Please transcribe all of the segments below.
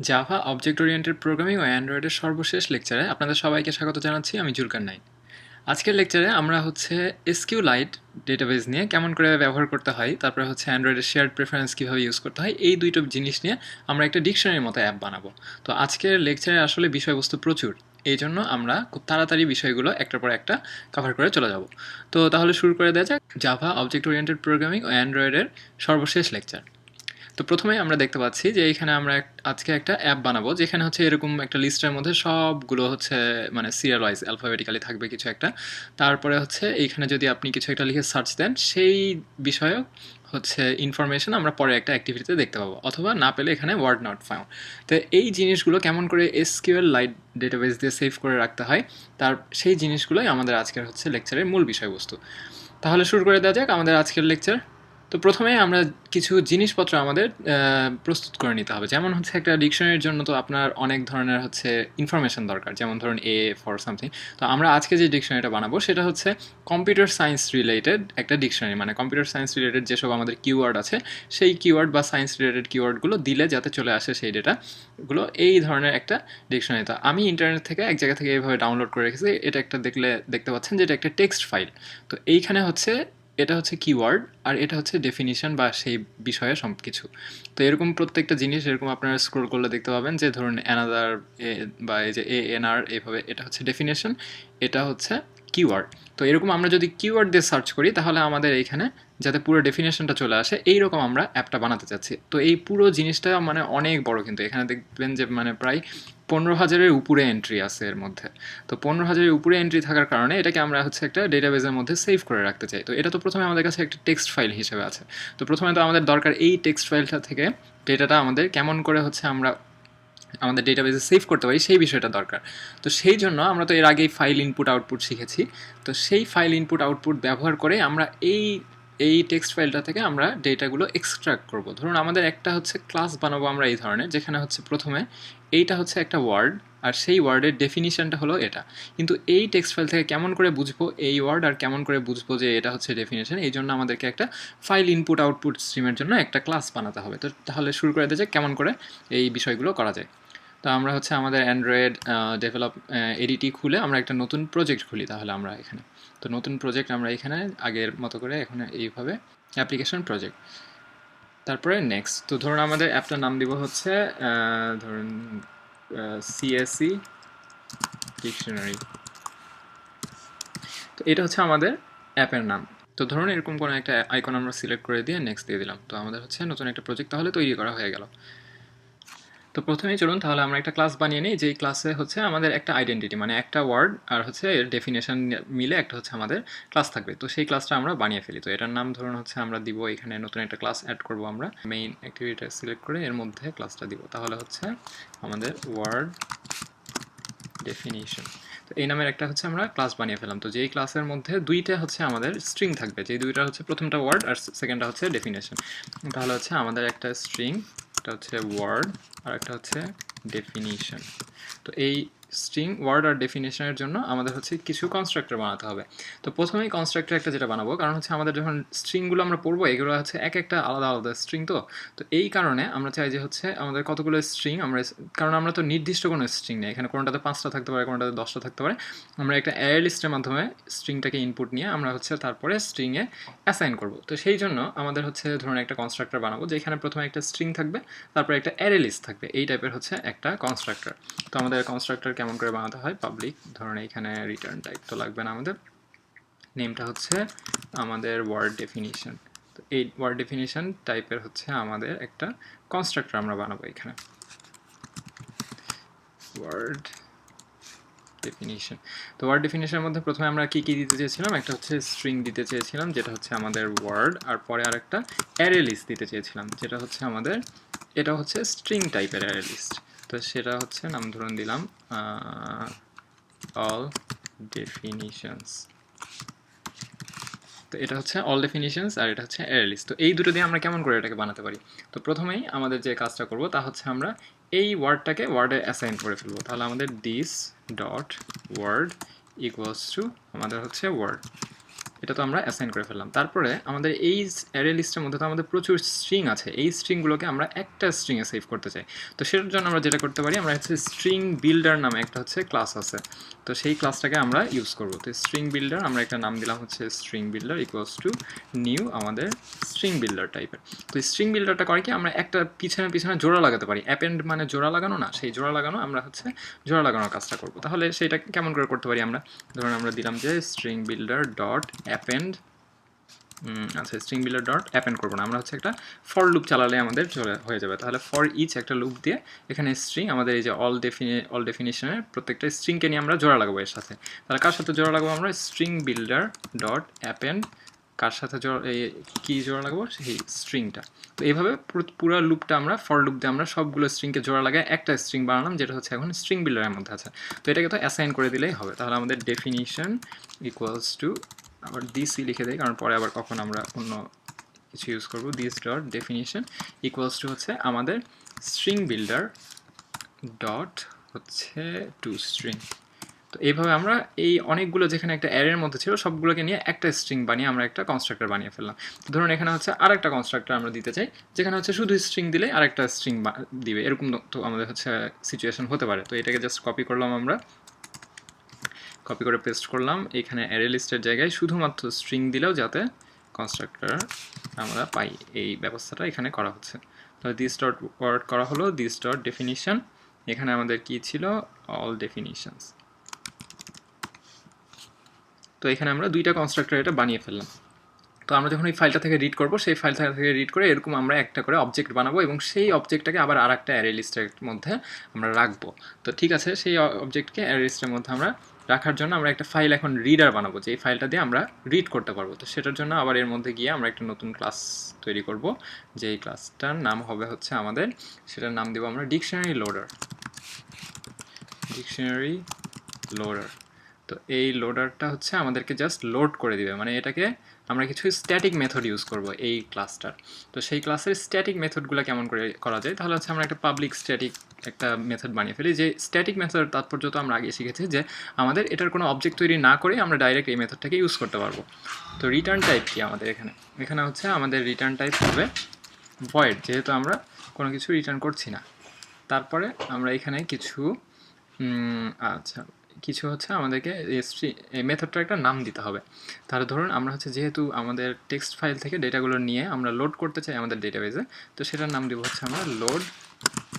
Java object oriented programming ও অ্যান্ড্রয়েডের সর্বশেষ লেকচারে আপনাদের সবাইকে স্বাগত জানাচ্ছি। আমি জুলকার নাইন। আজকের লেকচারে আমরা SQLite ডেটাবেস নিয়ে কেমন করে ব্যবহার করতে হয়, তারপরে অ্যান্ড্রয়েডের শেয়ার্ড প্রেফারেন্স কীভাবে ইউজ করতে হয়, এই দুটো জিনিস নিয়ে আমরা একটা ডিকশনারির মতো অ্যাপ বানাবো। তো আজকের লেকচারে আসলে বিষয়বস্তু প্রচুর, এই জন্য আমরা খুব তাড়াতাড়ি বিষয়গুলো একটার পর একটা কভার করে চলে যাব। তো তাহলে শুরু করে দেওয়া যাক জাভা অবজেক্ট ওরিয়েন্টেড প্রোগ্রামিং ও অ্যান্ড্রয়েডের সর্বশেষ লেকচার। তো প্রথমেই আমরা দেখতে পাচ্ছি যে এখানে আমরা আজকে একটা অ্যাপ বানাবো, যেখানে এরকম একটা লিস্টের মধ্যে সবগুলো মানে সিরিয়াল ওয়াইজ অ্যালফাবেটিক্যালি থাকবে কিছু একটা। তারপরে এইখানে যদি আপনি কিছু একটা লিখে সার্চ দেন, সেই বিষয়ক ইনফরমেশন আমরা পরে একটা অ্যাক্টিভিটিতে দেখতে পাবো, অথবা না পেলে এখানে ওয়ার্ড নট ফাউন্ড। তো এই জিনিসগুলো কেমন করে SQLite ডেটাবেস দিয়ে সেভ করে রাখতে হয়, সেই জিনিসগুলোই আমাদের আজকের লেকচারের মূল বিষয়বস্তু। তাহলে শুরু করে দেওয়া যাক আমাদের আজকের লেকচার। তো প্রথমে আমরা কিছু জিনিসপত্র আমাদের প্রস্তুত করে নিতে হবে। যেমন একটা ডিকশনারির জন্য তো আপনার অনেক ধরনের ইনফরমেশন দরকার, যেমন ধরুন এ ফর সামথিং। তো আমরা আজকে যে ডিকশনারিটা বানাবো সেটা কম্পিউটার সায়েন্স রিলেটেড একটা ডিকশনারি, মানে কম্পিউটার সায়েন্স রিলেটেড যেসব আমাদের কিওয়ার্ড আছে, সেই কিওয়ার্ড বা সায়েন্স রিলেটেড কিওয়ার্ডগুলো দিলে যাতে চলে আসে সেই ডেটাগুলো, এই ধরনের একটা ডিকশনারি। তো আমি ইন্টারনেট থেকে এক জায়গা থেকে এইভাবে ডাউনলোড করে রেখেছি। এটা দেখতে পাচ্ছেন যে এটা একটা টেক্সট ফাইল। তো এইখানে এটা কিওয়ার্ড, আর এটা ডেফিনিশন বা সেই বিষয়ে সব কিছু। তো এরকম প্রত্যেকটা জিনিস এরকম আপনারা স্ক্রল করলে দেখতে পাবেন যে ধরুন অ্যানাদার বা এই যে ANR, এইভাবে এটা ডেফিনেশন, এটা কিওয়ার্ড। তো এরকম আমরা যদি কিওয়ার্ড দিয়ে সার্চ করি, তাহলে আমাদের এইখানে যাতে পুরো ডেফিনেশনটা চলে আসে, এইরকম আমরা অ্যাপটা বানাতে চাচ্ছি। তো এই পুরো জিনিসটা মানে অনেক বড়, কিন্তু এখানে দেখবেন যে মানে প্রায় 15,000-এর উপরে এন্ট্রি আছে এর মধ্যে। তো 15,000-এর উপরে এন্ট্রি থাকার কারণে এটাকে আমরা একটা ডেটাবেসের মধ্যে সেভ করে রাখতে চাই। তো এটা তো প্রথমে আমাদের কাছে একটা টেক্সট ফাইল হিসেবে আছে। তো প্রথমে তো আমাদের দরকার এই টেক্সট ফাইলটা থেকে ডেটাটা আমাদের কেমন করে আমরা আমাদের ডেটাবেসে সেভ করতে পারি, সেই বিষয়টা দরকার। তো সেই জন্য আমরা তো এর আগেই ফাইল ইনপুট আউটপুট শিখেছি। তো সেই ফাইল ইনপুট আউটপুট ব্যবহার করে আমরা এই টেক্সট ফাইলটা থেকে আমরা ডেটাগুলো এক্সট্রাক্ট করব। ধরুন আমাদের একটা ক্লাস বানাবো আমরা এই ধরনের, যেখানে প্রথমে এইটা একটা ওয়ার্ড, আর সেই ওয়ার্ডের ডেফিনিশনটা হলো এটা। কিন্তু এই টেক্সট ফাইল থেকে কেমন করে বুঝবো এই ওয়ার্ড, আর কেমন করে বুঝবো যে এটা ডেফিনিশন, এই জন্য আমাদেরকে একটা ফাইল ইনপুট আউটপুট স্ট্রিমের জন্য একটা ক্লাস বানাতে হবে। তো তাহলে শুরু করে দেওয়া যাক কেমন করে এই বিষয়গুলো করা যায়। তো আমরা আমাদের অ্যান্ড্রয়েড ডেভেলপ এডিটি খুলে আমরা একটা নতুন প্রজেক্ট খুলি। তাহলে আমরা এখানে তো নতুন প্রজেক্ট আমরা এখানে আগের মতো করে এখানে এইভাবে অ্যাপ্লিকেশন প্রজেক্ট, তারপরে নেক্সট। তো ধরুন আমাদের অ্যাপটার নাম দিব ধরুন CSE ডিকশনারি। তো এটা আমাদের অ্যাপের নাম। তো ধরুন এরকম কোনো একটা আইকন আমরা সিলেক্ট করে দিয়ে নেক্সট দিয়ে দিলাম। তো আমাদের নতুন একটা প্রজেক্ট তাহলে তৈরি করা হয়ে গেল। তো প্রথমেই চলুন তাহলে আমরা একটা ক্লাস বানিয়ে নিই, যেই ক্লাসে আমাদের একটা আইডেন্টিটি, মানে একটা ওয়ার্ড আর এর ডেফিনেশন মিলে একটা আমাদের ক্লাস থাকবে। তো সেই ক্লাসটা আমরা বানিয়ে ফেলি। তো এটার নাম ধরুন আমরা দিব, এখানে নতুন একটা ক্লাস অ্যাড করব। আমরা মেইন অ্যাক্টিভিটি সিলেক্ট করে এর মধ্যে ক্লাসটা দিব। তাহলে আমাদের ওয়ার্ড ডেফিনিশন। তো এই নামের একটা আমরা ক্লাস বানিয়ে ফেলাম। তো যেই ক্লাসের মধ্যে দুইটা আমাদের স্ট্রিং থাকবে, যেই দুইটা প্রথমটা ওয়ার্ড আর সেকেন্ডটা ডেফিনেশন। তাহলে আমাদের একটা স্ট্রিং, একটা ওয়ার্ড, আর একটা ডেফিনিশন। তো এই স্ট্রিং, ওয়ার্ড আর ডেফিনেশনের জন্য আমাদের কিছু কনস্ট্রাক্টর বানাতে হবে। তো প্রথমেই কনস্ট্রাক্টর একটা যেটা বানাবো, কারণ আমাদের যখন স্ট্রিংগুলো আমরা পড়বো, এগুলো এক একটা আলাদা আলাদা স্ট্রিং। তো এই কারণে আমরা চাই যে আমাদের কতগুলো স্ট্রিং আমরা, কারণ আমরা তো নির্দিষ্ট কোনো স্ট্রিং নেই এখানে, কোনোটাতে 5টা থাকতে পারে, কোনোটাতে 10টা থাকতে পারে। আমরা একটা অ্যারে লিস্টের মাধ্যমে স্ট্রিংটাকে ইনপুট নিয়ে আমরা তারপরে স্ট্রিংয়ে অ্যাসাইন করব। তো সেই জন্য আমাদের ধরুন একটা কনস্ট্রাক্টর বানাবো, যেখানে প্রথমে একটা স্ট্রিং থাকবে, তারপরে একটা অ্যারে লিস্ট থাকবে, এই টাইপের একটা কনস্ট্রাক্টর। তো আমাদের কনস্ট্রাক্টর কেমন করে বানাতে হয়, পাবলিক, ধরুন এইখানে রিটার্ন টাইপ তো লাগবে না, আমাদের নেমটা আমাদের ওয়ার্ড ডেফিনিশন। তো এই ওয়ার্ড ডেফিনিশন টাইপের আমাদের একটা কনস্ট্রাক্টর আমরা বানাবো এখানে, ওয়ার্ড ডেফিনিশন। তো ওয়ার্ড ডেফিনিশনের মধ্যে প্রথমে আমরা কি দিতে চেয়েছিলাম, একটা স্ট্রিং দিতে চেয়েছিলাম, যেটা আমাদের ওয়ার্ড, আর পরে আরেকটা অ্যারে লিস্ট দিতে চেয়েছিলাম, যেটা আমাদের, এটা স্ট্রিং টাইপের অ্যারে লিস্ট। তো সেটা নাম ধরুন দিলাম অল ডেফিনিশনস। তো এটা অল ডেফিনিশনস, আর এটা অ্যারে লিস্ট। তো এই দুটো দিয়ে আমরা কেমন করে এটাকে বানাতে পারি। তো প্রথমেই আমাদের যে কাজটা করব তা আমরা এই ওয়ার্ডটাকে ওয়ার্ডে অ্যাসাইন করে ফেলবো। তাহলে আমাদের this dot word equals to আমাদের ওয়ার্ড। এটা তো আমরা অ্যাসাইন করে ফেললাম। তারপরে আমাদের এই অ্যারে লিস্টের মধ্যে তো আমাদের প্রচুর স্ট্রিং আছে, এই স্ট্রিংগুলোকে আমরা একটা স্ট্রিংয়ে সেভ করতে চাই। তো সেটার জন্য আমরা যেটা করতে পারি, আমরা হচ্ছে স্ট্রিং বিল্ডার নামে একটা হচ্ছে ক্লাস আছে, তো সেই ক্লাসটাকে আমরা ইউজ করবো। তো স্ট্রিং বিল্ডার আমরা একটা নাম দিলাম হচ্ছে string builder equals to new আমাদের স্ট্রিং বিল্ডার টাইপের। তো স্ট্রিং বিল্ডারটা করে কি, আমরা একটা পিছনে পিছনে জোড়া লাগাতে পারি। অ্যাপেন্ড মানে জোড়া লাগানো না, সেই জোড়া লাগানো আমরা হচ্ছে জোড়া লাগানোর কাজটা করবো। তাহলে সেটা কেমন করে করতে পারি আমরা, ধরুন আমরা দিলাম যে স্ট্রিং বিল্ডার ডট অ্যাপেন্ড, আচ্ছা স্ট্রিং বিল্ডার ডট অ্যাপেন্ড করবো না, আমরা হচ্ছে একটা ফর লুপ চালালে আমাদের হয়ে যাবে। তাহলে ফর ইচ একটা লুপ দিয়ে এখানে স্ট্রিং আমাদের এই যে অল ডেফিনিশনের প্রত্যেকটা স্ট্রিংকে নিয়ে আমরা জোড়া লাগাবো এর সাথে। তাহলে কার সাথে জোড়া লাগাবো, আমরা স্ট্রিং বিল্ডার ডট অ্যাপেন্ড কার সাথে কি জোড়া লাগাবো, সেই স্ট্রিংটা। তো এইভাবে পুরো লুপটা আমরা ফর লুপ দিয়ে আমরা সবগুলো স্ট্রিংকে জোড়া লাগায় একটা স্ট্রিং বানালাম, যেটা হচ্ছে এখন স্ট্রিং বিল্ডারের মধ্যে আছে। তো এটাকে তো অ্যাসাইন করে দিলেই হবে। তাহলে আমাদের ডেফিনিশন ইকুয়ালস টু, আবার দিসই লিখে দেয় কারণ পরে আবার কখন আমরা অন্য কিছু ইউজ করবো, this dot definition equals two হচ্ছে আমাদের স্ট্রিং বিল্ডার ডট হচ্ছে টু স্ট্রিং। তো এইভাবে আমরা এই অনেকগুলো যেখানে একটা অ্যারের মধ্যে ছিল সবগুলোকে নিয়ে একটা স্ট্রিং বানিয়ে আমরা একটা কনস্ট্রাক্টর বানিয়ে ফেললাম। ধরুন এখানে হচ্ছে আরেকটা কনস্ট্রাক্টর আমরা দিতে চাই, যেখানে হচ্ছে শুধু স্ট্রিং দিলে আরেকটা স্ট্রিং দিবে, এরকম তো আমাদের হচ্ছে সিচুয়েশন হতে পারে। তো এটাকে জাস্ট কপি করলাম, আমরা কপি করে পেস্ট করলাম এখানে অ্যারে লিস্টের জায়গায়, শুধুমাত্র স্ট্রিং দিলেও যাতে কনস্ট্রাক্টর আমরা পাই, এই ব্যবস্থাটা এখানে করা হচ্ছে। তো দিস ডট ওয়ার্ড করা হলো, দিস ডট ডেফিনিশন, এখানে আমাদের কি ছিল, অল ডেফিনিশনস। তো এখানে আমরা দুইটা কনস্ট্রাক্টর এটা বানিয়ে ফেললাম। তো আমরা যখন এই ফাইলটা থেকে রিড করবো, সেই ফাইল থেকে রিড করে এরকম আমরা একটা করে অবজেক্ট বানাবো এবং সেই অবজেক্টটাকে আবার আর একটা অ্যারে লিস্টের মধ্যে আমরা রাখবো। তো ঠিক আছে, সেই অবজেক্টকে অ্যারে লিস্টের মধ্যে আমরা রাখার জন্য আমরা একটা ফাইল এখন রিডার বানাবো, যে এই ফাইলটা দিয়ে আমরা রিড করতে পারবো। তো সেটার জন্য আবার এর মধ্যে গিয়ে আমরা একটা নতুন ক্লাস তৈরি করব, যে এই ক্লাসটার নাম হবে হচ্ছে আমাদের, সেটার নাম দেবো আমরা ডিকশনারি লোডার, ডিকশনারি লোডার। তো এই লোডারটা হচ্ছে আমাদেরকে জাস্ট লোড করে দিবে, মানে এটাকে আমরা কিছু স্ট্যাটিক মেথড ইউজ করব এই ক্লাসটার। তো সেই ক্লাসের স্ট্যাটিক মেথডগুলো কেমন করে করা যায়, তাহলে হচ্ছে আমরা একটা পাবলিক স্ট্যাটিক একটা মেথড বানিয়ে ফেলি। যে স্ট্যাটিক মেথডের তাৎপর্য তো আমরা আগে শিখেছি যে আমাদের এটার কোনো অবজেক্ট তৈরি না করে আমরা ডাইরেক্ট এই মেথডটাকে ইউজ করতে পারবো। তো রিটার্ন টাইপ কি আমাদের এখানে, এখানে হচ্ছে আমাদের রিটার্ন টাইপ হবে ভয়েড, যেহেতু আমরা কোনো কিছু রিটার্ন করছি না। তারপরে আমরা এখানে কিছু আচ্ছা কিছু হচ্ছে আমাদেরকে এই মেথডটার একটা নাম দিতে হবে। তাহলে ধরুন আমরা হচ্ছে যেহেতু আমাদের টেক্সট ফাইল থেকে ডেটাগুলো নিয়ে আমরা লোড করতে চাই আমাদের ডেটাবেজে, তো সেটার নাম দিব হচ্ছে আমরা লোড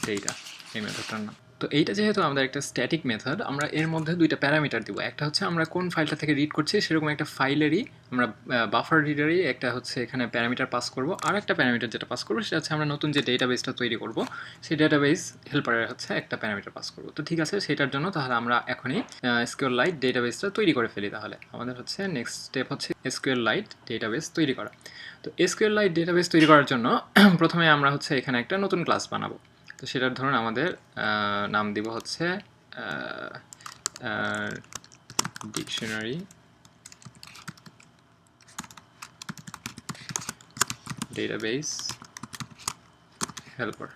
ডেটা, এই মেথডটার নাম। তো এইটা যেহেতু আমাদের একটা স্ট্যাটিক মেথড, আমরা এর মধ্যে দুইটা প্যারামিটার দিব। একটা হচ্ছে আমরা কোন ফাইলটা থেকে রিড করছি সেরকম একটা ফাইলেরই আমরা বাফার রিডারই একটা হচ্ছে এখানে প্যারামিটার পাস করব, আর একটা প্যারামিটার যেটা পাস করবো সেটা হচ্ছে আমরা নতুন যে ডেটাবেসটা তৈরি করব সেই ডেটাবেস হেল্পারের হচ্ছে একটা প্যারামিটার পাস করব। তো ঠিক আছে, সেটার জন্য তাহলে আমরা এখনই SQLite ডেটাবেসটা তৈরি করে ফেলি। তাহলে আমাদের হচ্ছে নেক্সট স্টেপ হচ্ছে SQLite ডেটাবেস তৈরি করা। তো SQLite ডেটাবেস তৈরি করার জন্য প্রথমে আমরা হচ্ছে এখানে একটা নতুন ক্লাস বানাবো। তো সেটার ধরুন আমাদের নাম দিব হচ্ছে ডিকশনারি ডেটাবেস হেল্পার।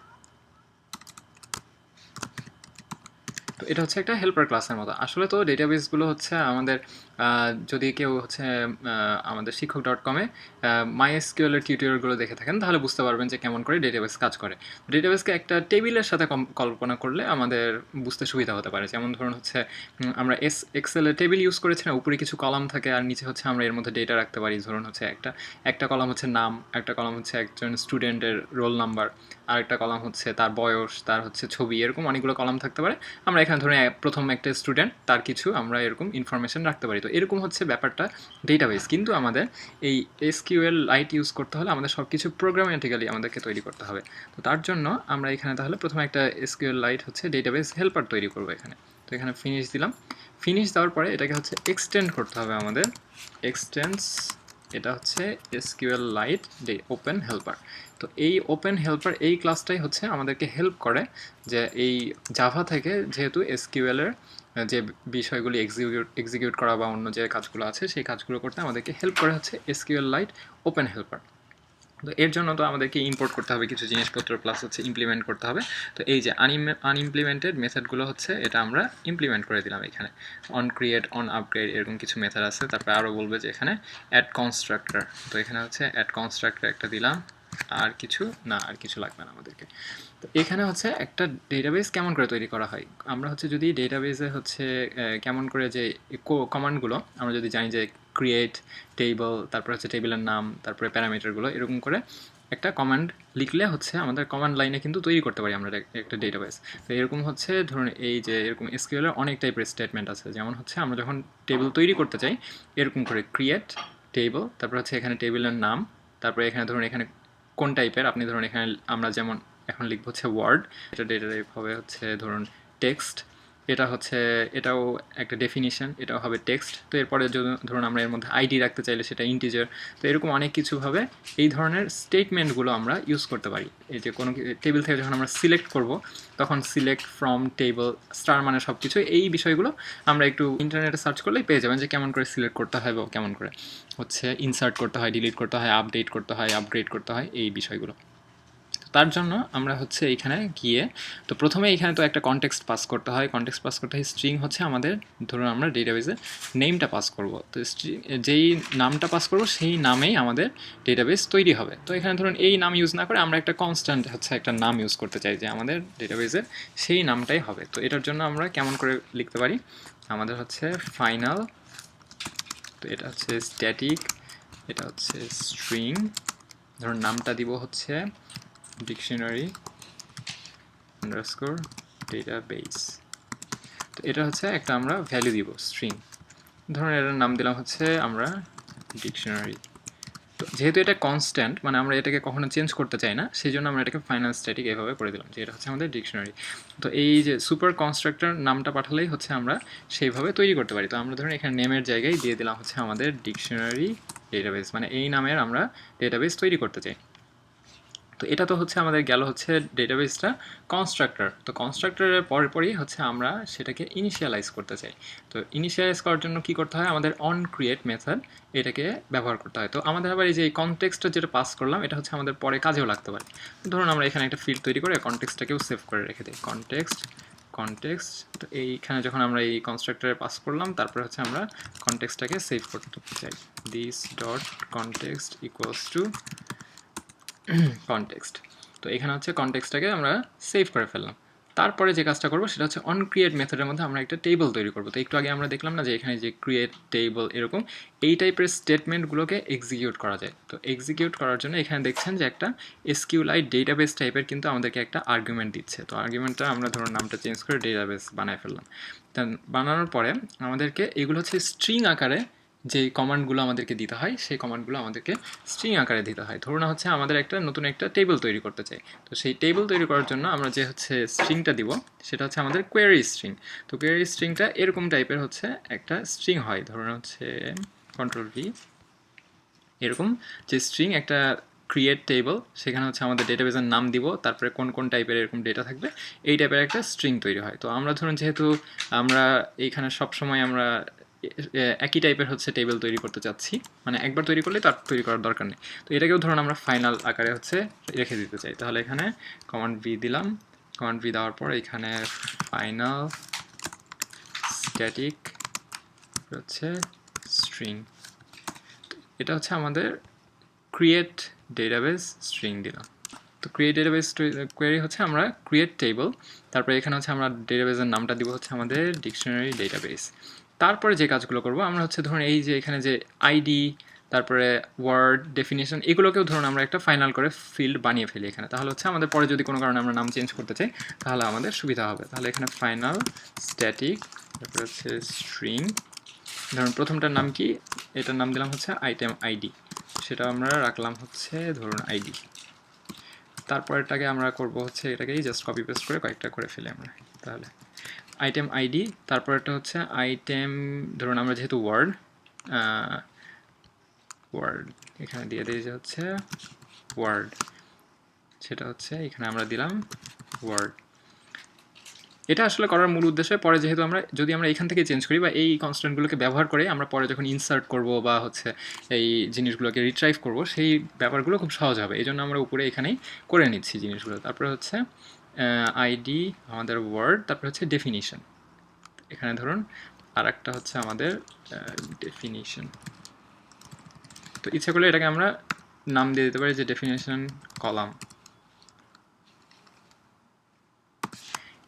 তো এটা হচ্ছে একটা হেল্পার ক্লাসের মতো। আসলে তো ডেটাবেসগুলো হচ্ছে আমাদের যদি কেউ হচ্ছে আমাদের শিক্ষক.com-এ MySQL এর টিউটোরিয়ালগুলো দেখে থাকেন তাহলে বুঝতে পারবেন যে কেমন করে ডেটাবেস কাজ করে। ডেটাবেসকে একটা টেবিলের সাথে কল্পনা করলে আমাদের বুঝতে সুবিধা হতে পারে। যেমন ধরুন হচ্ছে আমরা এক্সেলের টেবিল ইউজ করেছি না, উপরে কিছু কলাম থাকে আর নিচে হচ্ছে আমরা এর মধ্যে ডেটা রাখতে পারি। ধরুন হচ্ছে একটা কলাম হচ্ছে নাম, একটা কলাম হচ্ছে একজন স্টুডেন্টের রোল নাম্বার, আরেকটা কলাম হচ্ছে তার বয়স, তার হচ্ছে ছবি, এরকম অনেকগুলো কলাম থাকতে পারে। আমরা এখানে ধরুন প্রথম একটা স্টুডেন্ট, তার কিছু আমরা এরকম ইনফরমেশন রাখতে পারি। তো এরকম হচ্ছে ব্যাপারটা ডেটাবেস। কিন্তু আমাদের এই SQLite ইউজ করতে হলে আমাদের সব কিছু প্রোগ্রামেটিক্যালি আমাদেরকে তৈরি করতে হবে। তো তার জন্য আমরা এখানে তাহলে প্রথমে একটা SQLite হচ্ছে ডেটাবেস হেল্পার তৈরি করবো এখানে। তো এখানে ফিনিশ দিলাম। ফিনিশ দেওয়ার পরে এটাকে হচ্ছে এক্সটেন্ড করতে হবে আমাদের, এক্সটেন্স, এটা হচ্ছে SQLite ওপেন হেল্পার। তো এই ওপেন হেল্পার এই ক্লাসটাই হচ্ছে আমাদেরকে হেল্প করে যে এই জাভা থেকে যেহেতু SQL-এর যে বিষয়গুলি এক্সিকিউট করা বা অন্য যে কাজগুলো আছে সেই কাজগুলো করতে আমাদেরকে হেল্প করে হচ্ছে SQLite ওপেন হেল্পার। তো এর জন্য তো আমাদেরকে ইম্পোর্ট করতে হবে কিছু জিনিসপত্র প্লাস হচ্ছে ইমপ্লিমেন্ট করতে হবে। তো এই যে আনইমপ্লিমেন্টেড মেথডগুলো হচ্ছে এটা আমরা ইমপ্লিমেন্ট করে দিলাম এখানে। অন ক্রিয়েট, অন আপগ্রেড এরকম কিছু মেথড আছে। তারপরে আরও বলবে যে এখানে অ্যাড কনস্ট্রাক্টর, তো এখানে হচ্ছে অ্যাড কনস্ট্রাক্টর একটা দিলাম, আর কিছু না, আর কিছু লাগবে না আমাদেরকে। তো এখানে হচ্ছে একটা ডেটাবেস কেমন করে তৈরি করা হয়, আমরা হচ্ছে যদি ডেটাবেসে হচ্ছে কেমন করে যে কমান্ডগুলো আমরা যদি জানি যে ক্রিয়েট টেবল, তারপর হচ্ছে টেবিলের নাম, তারপরে প্যারামিটারগুলো এরকম করে একটা কমান্ড লিখলে হচ্ছে আমাদের কমান্ড লাইনে কিন্তু তৈরি করতে পারি আমরা একটা ডেটাবেস। তো এরকম হচ্ছে ধরুন এই যে এরকম এসকিউএলের অনেক টাইপের স্টেটমেন্ট আছে, যেমন হচ্ছে আমরা যখন টেবিল তৈরি করতে চাই এরকম করে ক্রিয়েট টেবল, তারপর হচ্ছে এখানে টেবিলের নাম, তারপরে এখানে ধরুন এখানে কোন টাইপের, আপনি ধরুন এখানে আমরা যেমন এখন লিখব হচ্ছে ওয়ার্ড, এটা ডেটা টাইপ হবে হচ্ছে ধরুন টেক্সট, এটা হচ্ছে এটাও একটা ডেফিনিশন, এটাও হবে টেক্সট। তো এরপরে যদি ধরুন আমরা এর মধ্যে আইডি রাখতে চাইলে সেটা ইন্টিজার। তো এরকম অনেক কিছুভাবে এই ধরনের স্টেটমেন্টগুলো আমরা ইউজ করতে পারি। এই যে কোনো টেবিল থেকে যখন আমরা সিলেক্ট করব তখন সিলেক্ট ফ্রম টেবল, স্টার মানে সব কিছু, এই বিষয়গুলো আমরা একটু ইন্টারনেটে সার্চ করলেই পেয়ে যাবেন যে কেমন করে সিলেক্ট করতে হয় বা কেমন করে হচ্ছে ইনসার্ট করতে হয়, ডিলিট করতে হয়, আপডেট করতে হয়, আপগ্রেড করতে হয়, এই বিষয়গুলো। তার জন্য আমরা হচ্ছে এইখানে গিয়ে, তো প্রথমে এইখানে তো একটা কনটেক্সট পাস করতে হয়, কনটেক্সট পাস করতে হয়, স্ট্রিং হচ্ছে আমাদের ধরুন আমরা ডেটাবেসে নেমটা পাস করব, তো যেই নামটা পাস করব সেই নামেই আমাদের ডেটাবেস তৈরি হবে। তো এখানে ধরুন এই নাম ইউজ না করে আমরা একটা কনস্ট্যান্ট হচ্ছে একটা নাম ইউজ করতে চাই যে আমাদের ডেটাবেসের সেই নামটাই হবে। তো এটার জন্য আমরা কেমন করে লিখতে পারি, আমাদের হচ্ছে ফাইনাল, তো এটা হচ্ছে স্ট্যাটিক, এটা হচ্ছে স্ট্রিং, ধরুন নামটা দিব হচ্ছে ডিকশনারি আন্ডারস্কোর ডেটাবেস। তো এটা হচ্ছে একটা আমরা ভ্যালু দিব স্ট্রিং, ধরুন এটার নাম দিলাম হচ্ছে আমরা ডিকশনারি। তো যেহেতু এটা কনস্ট্যান্ট মানে আমরা এটাকে কখনো চেঞ্জ করতে চাই না, সেই জন্য আমরা এটাকে ফাইনাল স্ট্যাটিক এভাবে করে দিলাম যে এটা হচ্ছে আমাদের ডিকশনারি। তো এই যে সুপার কনস্ট্রাক্টর নামটা পাঠালেই হচ্ছে আমরা সেইভাবে তৈরি করতে পারি। তো আমরা ধরুন এখানে নেমের জায়গায় দিয়ে দিলাম হচ্ছে আমাদের ডিকশনারি ডেটাবেস, মানে এই নামের আমরা ডেটাবেস তৈরি করতে চাই। তো এটা তো হচ্ছে আমাদের গেল হচ্ছে ডেটাবেসটা কনস্ট্রাক্টর। তো কনস্ট্রাক্টরের পরই হচ্ছে আমরা সেটাকে ইনিশিয়ালাইজ করতে চাই। তো ইনিশিয়ালাইজ করার জন্য কি করতে হয়, আমাদের অন ক্রিয়েট মেথড এটাকে ব্যবহার করতে হয়। তো আমাদের আবার এই যে কনটেক্সটটা যেটা পাস করলাম এটা হচ্ছে আমাদের পরে কাজেও লাগতে পারে। ধরুন আমরা এখানে একটা ফিল্ড তৈরি করে কনটেক্সটটাকেও সেভ করে রেখে দিই, কনটেক্সট। তো এইখানে যখন আমরা এই কনস্ট্রাক্টরে পাস করলাম তারপরে হচ্ছে আমরা কনটেক্সটটাকে সেভ করতে চাই, this dot context equals to context. তো এখানে হচ্ছে কনটেক্সটটাকে আমরা সেভ করে ফেললাম। তারপরে যে কাজটা করবো সেটা হচ্ছে অন ক্রিয়েট মেথডের মধ্যে আমরা একটা টেবল তৈরি করবো। তো একটু আগে আমরা দেখলাম না যে এখানে যে ক্রিয়েট টেবল এরকম এই টাইপের স্টেটমেন্টগুলোকে এক্সিকিউট করা যায়। তো এক্সিকিউট করার জন্য এখানে দেখছেন যে একটা এসকিউএলআই ডেটাবেস টাইপের কিন্তু আমাদেরকে একটা আর্গুমেন্ট দিচ্ছে। তো আর্গুমেন্টটা আমরা ধরুন নামটা চেঞ্জ করে ডেটাবেস বানায় ফেললাম। বানানোর পরে আমাদেরকে এগুলো হচ্ছে স্ট্রিং আকারে যে কমান্ডগুলো আমাদেরকে দিতে হয় সেই কমান্ডগুলো আমাদেরকে স্ট্রিং আকারে দিতে হয়। ধরুন হচ্ছে আমাদের একটা নতুন একটা টেবিল তৈরি করতে চাই, তো সেই টেবিল তৈরি করার জন্য আমরা যে হচ্ছে স্ট্রিংটা দিব সেটা হচ্ছে আমাদের কোয়েরি স্ট্রিং। তো কোয়েরি স্ট্রিংটা এরকম টাইপের হচ্ছে একটা স্ট্রিং হয়, ধরুন হচ্ছে কন্ট্রোল ভি, এরকম যে স্ট্রিং একটা ক্রিয়েট টেবল, সেখানে হচ্ছে আমাদের ডেটাবেসের নাম দিব, তারপরে কোন কোন টাইপের এরকম ডেটা থাকবে এই টাইপের একটা স্ট্রিং তৈরি হয়। তো আমরা ধরুন যেহেতু আমরা এইখানে সবসময় আমরা একই টাইপের হচ্ছে টেবিল তৈরি করতে চাচ্ছি, মানে একবার তৈরি করলে তার তৈরি করার দরকার নেই। তো এটাকেও ধরুন আমরা ফাইনাল আকারে হচ্ছে রেখে দিতে চাই, তাহলে এখানে কমান্ড ভি দিলাম, কমান্ড ভি দেওয়ার পর এখানে ফাইনাল স্ট্যাটিক হচ্ছে স্ট্রিং, এটা হচ্ছে আমাদের ক্রিয়েট ডেটাবেস স্ট্রিং দিলাম। তো ক্রিয়েট ডেটাবেস কোয়েরি হচ্ছে আমরা ক্রিয়েট টেবল, তারপরে এখানে হচ্ছে আমরা ডেটাবেসের নামটা দিব হচ্ছে আমাদের ডিকশনারি ডেটাবেস। তারপরে যে কাজগুলো করব আমরা হচ্ছে ধরুন এই যে এখানে যে আইডি, তারপরে ওয়ার্ড, ডেফিনেশন, এগুলোকেও ধরুন আমরা একটা ফাইনাল করে ফিল্ড বানিয়ে ফেলি এখানে, তাহলে হচ্ছে আমাদের পরে যদি কোনো কারণে আমরা নাম চেঞ্জ করতে চাই তাহলে আমাদের সুবিধা হবে। তাহলে এখানে ফাইনাল স্ট্যাটিক, তারপরে হচ্ছে স্ট্রিং, ধরুন প্রথমটার নাম কি, এটার নাম দিলাম হচ্ছে আইটেম আইডি, সেটা আমরা রাখলাম হচ্ছে ধরুন আইডি। তারপরেরটাকে আমরা করব হচ্ছে এটাকেই জাস্ট কপি পেস্ট করে কয়েকটা করে ফেলি আমরা, তাহলে আইটেম আইডি, তারপরেরটা হচ্ছে আইটেম, ধরুন আমরা যেহেতু ওয়ার্ড এখানে দিয়ে দিই যে হচ্ছে ওয়ার্ড, সেটা হচ্ছে এখানে আমরা দিলাম ওয়ার্ড। এটা আসলে করার মূল উদ্দেশ্য পরে যেহেতু যদি আমরা এখান থেকে চেঞ্জ করি বা এই কনস্ট্যান্টগুলোকে ব্যবহার করে আমরা পরে যখন ইনসার্ট করব বা হচ্ছে এই জিনিসগুলোকে রিট্রাইভ করব সেই ব্যাপারগুলো খুব সহজ হবে, এই জন্য আমরা উপরে এখানেই করে নিচ্ছি জিনিসগুলো। তারপরে হচ্ছে আইডি আমাদের ওয়ার্ড, তারপরে হচ্ছে ডেফিনিশন, এখানে ধরুন আর একটা হচ্ছে আমাদের ডেফিনিশন। তো ইচ্ছা করলে এটাকে আমরা নাম দিয়ে দিতে পারি যে ডেফিনিশন কলাম,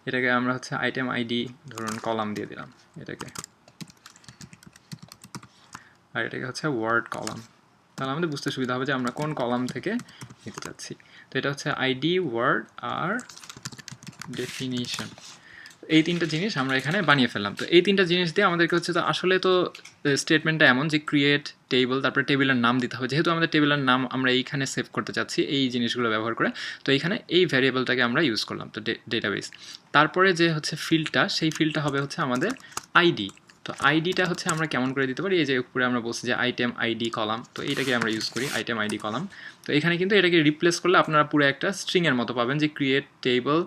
এটাকে আমরা হচ্ছে আইটেম আইডি ধরুন কলাম দিয়ে দিলাম এটাকে, আর এটাকে হচ্ছে ওয়ার্ড কলাম। তাহলে আমাদের বুঝতে সুবিধা হবে যে আমরা কোন কলাম থেকে নিতে চাচ্ছি। তো এটা হচ্ছে আইডি, ওয়ার্ড আর ডেফিনিশন, এই তিনটা জিনিস আমরা এখানে বানিয়ে ফেললাম। তো এই তিনটা জিনিস দিয়ে আমাদেরকে হচ্ছে তো আসলে তো স্টেটমেন্টটা এমন যে ক্রিয়েট টেবিল, তারপরে টেবিলের নাম দিতে হবে, যেহেতু আমাদের টেবিলের নাম আমরা এইখানে সেভ করতে চাচ্ছি এই জিনিসগুলো ব্যবহার করে, তো এইখানে এই ভ্যারিয়েবলটাকে আমরা ইউজ করলাম, তো ডেটাবেস। তারপরে যে হচ্ছে ফিল্ডটা, সেই ফিল্ডটা হবে হচ্ছে আমাদের আইডি। তো আইডিটা হচ্ছে আমরা কেমন করে দিতে পারি, এই যে উপরে আমরা বলছি যে আইটেম আইডি কলাম, তো এইটাকে আমরা ইউজ করি আইটেম আইডি কলাম। তো এখানে কিন্তু এটাকে রিপ্লেস করলে আপনারা পুরো একটা স্ট্রিংয়ের মতো পাবেন যে ক্রিয়েট টেবল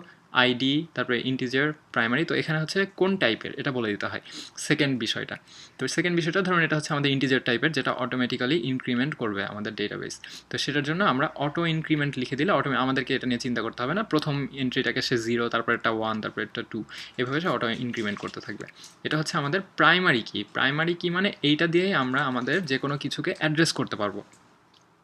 আইডি, তারপরে ইন্টিজার, প্রাইমারি। তো এখানে হচ্ছে কোন টাইপের এটা বলে দিতে হয় সেকেন্ড বিষয়টা। তো সেকেন্ড বিষয়টা ধরুন এটা হচ্ছে আমাদের ইন্টিজার টাইপের, যেটা অটোমেটিক্যালি ইনক্রিমেন্ট করবে আমাদের ডেটাবেস। তো সেটার জন্য আমরা অটো ইনক্রিমেন্ট লিখে দিলে আমাদেরকে এটা নিয়ে চিন্তা করতে হবে না, প্রথম এন্ট্রিটাকে সে 0, তারপর একটা 1, তারপর একটা 2, এভাবে সে অটো ইনক্রিমেন্ট করতে থাকবে। এটা হচ্ছে আমাদের প্রাইমারি কি। প্রাইমারি কি মানে এইটা দিয়েই আমরা আমাদের যে কোনো কিছুকে অ্যাড্রেস করতে পারবো,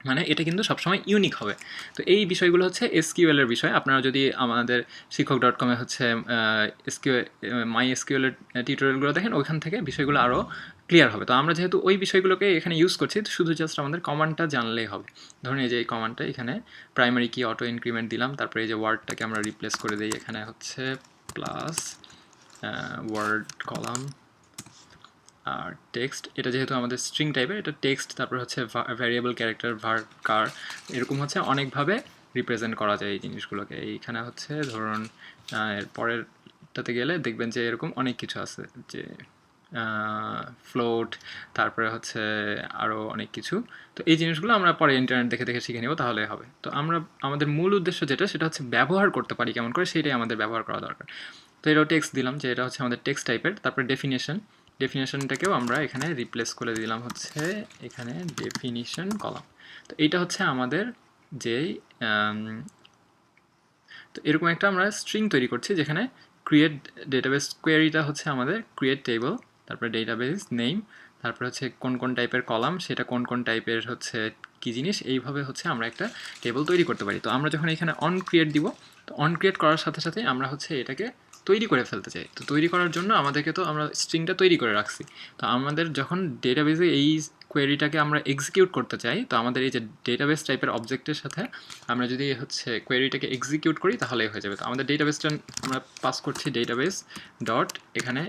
মানে এটা কিন্তু সবসময় ইউনিক হবে। তো এই বিষয়গুলো হচ্ছে এসকিউএলের বিষয়। আপনারা যদি আমাদের শিক্ষক.com-এ হচ্ছে মাই এসকিউএলের টিউটোরিয়ালগুলো দেখেন, ওইখান থেকে বিষয়গুলো আরও ক্লিয়ার হবে। তো আমরা যেহেতু ওই বিষয়গুলোকে এখানে ইউজ করছি, তো শুধু জাস্ট আমাদের কমান্ডটা জানলেই হবে। ধরুন এই যে এই কমান্ডটা এখানে প্রাইমারি কি অটো ইনক্রিমেন্ট দিলাম, তারপরে এই যে ওয়ার্ডটাকে আমরা রিপ্লেস করে দিই, এখানে হচ্ছে প্লাস ওয়ার্ড কলাম আর টেক্সট। এটা যেহেতু আমাদের স্ট্রিং টাইপের, এটা টেক্সট, তারপর হচ্ছে ভ্যারিয়েবল ক্যারেক্টার ভার কার, এরকম হচ্ছে অনেকভাবে রিপ্রেজেন্ট করা যায় এই জিনিসগুলোকে। এইখানে হচ্ছে ধরুন এর পরেরটাতে গেলে দেখবেন যে এরকম অনেক কিছু আছে, যে ফ্লোট, তারপরে হচ্ছে আরও অনেক কিছু। তো এই জিনিসগুলো আমরা পরে ইন্টারনেট দেখে দেখে শিখে নেব, তাহলে হবে। তো আমরা আমাদের মূল উদ্দেশ্য যেটা, সেটা হচ্ছে ব্যবহার করতে পারি কেমন করে, সেটাই আমাদের ব্যবহার করা দরকার। তো এটাও টেক্সট দিলাম যে এটা হচ্ছে আমাদের টেক্সট টাইপের। তারপরে ডেফিনেশনটাকেও আমরা এখানে রিপ্লেস করে দিলাম হচ্ছে এখানে ডেফিনিশন কলাম। তো এইটা হচ্ছে আমাদের যেই তো এরকম একটা আমরা স্ট্রিং তৈরি করছি, যেখানে ক্রিয়েট ডেটাবেস কোয়েরিটা হচ্ছে আমাদের ক্রিয়েট টেবল, তারপরে ডেটাবেস নেম, তারপরে হচ্ছে কোন কোন টাইপের কলাম, সেটা কোন কোন টাইপের হচ্ছে কী জিনিস, এইভাবে হচ্ছে আমরা একটা টেবল তৈরি করতে পারি। তো আমরা যখন এখানে অন ক্রিয়েট দিব, তো অন ক্রিয়েট করার সাথে সাথে আমরা হচ্ছে এটাকে তৈরি করে ফেলতে চাই। তো তৈরি করার জন্য আমাদেরকে তো আমরা স্ট্রিংটা তৈরি করে রাখছি। তো আমাদের যখন ডেটাবেসে এই কোয়েরিটাকে আমরা এক্সিকিউট করতে চাই, তো আমাদের এই যে ডেটাবেস টাইপের অবজেক্টের সাথে আমরা যদি হচ্ছে কোয়েরিটাকে এক্সিকিউট করি, তাহলেই হয়ে যাবে। তো আমাদের ডেটাবেসটা আমরা পাস করছি ডেটাবেস ডট এখানে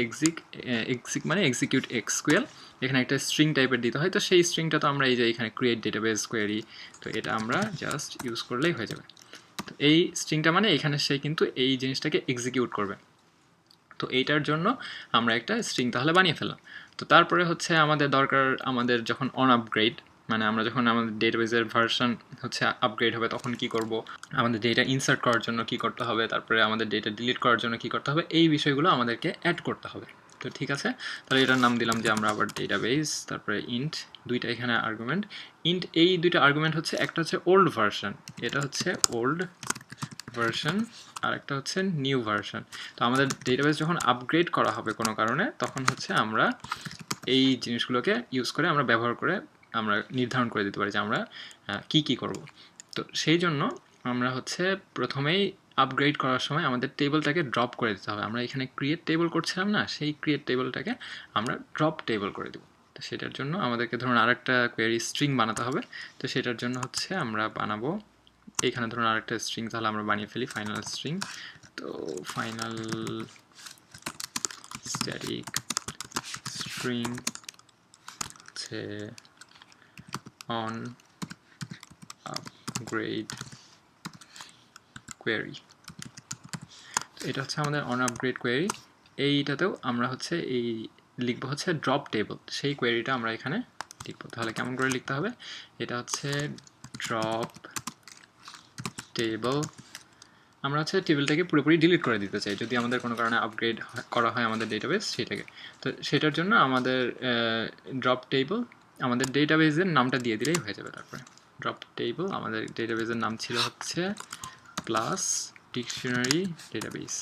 এক্সিক মানে এক্সিকিউট এক্সকিউএল, এখানে একটা স্ট্রিং টাইপের দিতে হয়। তো সেই স্ট্রিংটা তো আমরা এই যে এখানে ক্রিয়েট ডেটাবেস কোয়েরি, তো এটা আমরা জাস্ট ইউজ করলেই হয়ে যাবে। তো এই স্ট্রিংটা মানে এখানে সে কিন্তু এই জিনিসটাকে এক্সিকিউট করবে। তো এইটার জন্য আমরা একটা স্ট্রিং তাহলে বানিয়ে ফেললাম। তো তারপরে হচ্ছে আমাদের দরকার, আমাদের যখন অন আপগ্রেড, মানে আমরা যখন আমাদের ডেটাবেসের ভার্সন হচ্ছে আপগ্রেড হবে, তখন কি করব, আমাদের ডেটা ইনসার্ট করার জন্য কি করতে হবে, তারপরে আমাদের ডেটা ডিলিট করার জন্য কি করতে হবে, এই বিষয়গুলো আমাদেরকে অ্যাড করতে হবে। তো ঠিক আছে, তাহলে এটার নাম দিলাম যে আমরা আবার ডেটাবেস, তারপরে ইন্ট, দুইটা এখানে আর্গুমেন্ট। ইন্ট এই দুইটা আর্গুমেন্ট হচ্ছে একটা হচ্ছে ওল্ড ভার্সন, এটা হচ্ছে ওল্ড ভার্সন, আর একটা হচ্ছে নিউ ভার্সন। তো আমাদের ডেটাবেস যখন আপগ্রেড করা হবে কোনো কারণে, তখন হচ্ছে আমরা এই জিনিসগুলোকে ইউজ করে আমরা ব্যবহার করে আমরা নির্ধারণ করে দিতে পারি যে আমরা কি কি করব। তো সেই জন্য আমরা হচ্ছে প্রথমেই আপগ্রেড করার সময় আমাদের টেবিলটাকে ড্রপ করে দিতে হবে। আমরা এখানে ক্রিয়েট টেবিল করছিলাম না, সেই ক্রিয়েট টেবিলটাকে আমরা ড্রপ টেবিল করে দেব। তো সেটার জন্য আমাদেরকে ধরুন আরেকটা কোয়েরি স্ট্রিং বানাতে হবে। তো সেটার জন্য হচ্ছে আমরা বানাবো এখানে ধরুন আরেকটা স্ট্রিং, তাহলে আমরা বানিয়ে ফেলি ফাইনাল স্ট্রিং। তো ফাইনাল স্ট্যাটিক স্ট্রিং হচ্ছে অন আপগ্রেড কোয়েরি। এটা হচ্ছে আমাদের অন আপগ্রেড কোয়েরি। এইটাতেও আমরা হচ্ছে এই লিখবো হচ্ছে ড্রপ টেবল, সেই কোয়েরিটা আমরা এখানে লিখবো। তাহলে কেমন করে লিখতে হবে, এটা হচ্ছে ড্রপ টেবল আমরা হচ্ছে টেবিলটাকে পুরোপুরি ডিলিট করে দিতে চাই যদি আমাদের কোনো কারণে আপগ্রেড করা হয় আমাদের ডেটাবেস সেটাকে। তো সেটার জন্য আমাদের ড্রপ টেবল আমাদের ডেটাবেসের নামটা দিয়ে দিলেই হয়ে যাবে। তারপরে ড্রপ টেবল আমাদের ডেটাবেসের নাম ছিল হচ্ছে ক্লাস ডিকশনারি ডেটাবেস।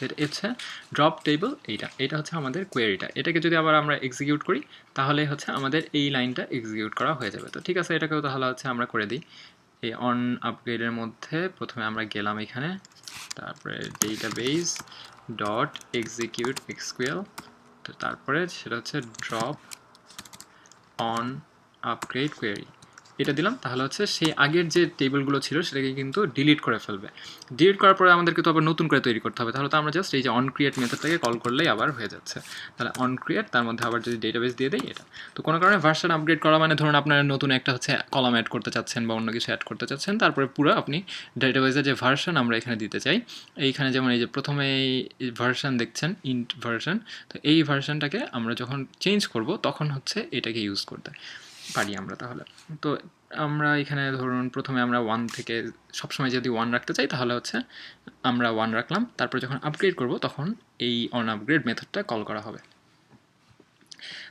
এটা হচ্ছে ড্রপ টেবল, এইটা হচ্ছে আমাদের কোয়েরিটা। এটাকে যদি আবার আমরা এক্সিকিউট করি তাহলে হচ্ছে আমাদের এই লাইনটা এক্সিকিউট করা হয়ে যাবে। তো ঠিক আছে, এটাকেও তাহলে হচ্ছে আমরা করে দিই। এই অন আপগ্রেডের মধ্যে প্রথমে আমরা গেলাম এখানে, তারপরে ডেটাবেস ডট এক্সিকিউট এক্সকিউএল, তো তারপরে সেটা হচ্ছে ড্রপ অন আপগ্রেড কোয়েরি, এটা দিলাম। তাহলে হচ্ছে সেই আগের যে টেবিলগুলো ছিল সেটাকে কিন্তু ডিলিট করে ফেলবে। ডিলিট করার পরে আমাদেরকে তো আবার নতুন করে তৈরি করতে হবে। তাহলে তো আমরা জাস্ট এই যে অন ক্রিয়েট মেথডটাকে কল করলেই আবার হয়ে যাচ্ছে। তাহলে অন ক্রিয়েট, তার মধ্যে আবার যদি ডেটাবেস দিয়ে দেয় এটা। তো কোনো কারণে ভার্সন আপগ্রেড করা মানে ধরুন আপনার নতুন একটা হচ্ছে কলাম অ্যাড করতে চাচ্ছেন বা অন্য কিছু অ্যাড করতে চাচ্ছেন, তারপরে পুরো আপনি ডেটাবেসের যে ভার্সন আমরা এখানে দিতে চাই, এইখানে যেমন এই যে প্রথমে এই ভার্সন দেখছেন ইন্ট ভার্সন, তো এই ভার্সনটাকে আমরা যখন চেঞ্জ করব তখন হচ্ছে এটাকে ইউজ করতে পারি আমরা। তাহলে তো আমরা এখানে ধরুন প্রথমে আমরা 1 থেকে সবসময় যদি 1 রাখতে চাই তাহলে হচ্ছে আমরা 1 রাখলাম, তারপর যখন আপগ্রেড করব তখন এই অন আপগ্রেড মেথডটা কল করা হবে।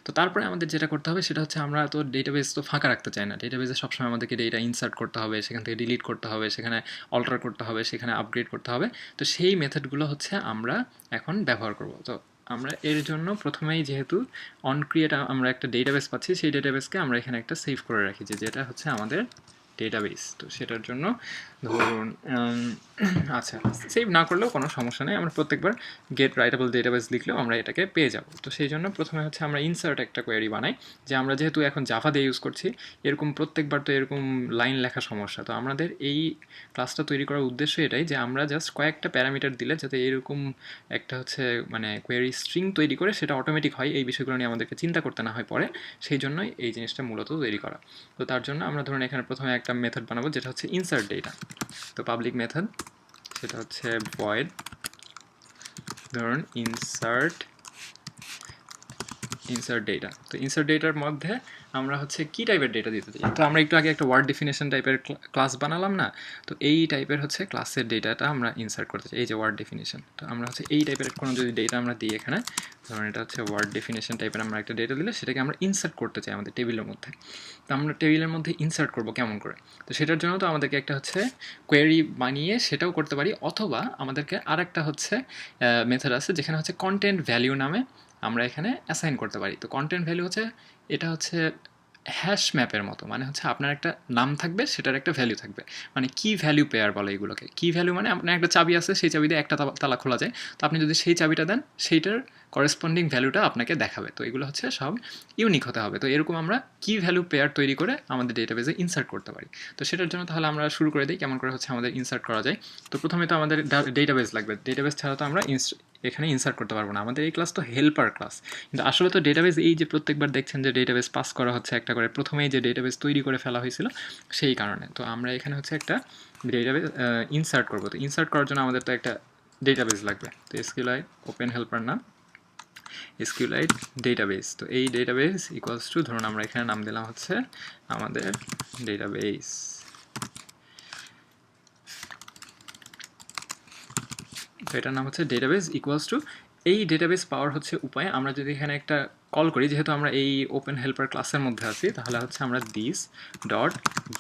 তো তারপরে আমাদের যেটা করতে হবে সেটা হচ্ছে আমরা তো ডেটাবেস তো ফাঁকা রাখতে চাই না, ডেটাবেসে সবসময় আমাদেরকে ডেটা ইনসার্ট করতে হবে, সেখান থেকে ডিলিট করতে হবে, সেখানে অল্টার করতে হবে, সেখানে আপগ্রেড করতে হবে। তো সেই মেথডগুলো হচ্ছে আমরা এখন ব্যবহার করব। তো আমরা এর জন্য প্রথমেই যেহেতু অন ক্রিয়েট আমরা একটা ডেটাবেস পাচ্ছি, সেই ডেটাবেসকে আমরা এখানে একটা সেভ করে রাখি যেটা হচ্ছে আমাদের ডেটাবেস। তো সেটার জন্য ধরুন আচ্ছা, সেভ না করলেও কোনো সমস্যা নেই, আমরা প্রত্যেকবার গেট রাইটেবল ডেটাবেস লিখলেও আমরা এটাকে পেয়ে যাব। তো সেই জন্য প্রথমে হচ্ছে আমরা ইনসার্ট একটা কোয়েরি বানাই, যে আমরা যেহেতু এখন জাভা দিয়ে ইউজ করছি, এরকম প্রত্যেকবার তো এরকম লাইন লেখা সমস্যা। তো আমাদের এই ক্লাসটা তৈরি করার উদ্দেশ্য এটাই যে আমরা জাস্ট কয়েকটা প্যারামিটার দিলে যাতে এরকম একটা হচ্ছে মানে কোয়েরি স্ট্রিং তৈরি করে সেটা অটোমেটিক হয়, এই বিষয়গুলো নিয়ে আমাদেরকে চিন্তা করতে না হয় পরে, সেই জন্যই এই জিনিসটা মূলত তৈরি করা। তো তার জন্য আমরা ধরুন এখানে প্রথমে একটা মেথড বানাবো যেটা হচ্ছে ইনসার্ট ডেটা। তো পাবলিক মেথড সেটা হচ্ছে ভয়েড ধরুন ইনসার্ট ডেটা। তো ইনসার্ট ডেটার মধ্যে আমরা হচ্ছে কি টাইপের ডেটা দিতে চাই। তো আমরা একটু আগে একটা ওয়ার্ড ডেফিনেশন টাইপের ক্লাস বানালাম না, তো এই টাইপের হচ্ছে ক্লাসের ডেটাটা আমরা ইনসার্ট করতে চাই, এই যে ওয়ার্ড ডেফিনেশন। তো আমরা হচ্ছে এই টাইপের কোনো যদি ডেটা আমরা দিই এখানে, ধরুন এটা হচ্ছে ওয়ার্ড ডেফিনেশন টাইপের আমরা একটা ডেটা দিলে সেটাকে আমরা ইনসার্ট করতে চাই আমাদের টেবিলের মধ্যে। তো আমরা টেবিলের মধ্যে ইনসার্ট করবো কেমন করে, তো সেটার জন্য তো আমাদেরকে একটা হচ্ছে কোয়েরি বানিয়ে সেটাও করতে পারি, অথবা আমাদেরকে আর একটা হচ্ছে মেথড আছে যেখানে হচ্ছে কন্টেন্ট ভ্যালিউ নামে আমরা এখানে অ্যাসাইন করতে পারি। তো কন্টেন্ট ভ্যালু হচ্ছে এটা হচ্ছে হ্যাশ ম্যাপের মতো, মানে হচ্ছে আপনার একটা নাম থাকবে, সেটার একটা ভ্যালু থাকবে, মানে কি ভ্যালু পেয়ার বলে এগুলোকে। কি ভ্যালু মানে আপনার একটা চাবি আছে, সেই চাবি দিয়ে একটা তালা খোলা যায়, তো আপনি যদি সেই চাবিটা দেন সেইটার করেসপন্ডিং ভ্যালুটা আপনাকে দেখাবে। তো এগুলো হচ্ছে সব ইউনিক হতে হবে। তো এরকম আমরা কি ভ্যালু পেয়ার তৈরি করে আমাদের ডেটাবেসে ইনসার্ট করতে পারি। তো সেটার জন্য তাহলে আমরা শুরু করে দিই কেমন করে হচ্ছে আমাদের ইনসার্ট করা যায়। তো প্রথমে তো আমাদের ডেটাবেস লাগবে, ডেটাবেস ছাড়া তো আমরা এখানে ইনসার্ট করতে পারবো না। আমাদের এই ক্লাস তো হেল্পার ক্লাস, কিন্তু আসলে তো ডেটাবেস এই যে প্রত্যেকবার দেখছেন যে ডেটাবেস পাস করা হচ্ছে একটা করে, প্রথমেই যে ডেটাবেস তৈরি করে ফেলা হয়েছিল সেই কারণে। তো আমরা এখানে হচ্ছে একটা ডেটাবেস ইনসার্ট করবো। তো ইনসার্ট করার জন্য আমাদের তো একটা ডেটাবেস লাগবে। তো এসকিউএলআই ওপেন হেল্পার নাম এসকিউএলআইট ডেটাবেস। তো এই ডেটাবেস ইকুয়ালস টু ধরুন আমরা এখানে নাম দিলাম হচ্ছে আমাদের ডেটাবেস। তো এটার নাম হচ্ছে ডেটাবেস ইকুয়ালস টু, এই ডেটাবেস পাওয়ার হচ্ছে উপায় আমরা যদি এখানে একটা কল করি, যেহেতু আমরা এই ওপেন হেল্পার ক্লাসের মধ্যে আছি, তাহলে হচ্ছে আমরা দিস ডট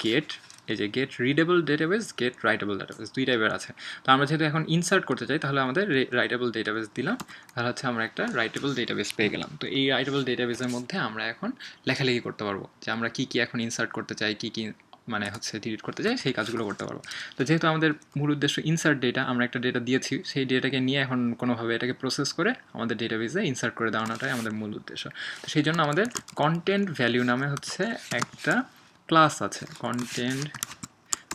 গেট, এই যে get readable database, get writable database, দুই টাইপের আছে। তো আমরা যেহেতু এখন ইনসার্ট করতে চাই তাহলে আমাদের রাইটেবল ডেটাবেস দিলাম, তাহলে হচ্ছে আমরা একটা রাইটেবল ডেটাবেস পেয়ে গেলাম। তো এই রাইটেবল ডেটাবেসের মধ্যে আমরা এখন লেখালেখি করতে পারবো যে আমরা কী কী এখন ইনসার্ট করতে চাই, কী কী মানে হচ্ছে ডিলিট করতে চাই, সেই কাজগুলো করতে পারবো। তো যেহেতু আমাদের মূল উদ্দেশ্য ইনসার্ট ডেটা, আমরা একটা ডেটা দিয়েছি, সেই ডেটাকে নিয়ে এখন কোনোভাবে এটাকে প্রসেস করে আমাদের ডেটাবেসে ইনসার্ট করে দেওয়াটাই আমাদের মূল উদ্দেশ্য। তো সেই জন্য আমাদের কন্টেন্ট ভ্যালিউ নামে হচ্ছে একটা ক্লাস আছে, কন্টেন্ট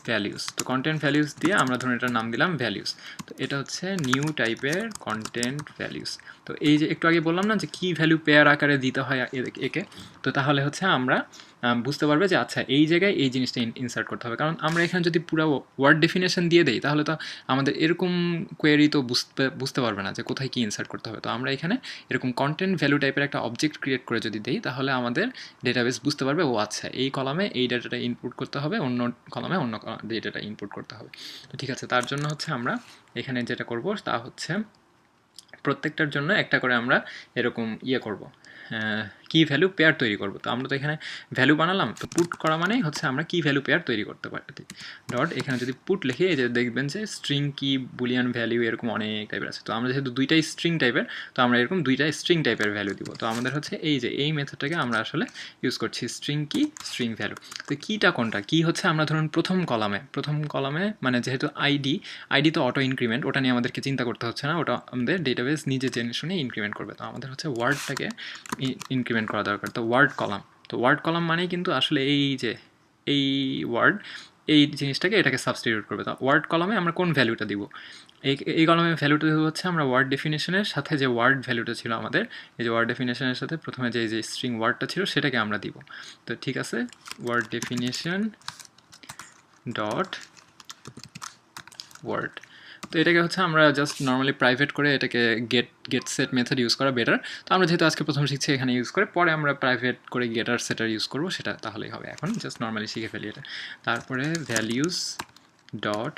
ভ্যালিউস। তো কন্টেন্ট ভ্যালিউস দিয়ে আমরা ধরুন এটার নাম দিলাম ভ্যালিউস। তো এটা হচ্ছে নিউ টাইপের কন্টেন্ট ভ্যালিউস। তো এই যে একটু আগে বললাম না যে কি ভ্যালু পেয়ার আকারে দিতে হয় একে, তো তাহলে হচ্ছে আমরা বুঝতে পারবে যে আচ্ছা এই জায়গায় এই জিনিসটা ইনসার্ট করতে হবে। কারণ আমরা এখানে যদি পুরো ওয়ার্ড ডেফিনেশন দিয়ে দেই তাহলে তো আমাদের এরকম কোয়েরি তো বুঝতে পারবে না যে কোথায় কী ইনসার্ট করতে হবে। তো আমরা এখানে এরকম কন্টেন্ট ভ্যালু টাইপের একটা অবজেক্ট ক্রিয়েট করে যদি দেই তাহলে আমাদের ডেটাবেস বুঝতে পারবে ও আচ্ছা এই কলামে এই ডাটাটা ইনপুট করতে হবে, অন্য কলামে অন্য ডেটাটা ইনপুট করতে হবে। তো ঠিক আছে, তার জন্য হচ্ছে আমরা এখানে যেটা করব তা হচ্ছে প্রত্যেকটার জন্য একটা করে আমরা এরকম করব, কি ভ্যালু পেয়ার তৈরি করব। তো আমরা তো এখানে ভ্যালু বানালাম, তো পুট করা মানেই হচ্ছে আমরা কি ভ্যালু পেয়ার তৈরি করতে পারি। ডট এখানে যদি পুট লিখি এই যে দেখবেন যে স্ট্রিং কি, বুলিয়ান ভ্যালু এরকম অনেক টাইপের আছে। তো আমরা যেহেতু দুইটাই স্ট্রিং টাইপের, তো আমরা এরকম দুইটাই স্ট্রিং টাইপের ভ্যালু দিব। তো আমাদের হচ্ছে এই যে এই মেথডটাকে আমরা আসলে ইউজ করছি স্ট্রিং কি, স্ট্রিং ভ্যালু। তো কিটা কোনটা কি হচ্ছে, আমরা ধরুন প্রথম কলামে মানে যেহেতু আইডি তো অটো ইনক্রিমেন্ট, ওটা নিয়ে আমাদেরকে চিন্তা করতে হচ্ছে না, ওটা আমাদের ডেটাবেস নিজে জেনে শুনে ইনক্রিমেন্ট করবে। তো আমাদের হচ্ছে ওয়ার্ডটাকে ইনক্রিমেন্ট করা দরকার। তো ওয়ার্ড কলাম মানেই কিন্তু আসলে এই ওয়ার্ড এই জিনিসটাকে এটাকে সাবস্টিটিউট করবে। তো ওয়ার্ড কলামে আমরা কোন ভ্যালুটা দিব, এই কলামে ভ্যালুটা হচ্ছে আমরা ওয়ার্ড ডেফিনেশনের সাথে যে ওয়ার্ড ভ্যালুটা ছিল আমাদের, এই যে ওয়ার্ড ডেফিনেশনের সাথে প্রথমে যে স্ট্রিং ওয়ার্ডটা ছিল সেটাকে আমরা দিব। তো ঠিক আছে, ওয়ার্ড ডেফিনেশন ডট ওয়ার্ড। তো এটাকে হচ্ছে আমরা জাস্ট নর্মালি প্রাইভেট করে এটাকে গেট সেট মেথড ইউজ করা বেটার। তো আমরা যেহেতু আজকে প্রথম শিখছি এখানে ইউজ করে, পরে আমরা প্রাইভেট করে গেটার সেটার ইউজ করবো, সেটা তাহলেই হবে। এখন জাস্ট নর্মালি শিখে ফেলি এটা। তারপরে ভ্যালিউস ডট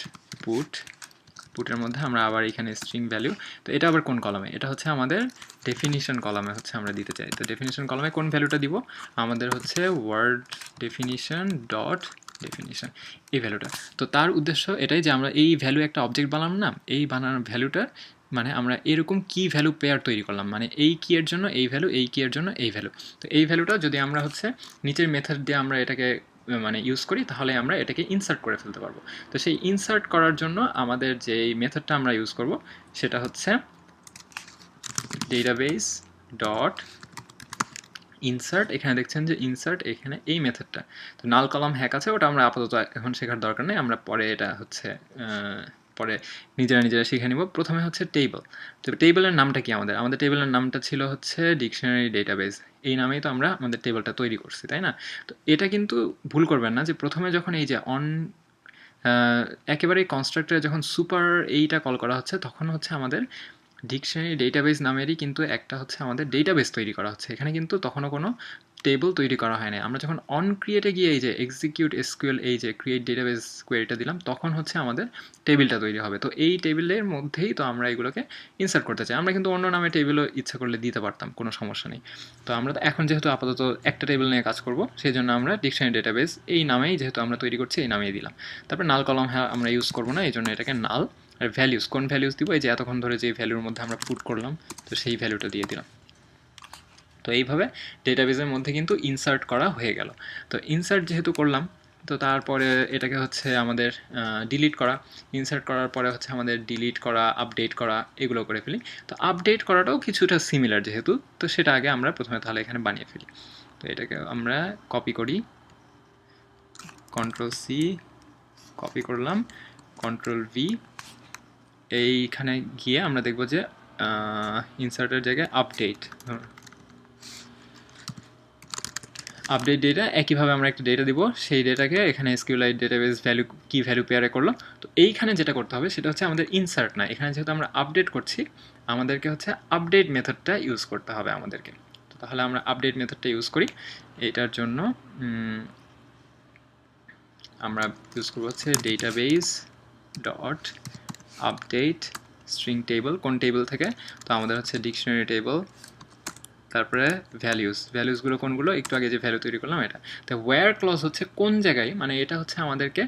পুটের মধ্যে আমরা আবার এখানে স্ট্রিং ভ্যালু। তো এটা আবার কোন কলামে, এটা হচ্ছে আমাদের ডেফিনিশন কলামে হচ্ছে আমরা দিতে চাই। তো ডেফিনিশন কলামে কোন ভ্যালুটা দিব, আমাদের হচ্ছে ওয়ার্ড ডেফিনিশন ডট ডেফিনিশন, এই ভ্যালুটা। তো তার উদ্দেশ্য এটাই যে আমরা এই ভ্যালু একটা অবজেক্ট বানালাম না, এই বানানোর ভ্যালুটা মানে আমরা এরকম কি ভ্যালু পেয়ার তৈরি করলাম, মানে এই কি এর জন্য এই ভ্যালু, এই কি এর জন্য এই ভ্যালু। তো এই ভ্যালুটা যদি আমরা হচ্ছে নিচের মেথড দিয়ে আমরা এটাকে মানে ইউজ করি তাহলে আমরা এটাকে ইনসার্ট করে ফেলতে পারবো। তো সেই ইনসার্ট করার জন্য আমাদের যে মেথডটা আমরা ইউজ করব সেটা হচ্ছে ডেটাবেস ডট ইনসার্ট। এখানে দেখছেন যে ইনসার্ট, এখানে এই মেথডটা। তো নাল কলাম হ্যাক আছে, ওটা আমরা আপাতত এখন শেখার দরকার নেই, আমরা পরে এটা হচ্ছে পরে নিজেরা শিখে নিব। প্রথমে হচ্ছে টেবিল। তো টেবিলের নামটা কি, আমাদের টেবিলের নামটা ছিল হচ্ছে ডিকশনারি ডেটাবেস, এই নামেই তো আমরা আমাদের টেবিলটা তৈরি করছি, তাই না? তো এটা কিন্তু ভুল করবেন না যে প্রথমে যখন এই যে একেবারে কনস্ট্রাক্টরে যখন সুপার এইটা কল করা হচ্ছে তখন হচ্ছে আমাদের ডিকশনারি ডেটাবেস নামেরই কিন্তু একটা হচ্ছে আমাদের ডেটাবেস তৈরি করা হচ্ছে, এখানে কিন্তু তখনও কোনো টেবিল তৈরি করা হয় না। আমরা যখন অন ক্রিয়েটে গিয়ে এই যে এক্সিকিউট এসকিউএল এই যে ক্রিয়েট ডেটাবেস কোয়েরিটা দিলাম তখন হচ্ছে আমাদের টেবিলটা তৈরি হবে। তো এই টেবিলের মধ্যেই তো আমরা এগুলোকে ইনসার্ট করতে চাই। আমরা কিন্তু অন্য নামে টেবিলও ইচ্ছা করলে দিতে পারতাম, কোনো সমস্যা নেই। তো আমরা তো এখন যেহেতু আপাতত একটা টেবিল নিয়ে কাজ করব সেই জন্য আমরা ডিকশনারি ডেটাবেস এই নামেই যেহেতু আমরা তৈরি করছি এই নামেই দিলাম। তারপর নাল কলাম আমরা ইউজ করবো না, এই জন্য এটাকে নাল। আর ভ্যালিউস, কোন ভ্যালিউস দিব, এই যে এতক্ষণ ধরে যে ভ্যালুর মধ্যে আমরা পুট করলাম তো সেই ভ্যালুটা দিয়ে দিলাম। তো এইভাবে ডেটাবেসের মধ্যে কিন্তু ইনসার্ট করা হয়ে গেল। তো ইনসার্ট যেহেতু করলাম তো তারপরে এটাকে হচ্ছে আমাদের ডিলিট করা। ইনসার্ট করার পরে হচ্ছে আমাদের ডিলিট করা, আপডেট করা, এগুলো করে ফেলি। তো আপডেট করাটাও কিছুটা সিমিলার যেহেতু, তো সেটা আগে আমরা প্রথমে তাহলে এখানে বানিয়ে ফেলি। তো এটাকে আমরা কপি করি, কন্ট্রোল সি কপি করলাম, কন্ট্রোল ভি, এইখানে গিয়ে আমরা দেখব যে ইনসার্টের জায়গায় আপডেট ডেটা, একইভাবে আমরা একটা ডেটা দিব, সেই ডেটাকে এখানে এসকিউএলআইট ডেটাবেস ভ্যালু কি ভ্যালু পেয়ারে করলো। তো এইখানে যেটা করতে হবে সেটা হচ্ছে আমাদের ইনসার্ট না, এখানে যেহেতু আমরা আপডেট করছি আমাদেরকে হচ্ছে আপডেট মেথডটা ইউজ করতে হবে আমাদেরকে। তো তাহলে আমরা আপডেট মেথডটা ইউজ করি। এটার জন্য আমরা ইউজ করবো হচ্ছে database dot update string table, কোন টেবল থেকে, তো আমাদের হচ্ছে ডিকশনারি টেবল। তারপরে ভ্যালুসগুলো কোনগুলো, একটু আগে যে ভ্যালু তৈরি করলাম এটা। তো ওয়্যার ক্লজ হচ্ছে কোন জায়গায়, মানে এটা হচ্ছে আমাদেরকে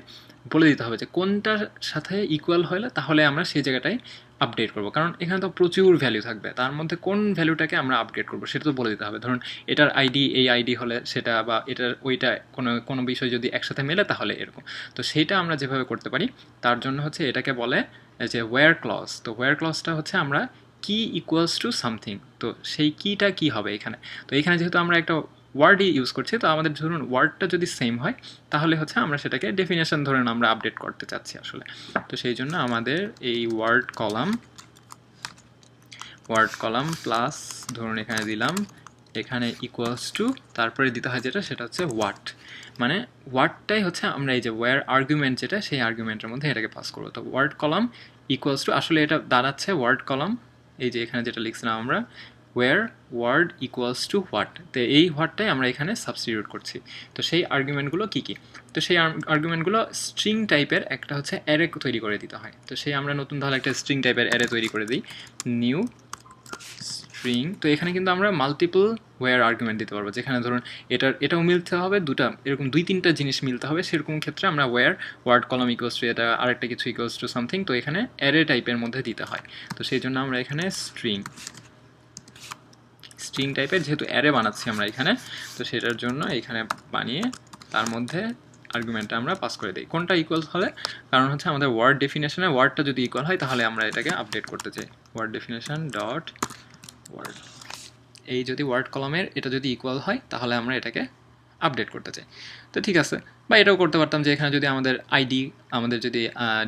বলে দিতে হবে যে কোনটার সাথে ইকুয়াল হলে তাহলে আমরা সেই জায়গাটায় আপডেট করবো। কারণ এখানে তো প্রচুর ভ্যালু থাকবে, তার মধ্যে কোন ভ্যালুটাকে আমরা আপডেট করবো সেটা তো বলে দিতে হবে। ধরুন এটার আইডি এই আইডি হলে সেটা, বা এটার ওইটা কোনো বিষয় যদি একসাথে মেলে তাহলে এরকম। তো সেইটা আমরা যেভাবে করতে পারি তার জন্য হচ্ছে এটাকে বলে যে ওয়্যার ক্লজ। তো ওয়্যার ক্লজটা হচ্ছে আমরা কি ইকুয়ালস টু সামথিং, তো সেই কিটা কি হবে এখানে। তো এখানে যেহেতু আমরা একটা ওয়ার্ডই ইউজ করছি, তো আমাদের ধরুন ওয়ার্ডটা যদি সেম হয় তাহলে হচ্ছে আমরা সেটাকে ডেফিনেশন ধরুন আমরা আপডেট করতে চাচ্ছি আসলে। তো সেই জন্য আমাদের এই ওয়ার্ড কলাম প্লাস ধরুন এখানে দিলাম এখানে ইকুয়ালস টু তারপরে দিতে হয় যেটা সেটা হচ্ছে ওয়াট, মানে ওয়ার্ডটাই হচ্ছে আমরা এই যে ওয়্যার আর্গুমেন্ট যেটা সেই আর্গুমেন্টের মধ্যে এটাকে পাস করবো। তো ওয়ার্ড কলাম ইকুয়ালস টু আসলে এটা দাঁড়াচ্ছে ওয়ার্ড কলাম, এই যে এখানে যেটা লিখছিলাম আমরা where word equals to what, তো এই হোয়াটটাই আমরা এখানে সাবস্টিটিউট করছি। তো সেই আর্গুমেন্টগুলো কী কী, তো সেই আর্গুমেন্টগুলো স্ট্রিং টাইপের একটা হচ্ছে অ্যারে তৈরি করে দিতে হয়। তো সেই আমরা নতুন তাহলে একটা স্ট্রিং টাইপের অ্যারে তৈরি করে দিই, নিউ স্ট্রিং। তো এখানে কিন্তু আমরা মাল্টিপল ওয়্যার আর্গুমেন্ট দিতে পারবো, যেখানে ধরুন এটাও মিলতে হবে, এরকম 2-3টা জিনিস মিলতে হবে, সেরকম ক্ষেত্রে আমরা ওয়ার্ড কলাম ইকুয়ালস টু এটা আরেকটা কিছু ইকুয়ালস টু সামথিং, তো এখানে অ্যারে টাইপের মধ্যে দিতে হয়। তো সেই জন্য আমরা এখানে স্ট্রিং টাইপের যেহেতু অ্যারে বানাচ্ছি আমরা এখানে, তো সেটার জন্য এখানে বানিয়ে তার মধ্যে আর্গুমেন্টটা আমরা পাস করে দিই। কোনটা ইকুয়াল হলে, কারণ হচ্ছে আমাদের ওয়ার্ড ডেফিনেশনে ওয়ার্ডটা যদি ইকুয়াল হয় তাহলে আমরা এটাকে আপডেট করতে চাই, ওয়ার্ড ডেফিনেশন ডট ওয়ার্ড, এই যদি ওয়ার্ড কলামের এটা যদি ইকুয়াল হয় তাহলে আমরা এটাকে আপডেট করতে চাই। তো ঠিক আছে, বা এটাও করতে পারতাম যে এখানে যদি আমাদের যদি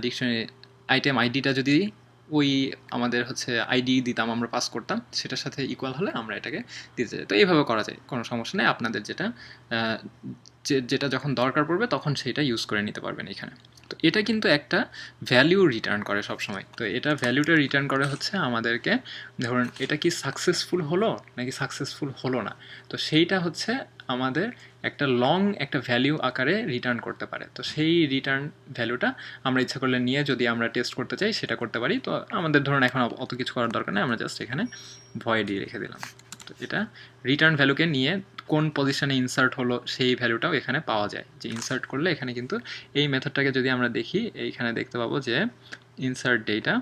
ডিকশনারি আইটেম আইডিটা যদি ওই আমাদের হচ্ছে আইডি দিতাম আমরা পাস করতাম, সেটার সাথে ইকুয়াল হলে আমরা এটাকে দিতে চাই। তো এইভাবে করা যায়, কোনো সমস্যা নেই, আপনাদের যেটা যখন দরকার পড়বে তখন সেইটা ইউজ করে নিতে পারবেন এখানে। তো এটা কিন্তু একটা ভ্যালু রিটার্ন করে সবসময়। তো এটা ভ্যালুটা রিটার্ন করে হচ্ছে আমাদেরকে, ধরুন এটা কি সাকসেসফুল হলো নাকি সাকসেসফুল হলো না, তো সেইটা হচ্ছে আমাদের একটা একটা ভ্যালু আকারে রিটার্ন করতে পারে। তো সেই রিটার্ন ভ্যালুটা আমরা ইচ্ছা করলে নিয়ে যদি আমরা টেস্ট করতে চাই সেটা করতে পারি। তো আমাদের ধরুন এখন অত কিছু করার দরকার নেই, আমরা জাস্ট এখানে ভয়েডই রেখে দিলাম। তো এটা রিটার্ন ভ্যালুকে নিয়ে কোন পজিশনে ইনসার্ট হলো সেই ভ্যালুটাও এখানে পাওয়া যায়, যে ইনসার্ট করলে এখানে কিন্তু এই মেথডটাকে যদি আমরা দেখি এইখানে দেখতে পাবো যে ইনসার্ট ডেটা,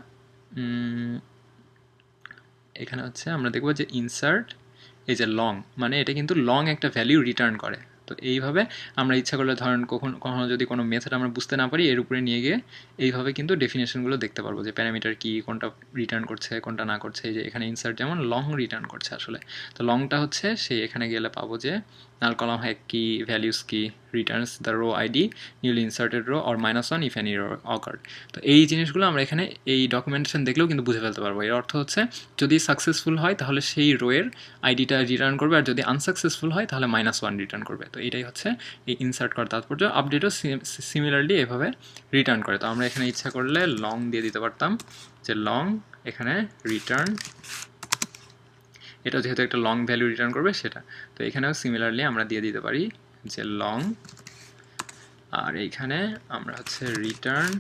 এখানে হচ্ছে আমরা দেখবো যে ইনসার্ট এই যে লং, মানে এটা কিন্তু লং একটা ভ্যালু রিটার্ন করে। তো এইভাবে আমরা ইচ্ছা করলে ধরেন কখনো যদি কোনো মেথড আমরা বুঝতে না পারি, এর উপরে নিয়ে গিয়ে এইভাবে কিন্তু ডেফিনেশনগুলো দেখতে পারবো যে প্যারামিটার কি, কোনটা রিটার্ন করছে কোনটা না করছে। এই যে এখানে ইনসার্ট যেমন লং রিটার্ন করছে আসলে, তো লংটা হচ্ছে সেই এখানে গেলে পাবো যে নাল কলাম হ্যাক কি, ভ্যালিউস কি, returns the row ID, newly inserted row or -1 if any row occurred. তো এই জিনিসগুলো আমরা এখানে এই ডকুমেন্টেশন দেখলেও কিন্তু বুঝে ফেলতে পারবো। এর অর্থ হচ্ছে যদি সাকসেসফুল হয় তাহলে সেই রোয়ের আইডিটা রিটার্ন করবে, আর যদি আনসাকসেসফুল হয় তাহলে -1 রিটার্ন করবে। তো এটাই হচ্ছে এই ইনসার্ট করার তাৎপর্য। আপডেটও সিমিলারলি এভাবে রিটার্ন করে। তো আমরা এখানে ইচ্ছা করলে লং দিয়ে দিতে পারতাম, যে লং এখানে রিটার্ন, এটা যেহেতু একটা লং ভ্যালু রিটার্ন করবে সেটা। তো এখানেও সিমিলারলি আমরা দিয়ে দিতে পারি যে লং, আর এইখানে আমরা হচ্ছে রিটার্ন,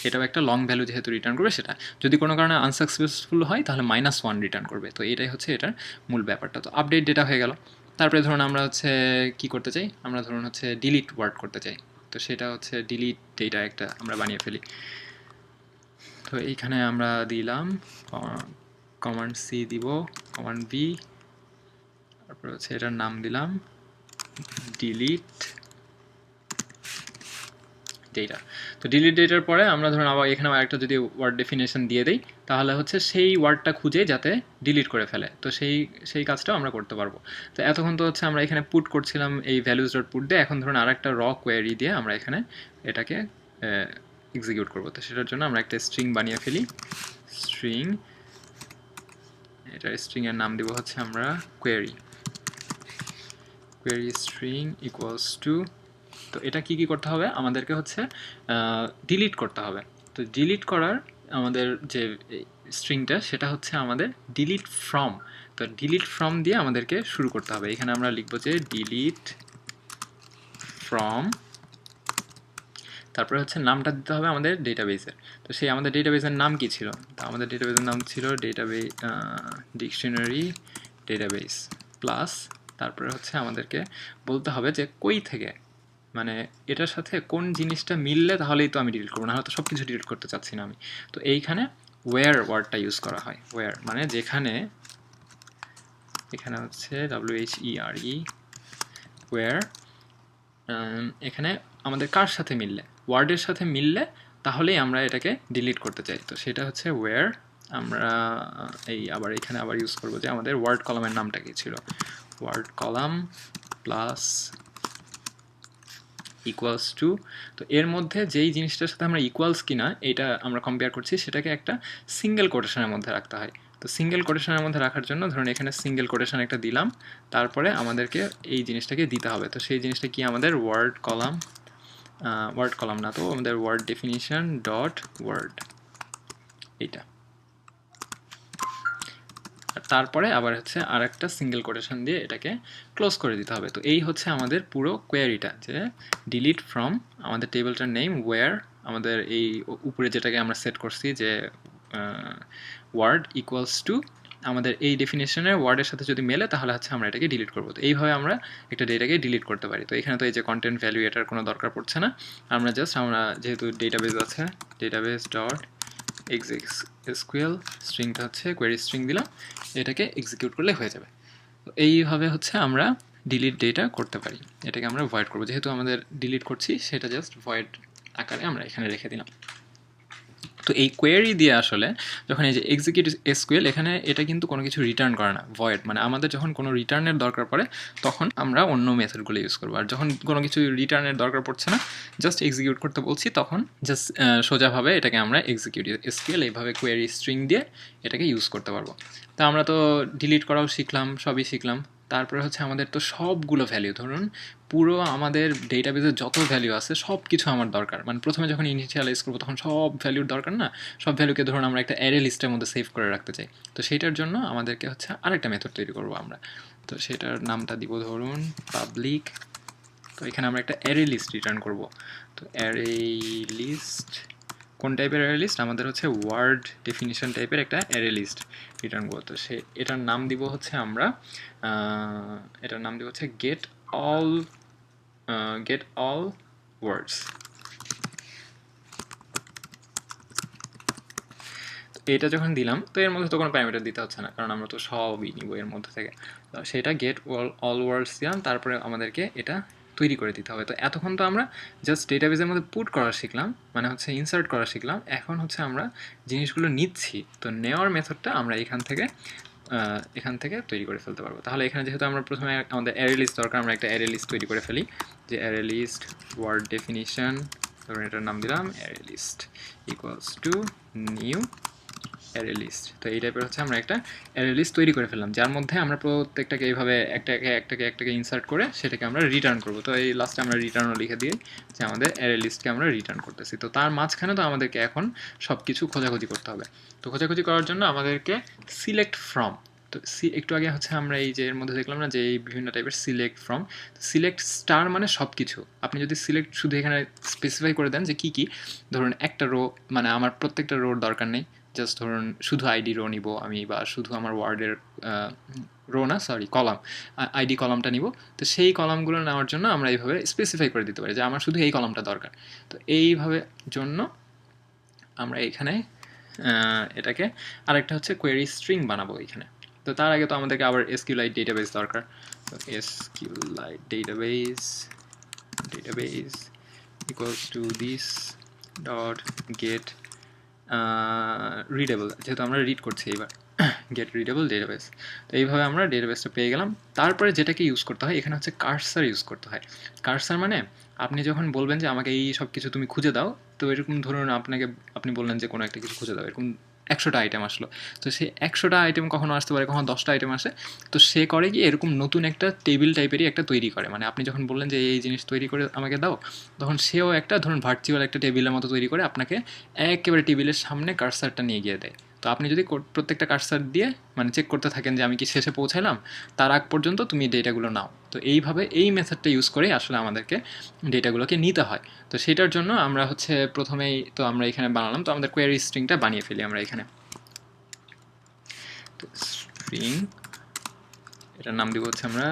এটাও একটা লং ভ্যালু যেহেতু রিটার্ন করবে সেটা। যদি কোনো কারণে আনসাকসেসফুল হয় তাহলে -1 রিটার্ন করবে। তো এটাই হচ্ছে এটার মূল ব্যাপারটা। তো আপডেট ডেটা হয়ে গেল। তারপরে ধরুন আমরা হচ্ছে কি করতে চাই, আমরা ধরুন হচ্ছে ডিলিট ওয়ার্ড করতে চাই। তো সেটা হচ্ছে ডিলিট ডেটা একটা আমরা বানিয়ে ফেলি। তো এইখানে আমরা দিলাম কমান্ড সি দিব, কমান্ড বি, তারপরে হচ্ছে এটার নাম দিলাম ডিলিট ডেটা। তো ডিলিট ডেটার পরে আমরা ধরুন আবার এখানে আরেকটা যদি ওয়ার্ড ডেফিনেশন দিয়ে দিই তাহলে হচ্ছে সেই ওয়ার্ডটা খুঁজে যাতে ডিলিট করে ফেলে। তো সেই কাজটাও আমরা করতে পারবো। তো এতক্ষণ তো হচ্ছে আমরা এখানে পুট করছিলাম এই ভ্যালুজ ডট পুট দিয়ে, এখন ধরুন আরেকটা র কোয়েরি দিয়ে আমরা এখানে এটাকে এক্সিকিউট করবো। তো সেটার জন্য আমরা একটা স্ট্রিং বানিয়ে ফেলি, স্ট্রিং, এটার স্ট্রিংয়ের নাম দিব হচ্ছে আমরা কোয়েরি স্ট্রিং ইকুয়ালস টু। তো এটা কি করতে হবে আমাদেরকে হচ্ছে ডিলিট করতে হবে। তো ডিলিট করার আমাদের যে স্ট্রিংটা সেটা হচ্ছে আমাদের ডিলিট ফ্রম। তো ডিলিট ফ্রম দিয়ে আমাদেরকে শুরু করতে হবে। এখানে আমরা লিখবো যে ডিলিট ফ্রম, তারপরে হচ্ছে নামটা দিতে হবে আমাদের ডেটাবেসের। তো সেই আমাদের ডেটাবেসের নাম কি ছিল, তো আমাদের ডেটাবেসের নাম ছিল ডিকশনারি ডেটাবেস প্লাস, তারপরে হচ্ছে আমাদেরকে বলতে হবে যে কই থেকে, মানে এটার সাথে কোন জিনিসটা মিললে তাহলেই তো আমি ডিলিট করবো, না হলে তো সব কিছু ডিলিট করতে চাচ্ছি না আমি। তো এইখানে ওয়্যার ওয়ার্ডটা ইউজ করা হয়, ওয়্যার মানে যেখানে, এখানে হচ্ছে WHERE ওয়্যার, এখানে আমাদের কার সাথে মিললে, ওয়ার্ডের সাথে মিললে তাহলেই আমরা এটাকে ডিলিট করতে চাই। তো সেটা হচ্ছে ওয়্যার। আমরা আবার এখানে আবার ইউজ করবো যে আমাদের ওয়ার্ড কলামের নামটা কি ছিল, word column plus equals to. তো এর মধ্যে যেই জিনিসটার সাথে আমরা ইকুয়ালস কিনা এটা আমরা কম্পেয়ার করছি সেটাকে একটা সিঙ্গেল কোটেশনের মধ্যে রাখতে হয়। তো সিঙ্গেল কোটেশনের মধ্যে রাখার জন্য ধরুন এখানে সিঙ্গেল কোটেশন একটা দিলাম, তারপরে আমাদেরকে এই জিনিসটাকে দিতে হবে। তো সেই জিনিসটা কি আমাদের ওয়ার্ড কলাম না, তো আমাদের ওয়ার্ড ডেফিনিশন ডট ওয়ার্ড, এইটা। তারপরে আবার হচ্ছে আর একটা সিঙ্গেল কোটেশন দিয়ে এটাকে ক্লোজ করে দিতে হবে। তো এই হচ্ছে আমাদের পুরো কোয়েরিটা, যে ডিলিট ফ্রম আমাদের টেবিলটার নেম ওয়্যার, আমাদের এই উপরে যেটাকে আমরা সেট করছি যে ওয়ার্ড ইকুয়ালস টু আমাদের এই ডেফিনেশনের ওয়ার্ডের সাথে যদি মেলে তাহলে হচ্ছে আমরা এটাকে ডিলিট করবো। তো এইভাবে আমরা একটা ডেটাকে ডিলিট করতে পারি। তো এখানে তো এই যে কন্টেন্ট ভ্যালু এটার কোনো দরকার পড়ছে না, আমরা যেহেতু ডেটাবেস আছে, ডেটাবেস ডট এসকিউএল স্ট্রিংটা হচ্ছে কোয়েরি স্ট্রিং দিলাম, এটাকে এক্সিকিউট করলে হয়ে যাবে। তো এইভাবে হচ্ছে আমরা ডিলিট ডেটা করতে পারি। এটাকে আমরা ভয়েড করবো, যেহেতু আমাদের ডিলিট করছি সেটা জাস্ট ভয়েড আকারে আমরা এখানে রেখে দিলাম। তো এই কোয়েরি দিয়ে আসলে যখন এই যে এক্সিকিউট এসকিউএল, এখানে এটা কিন্তু কোনো কিছু রিটার্ন করে না, ভয়েড মানে আমাদের যখন কোনো রিটার্নের দরকার পড়ে তখন আমরা অন্য মেথডগুলো ইউজ করবো। আর যখন কোনো কিছু রিটার্নের দরকার পড়ছে না, জাস্ট এক্সিকিউট করতে বলছি, তখন জাস্ট সোজাভাবে এটাকে আমরা এক্সিকিউট এসকিউএল এইভাবে কোয়েরি স্ট্রিং দিয়ে এটাকে ইউজ করতে পারবো। তো আমরা তো ডিলিট করাও শিখলাম, সবই শিখলাম। তারপরে হচ্ছে আমাদের তো সবগুলো ভ্যালু, ধরুন পুরো আমাদের ডেটাবেসের যত ভ্যালু আছে সব কিছু আমার দরকার। মানে প্রথমে যখন ইনিশিয়ালাইজ করবো তখন সব ভ্যালুর দরকার না, সব ভ্যালুকে ধরুন আমরা একটা অ্যারে লিস্টের মধ্যে সেভ করে রাখতে চাই। তো সেইটার জন্য আমাদেরকে হচ্ছে আরেকটা মেথড তৈরি করবো আমরা। তো সেটার নামটা দিব ধরুন পাবলিক। তো এখানে আমরা একটা অ্যারে লিস্ট রিটার্ন করব। তো অ্যারে লিস্ট কোন টাইপের অ্যারে লিস্ট? আমাদের হচ্ছে ওয়ার্ড ডেফিনিশন টাইপের একটা অ্যারে লিস্ট রিটার্ন করবো। তো এটার নাম দিব হচ্ছে আমরা গেট অল ওয়ার্ডস। এটা যখন দিলাম, তো এর মধ্যে তো কোনো প্যারামিটার দিতে হচ্ছে না, কারণ আমরা তো সবই নিব এর মধ্যে থেকে। তো সেটা গেট অল ওয়ার্ডস দিলাম, তারপরে আমাদেরকে এটা তৈরি করে দিতে হবে। তো এতক্ষণ তো আমরা জাস্ট ডেটাবেসের মধ্যে পুট করা শিখলাম, মানে হচ্ছে ইনসার্ট করা শিখলাম। এখন হচ্ছে আমরা জিনিসগুলো নিচ্ছি, তো নেওয়ার মেথডটা আমরা এখান থেকে তৈরি করে ফেলতে পারবো। তাহলে এখানে যেহেতু আমরা প্রথমে আমাদের অ্যারে লিস্ট দরকার, আমরা একটা অ্যারে লিস্ট তৈরি করে ফেলি, যে অ্যারে লিস্ট ওয়ার্ড ডেফিনিশন, ধরুন এটার নাম দিলাম array list equals to new array list. তো এই টাইপের হচ্ছে আমরা একটা অ্যারে লিস্ট তৈরি করে ফেললাম, যার মধ্যে আমরা প্রত্যেকটাকে এইভাবে একটাকে ইনসার্ট করে সেটাকে আমরা রিটার্ন করবো। তো এই লাস্টে আমরা রিটার্নও লিখে দিই যে আমাদের অ্যারে লিস্টকে আমরা রিটার্ন করতেছি। তো তার মাঝখানে তো আমাদেরকে এখন সব কিছু খোঁজাখুঁজি করতে হবে। তো খোঁজাখুঁজি করার জন্য আমাদেরকে সিলেক্ট ফ্রম, তো একটু আগে হচ্ছে আমরা এই যে এর মধ্যে দেখলাম না যে এই বিভিন্ন টাইপের সিলেক্ট ফ্রম, সিলেক্ট স্টার মানে সব কিছু। আপনি যদি সিলেক্ট শুধু এখানে স্পেসিফাই করে দেন যে কী কী, ধরুন একটা রো, মানে আমার প্রত্যেকটা রোর দরকার নেই, জাস্ট ধরুন শুধু আইডি রো নিব আমি, বা শুধু আমার ওয়ার্ডের কলাম, আইডি কলামটা নিব। তো সেই কলামগুলো নেওয়ার জন্য আমরা এইভাবে স্পেসিফাই করে দিতে পারি যে আমার শুধু এই কলামটা দরকার। তো এইভাবে জন্য আমরা এখানে এটাকে আরেকটা হচ্ছে কোয়েরি স্ট্রিং বানাবো এখানে। তো তার আগে তো আমাদেরকে আবার এসকিউএলাইট ডেটাবেস দরকার। তো SQLite database equals to this dot get readable, যেহেতু আমরা রিড করছি এবার, গেট রিডেবল ডেটাবেস। তো এইভাবে আমরা ডেটাবেসটা পেয়ে গেলাম। তারপরে যেটাকে ইউজ করতে হয় এখানে হচ্ছে কার্সার ইউজ করতে হয়। কার্সার মানে আপনি যখন বলবেন যে আমাকে এই সব কিছু তুমি খুঁজে দাও, তো এরকম ধরুন আপনি বললেন যে কোনো একটা কিছু খুঁজে দাও, এরকম 100টা আইটেম আসলো। তো সেই 100টা আইটেম কখনো আসতে পারে, কখনো 10টা আইটেম আসে। তো সে করে কি এরকম নতুন একটা টেবিল টাইপেরই একটা তৈরি করে, মানে আপনি যখন বললেন যে এই জিনিস তৈরি করে আমাকে দাও, তখন সেও একটা ধরুন ভার্চুয়াল একটা টেবিলের মতো তৈরি করে আপনাকে একেবারে টেবিলের সামনে কার্সারটা নিয়ে গিয়ে দেয়। তো আপনি যদি প্রত্যেকটা কার্সার দিয়ে মানে চেক করতে থাকেন যে আমি কি শেষে পৌঁছালাম, তার আগ পর্যন্ত তুমি ডেটাগুলো নাও। তো এইভাবে এই মেথডটা ইউজ করেই আসলে আমাদেরকে ডেটাগুলোকে নিতে হয়। তো সেটার জন্য আমরা হচ্ছে প্রথমেই তো আমরা এখানে বানালাম, তো আমাদের কোয়েরি স্ট্রিংটা বানিয়ে ফেলি আমরা এখানে। তো স্ট্রিং এটার নাম দিব হচ্ছে আমরা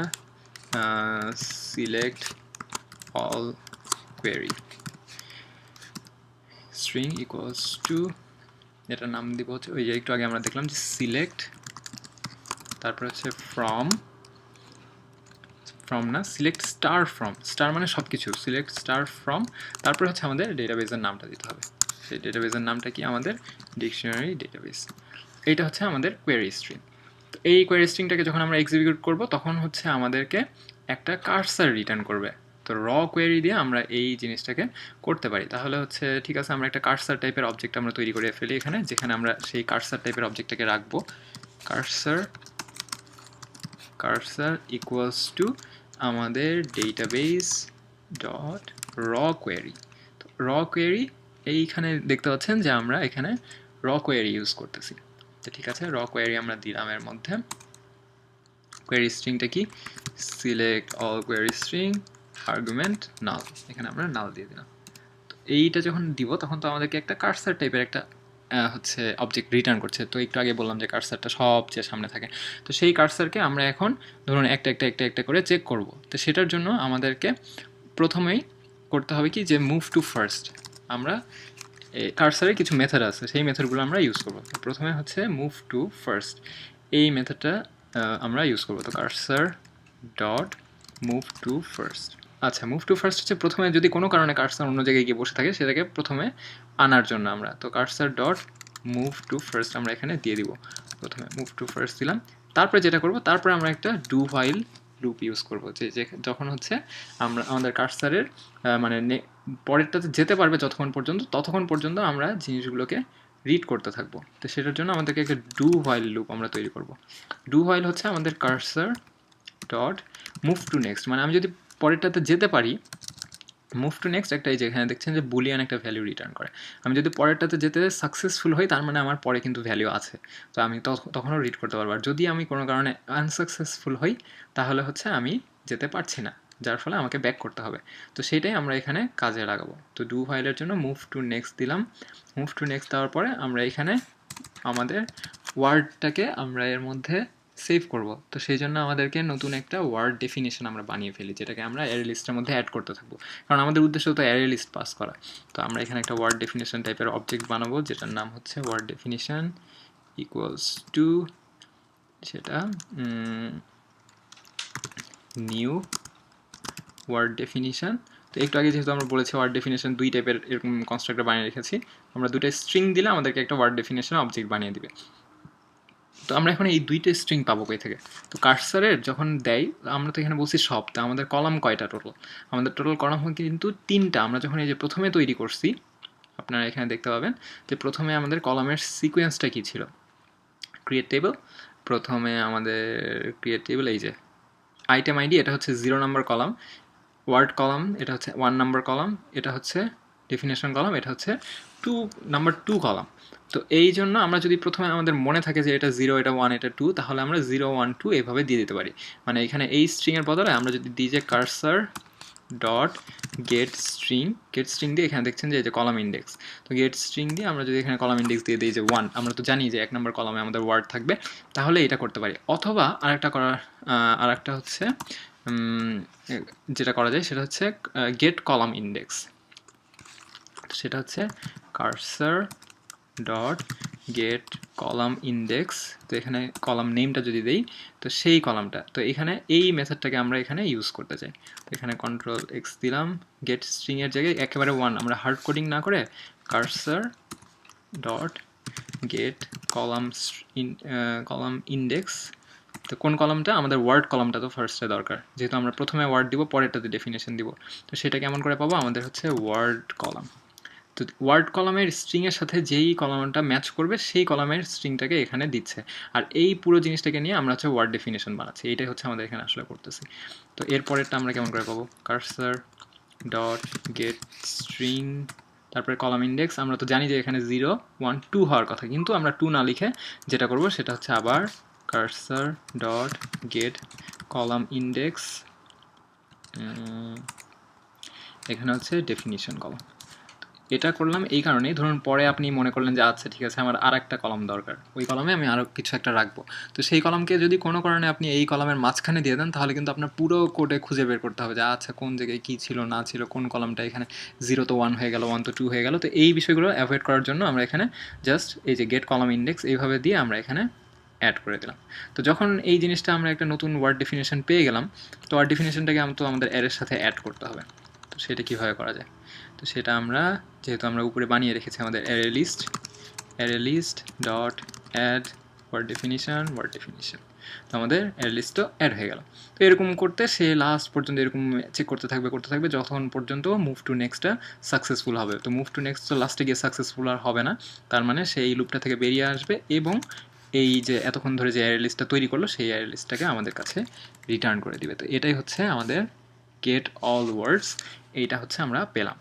select all query string equals to, এটার নাম দিব হচ্ছে ওই যে একটু আগে আমরা দেখলাম যে সিলেক্ট, তারপরে হচ্ছে ফ্রম না সিলেক্ট স্টার ফ্রম, স্টার মানে সব কিছু, সিলেক্ট স্টার ফ্রম। তারপরে হচ্ছে আমাদের ডেটাবেসের নামটা দিতে হবে। সেই ডেটাবেসের নামটা কি আমাদের ডিকশনারি ডেটাবেস। এইটা হচ্ছে আমাদের কোয়েরি স্ট্রিং। তো এই কোয়েরি স্ট্রিংটাকে যখন আমরা এক্সিকিউট করব তখন হচ্ছে আমাদেরকে একটা কার্সার রিটার্ন করবে। তো র কোয়েরি দিয়ে আমরা এই জিনিসটাকে করতে পারি। তাহলে হচ্ছে ঠিক আছে, আমরা একটা কার্সার টাইপের অবজেক্ট আমরা তৈরি করে ফেলি এখানে, যেখানে আমরা সেই কার্সার টাইপের অবজেক্টটাকে রাখবো। কার্সার ইকুয়ালস টু আমাদের ডেটাবেস ডট র কোয়েরি। তো র কোয়েরি এইখানে দেখতে পাচ্ছেন যে আমরা এখানে র কোয়েরি ইউজ করতেছি। তো ঠিক আছে, র কোয়েরি আমরা দিলাম এর মধ্যে। কোয়েরি স্ট্রিংটা কি? Select all query string argument null, এখানে আমরা নাল দিয়ে দিলাম। তো এইটা যখন দিব তখন তো আমাদেরকে একটা কার্সার টাইপের একটা হচ্ছে অবজেক্ট রিটার্ন করছে। তো একটু আগে বললাম যে কার্সারটা সবচেয়ে সামনে থাকে। তো সেই কার্সারকে আমরা এখন ধরুন একটা করে চেক করব। তো সেটার জন্য আমাদেরকে প্রথমেই করতে হবে কি, যে মুভ টু ফার্স্ট। আমরা কার্সারের কিছু মেথড আছে, সেই মেথডগুলো আমরা ইউজ করব। তো প্রথমে হচ্ছে মুভ টু ফার্স্ট, এই মেথডটা আমরা ইউজ করব। তো cursor dot move to first. আচ্ছা, মুভ টু ফার্স্ট হচ্ছে প্রথমে যদি কোনো কারণে কার্সার অন্য জায়গায় গিয়ে বসে থাকে সেটাকে প্রথমে আনার জন্য আমরা। তো cursor dot move to first আমরা এখানে দিয়ে দিব। প্রথমে মুভ টু ফার্স্ট দিলাম, তারপরে যেটা করব, তারপরে আমরা একটা ডু হোয়াইল লুপ ইউজ করব, যে যখন হচ্ছে আমরা আমাদের কার্সারের মানে পরেরটাতে যেতে পারবে ততক্ষণ পর্যন্ত আমরা জিনিসগুলোকে রিড করতে থাকবো। তো সেটার জন্য আমাদেরকে একটা ডু হোয়াইল লুপ আমরা তৈরি করব। ডু হোয়াইল হচ্ছে আমাদের cursor dot move to next, মানে আমি যদি পরেরটাতে যেতে পারি, মুভ টু নেক্সট একটা, এই যে এখানে দেখছেন যে বুলিয়ান একটা ভ্যালু রিটার্ন করে। আমি যদি পরেরটাতে যেতে সাকসেসফুল হই, তার মানে আমার পরে কিন্তু ভ্যালু আছে, তো আমি তখনও রিড করতে পারবো। আর যদি আমি কোনো কারণে আনসাকসেসফুল হই, তাহলে হচ্ছে আমি যেতে পারছি না, যার ফলে আমাকে ব্যাক করতে হবে। তো সেইটাই আমরা এখানে কাজে লাগাবো। তো ডু হোয়াইলের জন্য মুভ টু নেক্সট দিলাম। মুভ টু নেক্সট দেওয়ার পরে আমরা এখানে আমাদের ওয়ার্ডটাকে আমরা এর মধ্যে সেভ করব। তো সেই জন্য আমাদেরকে নতুন একটা ওয়ার্ড ডেফিনেশন আমরা বানিয়ে ফেলি, যেটাকে আমরা অ্যারে লিস্টের মধ্যে অ্যাড করতে থাকবো, কারণ আমাদের উদ্দেশ্য তো অ্যারে লিস্ট পাস করা। তো আমরা এখানে একটা ওয়ার্ড ডেফিনেশন টাইপের অবজেক্ট বানাবো, যেটার নাম হচ্ছে ওয়ার্ড ডেফিনেশন ইকুয়ালস টু, সেটা নিউ ওয়ার্ড ডেফিনিশন। তো একটু আগে যেহেতু আমরা বলেছি ওয়ার্ড ডেফিনেশন দুই টাইপের এরকম কনস্ট্রাক্টর বানিয়ে রেখেছি, আমরা দুইটা স্ট্রিং দিলে আমাদেরকে একটা ওয়ার্ড ডেফিনেশন অবজেক্ট বানিয়ে দিবে। তো আমরা এখন এই দুইটা স্ট্রিং পাবো কই থেকে? তো কার্সারের যখন দেয়, আমরা তো এখানে বলছি সব, তো আমাদের কলাম কয়টা টোটাল? আমাদের টোটাল কলাম কিন্তু 3টা। আমরা যখন এই যে প্রথমে তৈরি করছি, আপনারা এখানে দেখতে পাবেন যে প্রথমে আমাদের কলামের সিকোয়েন্সটা কী ছিল। ক্রিয়েট টেবল, প্রথমে আমাদের ক্রিয়েট টেবল, এই যে আইটেম আইডি, এটা হচ্ছে 0 নম্বর কলাম। ওয়ার্ড কলাম, এটা হচ্ছে 1 নম্বর কলাম। এটা হচ্ছে ডেফিনেশন কলাম, এটা হচ্ছে 2 কলাম। তো এই জন্য আমরা যদি প্রথমে আমাদের মনে থাকে যে এটা 0, এটা 1, এটা 2, তাহলে আমরা 0, 1, 2 এইভাবে দিয়ে দিতে পারি। মানে এখানে এই স্ট্রিংয়ের বদলে আমরা যদি দিই যে কার্সার ডট গেট স্ট্রিং দিয়ে, এখানে দেখছেন যে এই যে কলাম ইন্ডেক্স, তো গেট স্ট্রিং দিয়ে আমরা যদি এখানে কলাম ইন্ডেক্স দিয়ে দিই যে 1, আমরা তো জানি যে 1 নম্বর কলামে আমাদের ওয়ার্ড থাকবে, তাহলে এটা করতে পারি। অথবা আরেকটা হচ্ছে যেটা করা যায় সেটা হচ্ছে গেট কলাম ইন্ডেক্স। সেটা হচ্ছে cursor dot gate column index. তো এখানে কলাম নেমটা যদি দেই, তো সেই কলামটা, তো এখানে এই মেথডটাকে আমরা এখানে ইউজ করতে চাই। তো এখানে কন্ট্রোল এক্স দিলাম, গেট স্ট্রিংয়ের জায়গায় একেবারে 1 আমরা হার্ড কোডিং না করে cursor dot gate column index. তো কোন কলামটা? আমাদের ওয়ার্ড কলামটা তো ফার্স্টে দরকার, যেহেতু আমরা প্রথমে ওয়ার্ড দিব, পরেরটাতে ডেফিনেশন দিব। তো সেটা কেমন করে পাবো? আমাদের হচ্ছে ওয়ার্ড কলাম। তো ওয়ার্ড কলামের স্ট্রিংয়ের সাথে যেই কলামটা ম্যাচ করবে সেই কলামের স্ট্রিংটাকে এখানে দিচ্ছে, আর এই পুরো জিনিসটাকে নিয়ে আমরা হচ্ছে ওয়ার্ড ডেফিনেশন বানাচ্ছি। এইটাই হচ্ছে আমাদের এখানে আসলে করতেছি। তো এরপরেরটা আমরা কেমন করে পাবো? কার্সার ডট গেট স্ট্রিং, তারপরে কলাম ইন্ডেক্স। আমরা তো জানি যে এখানে 0, 1, 2 হওয়ার কথা, কিন্তু আমরা 2 না লিখে যেটা করব সেটা হচ্ছে আবার cursor dot gate column index, এখানে হচ্ছে ডেফিনিশন কলাম। এটা করলাম এই কারণেই, ধরুন পরে আপনি মনে করলেন যে আচ্ছা ঠিক আছে, আমার আর একটা কলাম দরকার, ওই কলামে আমি আরও কিছু একটা রাখবো। তো সেই কলামকে যদি কোনো কারণে আপনি এই কলামের মাঝখানে দিয়ে দেন, তাহলে কিন্তু আপনার পুরো কোডে খুঁজে বের করতে হবে যে আচ্ছা কোন জায়গায় কী ছিল না ছিল, কোন কলামটা এখানে 0 তো 1 হয়ে গেল, 1 তো 2 হয়ে গেল। তো এই বিষয়গুলো অ্যাভয়েড করার জন্য আমরা এখানে জাস্ট এই যে গেট কলাম ইন্ডেক্স এইভাবে দিয়ে আমরা এখানে অ্যাড করে দিলাম। তো যখন এই জিনিসটা আমরা একটা নতুন ওয়ার্ড ডেফিনেশন পেয়ে গেলাম, তো ওয়ার্ড ডেফিনেশনটাকে আমাদের অ্যারের সাথে অ্যাড করতে হবে। তো সেটা কীভাবে করা যায়? তো সেটা আমরা, যেহেতু আমরা উপরে বানিয়ে রেখেছি আমাদের array list dot add word definition. তো আমাদের অ্যারে লিস্টও অ্যাড হয়ে গেল। তো এরকম করতে সে লাস্ট পর্যন্ত এরকম চেক করতে থাকবে যখন পর্যন্ত মুভ টু নেক্সটটা সাকসেসফুল হবে। তো মুভ টু নেক্সট তো লাস্টে গিয়ে সাকসেসফুল আর হবে না, তার মানে সেই লুপটা থেকে বেরিয়ে আসবে এবং এই যে এতক্ষণ ধরে যে অ্যারে লিস্টটা তৈরি করলো সেই অ্যারে লিস্টটাকে আমাদের কাছে রিটার্ন করে দিবে। তো এটাই হচ্ছে আমাদের গেট অল ওয়ার্ডস, এইটা হচ্ছে আমরা পেলাম।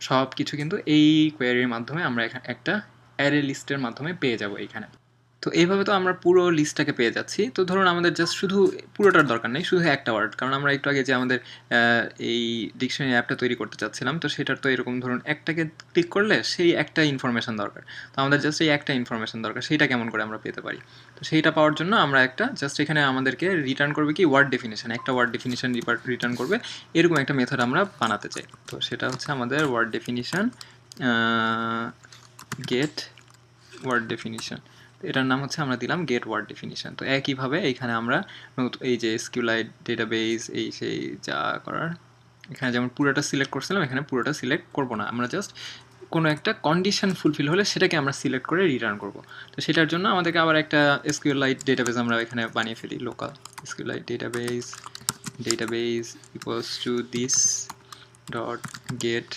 সব কিছু কিন্তু এই কোয়েরির মাধ্যমে আমরা এখানে একটা অ্যারে লিস্টের মাধ্যমে পেয়ে যাব এইখানে। তো এইভাবে তো আমরা পুরো লিস্টটাকে পেয়ে যাচ্ছি। তো ধরুন আমাদের জাস্ট শুধু পুরোটার দরকার নেই, শুধু একটা ওয়ার্ড, কারণ আমরা একটু আগে যে আমাদের এই ডিকশনারি অ্যাপটা তৈরি করতে চাচ্ছিলাম, তো সেটার তো এরকম ধরুন একটাকে ক্লিক করলে সেই একটা ইনফরমেশন দরকার। তো আমাদের জাস্ট এই একটা ইনফরমেশন দরকার, সেইটা কেমন করে আমরা পেতে পারি? তো সেইটা পাওয়ার জন্য আমরা একটা জাস্ট এখানে আমাদেরকে রিটার্ন করবে কি ওয়ার্ড ডেফিনেশন, একটা ওয়ার্ড ডেফিনেশন রিটার্ন করবে, এরকম একটা মেথড আমরা বানাতে চাই। তো সেটা হচ্ছে আমাদের word definition get word definition, এটার নাম হচ্ছে আমরা দিলাম গেট ওয়ার্ড ডেফিনিশন। তো একইভাবে এইখানে আমরা এই যে SQLite ডেটাবেস এই সেই যা করার, এখানে যেমন পুরোটা সিলেক্ট করছিলাম, এখানে পুরোটা সিলেক্ট করব না, আমরা জাস্ট কোনো একটা কন্ডিশন ফুলফিল হলে সেটাকে আমরা সিলেক্ট করে রিটার্ন করব। তো সেটার জন্য আমাদেরকে আবার একটা SQLite ডেটাবেস আমরা এখানে বানিয়ে ফেলি, local SQLite database equals to this dot get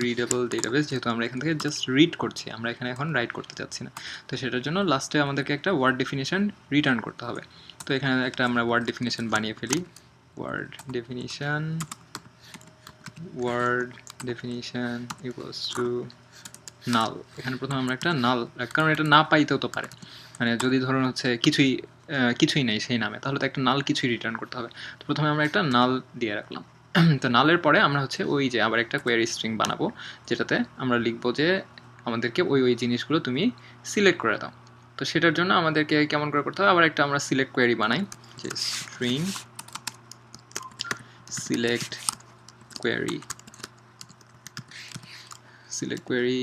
readable database, যেহেতু আমরা এখান থেকে জাস্ট রিড করছি, আমরা এখানে এখন রাইট করতে চাচ্ছি না। তো সেটার জন্য লাস্টে আমাদেরকে একটা ওয়ার্ড ডেফিনিশন রিটার্ন করতে হবে। তো এখানে একটা আমরা ওয়ার্ড ডেফিনিশন বানিয়ে ফেলি, word definition equals to null. এখানে প্রথমে আমরা একটা নাল, কারণ এটা না পাইতেও তো পারে, মানে যদি ধরুন হচ্ছে কিছুই নেই সেই নামে, তাহলে তো একটা নাল কিছুই রিটার্ন করতে হবে। তো প্রথমে আমরা একটা নাল দিয়ে রাখলাম। তো নালের পরে আমরা হচ্ছে ওই যে আবার একটা কোয়েরি স্ট্রিং বানাবো, যেটাতে আমরা লিখবো যে আমাদেরকে ওই জিনিসগুলো তুমি সিলেক্ট করে দাও। তো সেটার জন্য আমাদেরকে কেমন করে করতে হবে, আবার একটা আমরা সিলেক্ট কোয়েরি বানাই, যে string select query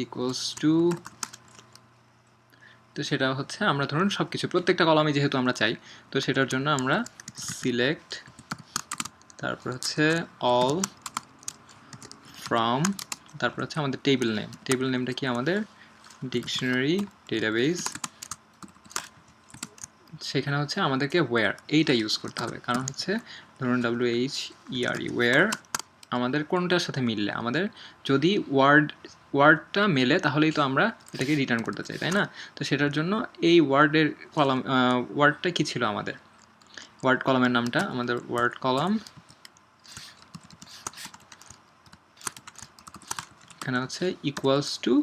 equals to, তো সেটা হচ্ছে আমরা ধরুন সব কিছু প্রত্যেকটা কলামে যেহেতু আমরা চাই, তো সেটার জন্য আমরা সিলেক্ট, তারপর হচ্ছে অল ফ্রম, তারপর হচ্ছে আমাদের টেবিল নেমটা কি আমাদের ডিকশনারি ডেটাবেস, সেখানে হচ্ছে আমাদেরকে ওয়্যার এইটা ইউজ করতে হবে, কারণ হচ্ছে ধরুন WHERE ওয়্যার আমাদের কোনটার সাথে মিললে, আমাদের যদি ওয়ার্ডটা মেলে তাহলেই তো আমরা এটাকে রিটার্ন করতে চাই, তাই না? তো সেটার জন্য এই ওয়ার্ডটা কি ছিল আমাদের ওয়ার্ড কলামের নামটা, আমাদের ওয়ার্ড কলাম এখানে হচ্ছে ইকুয়ালস টু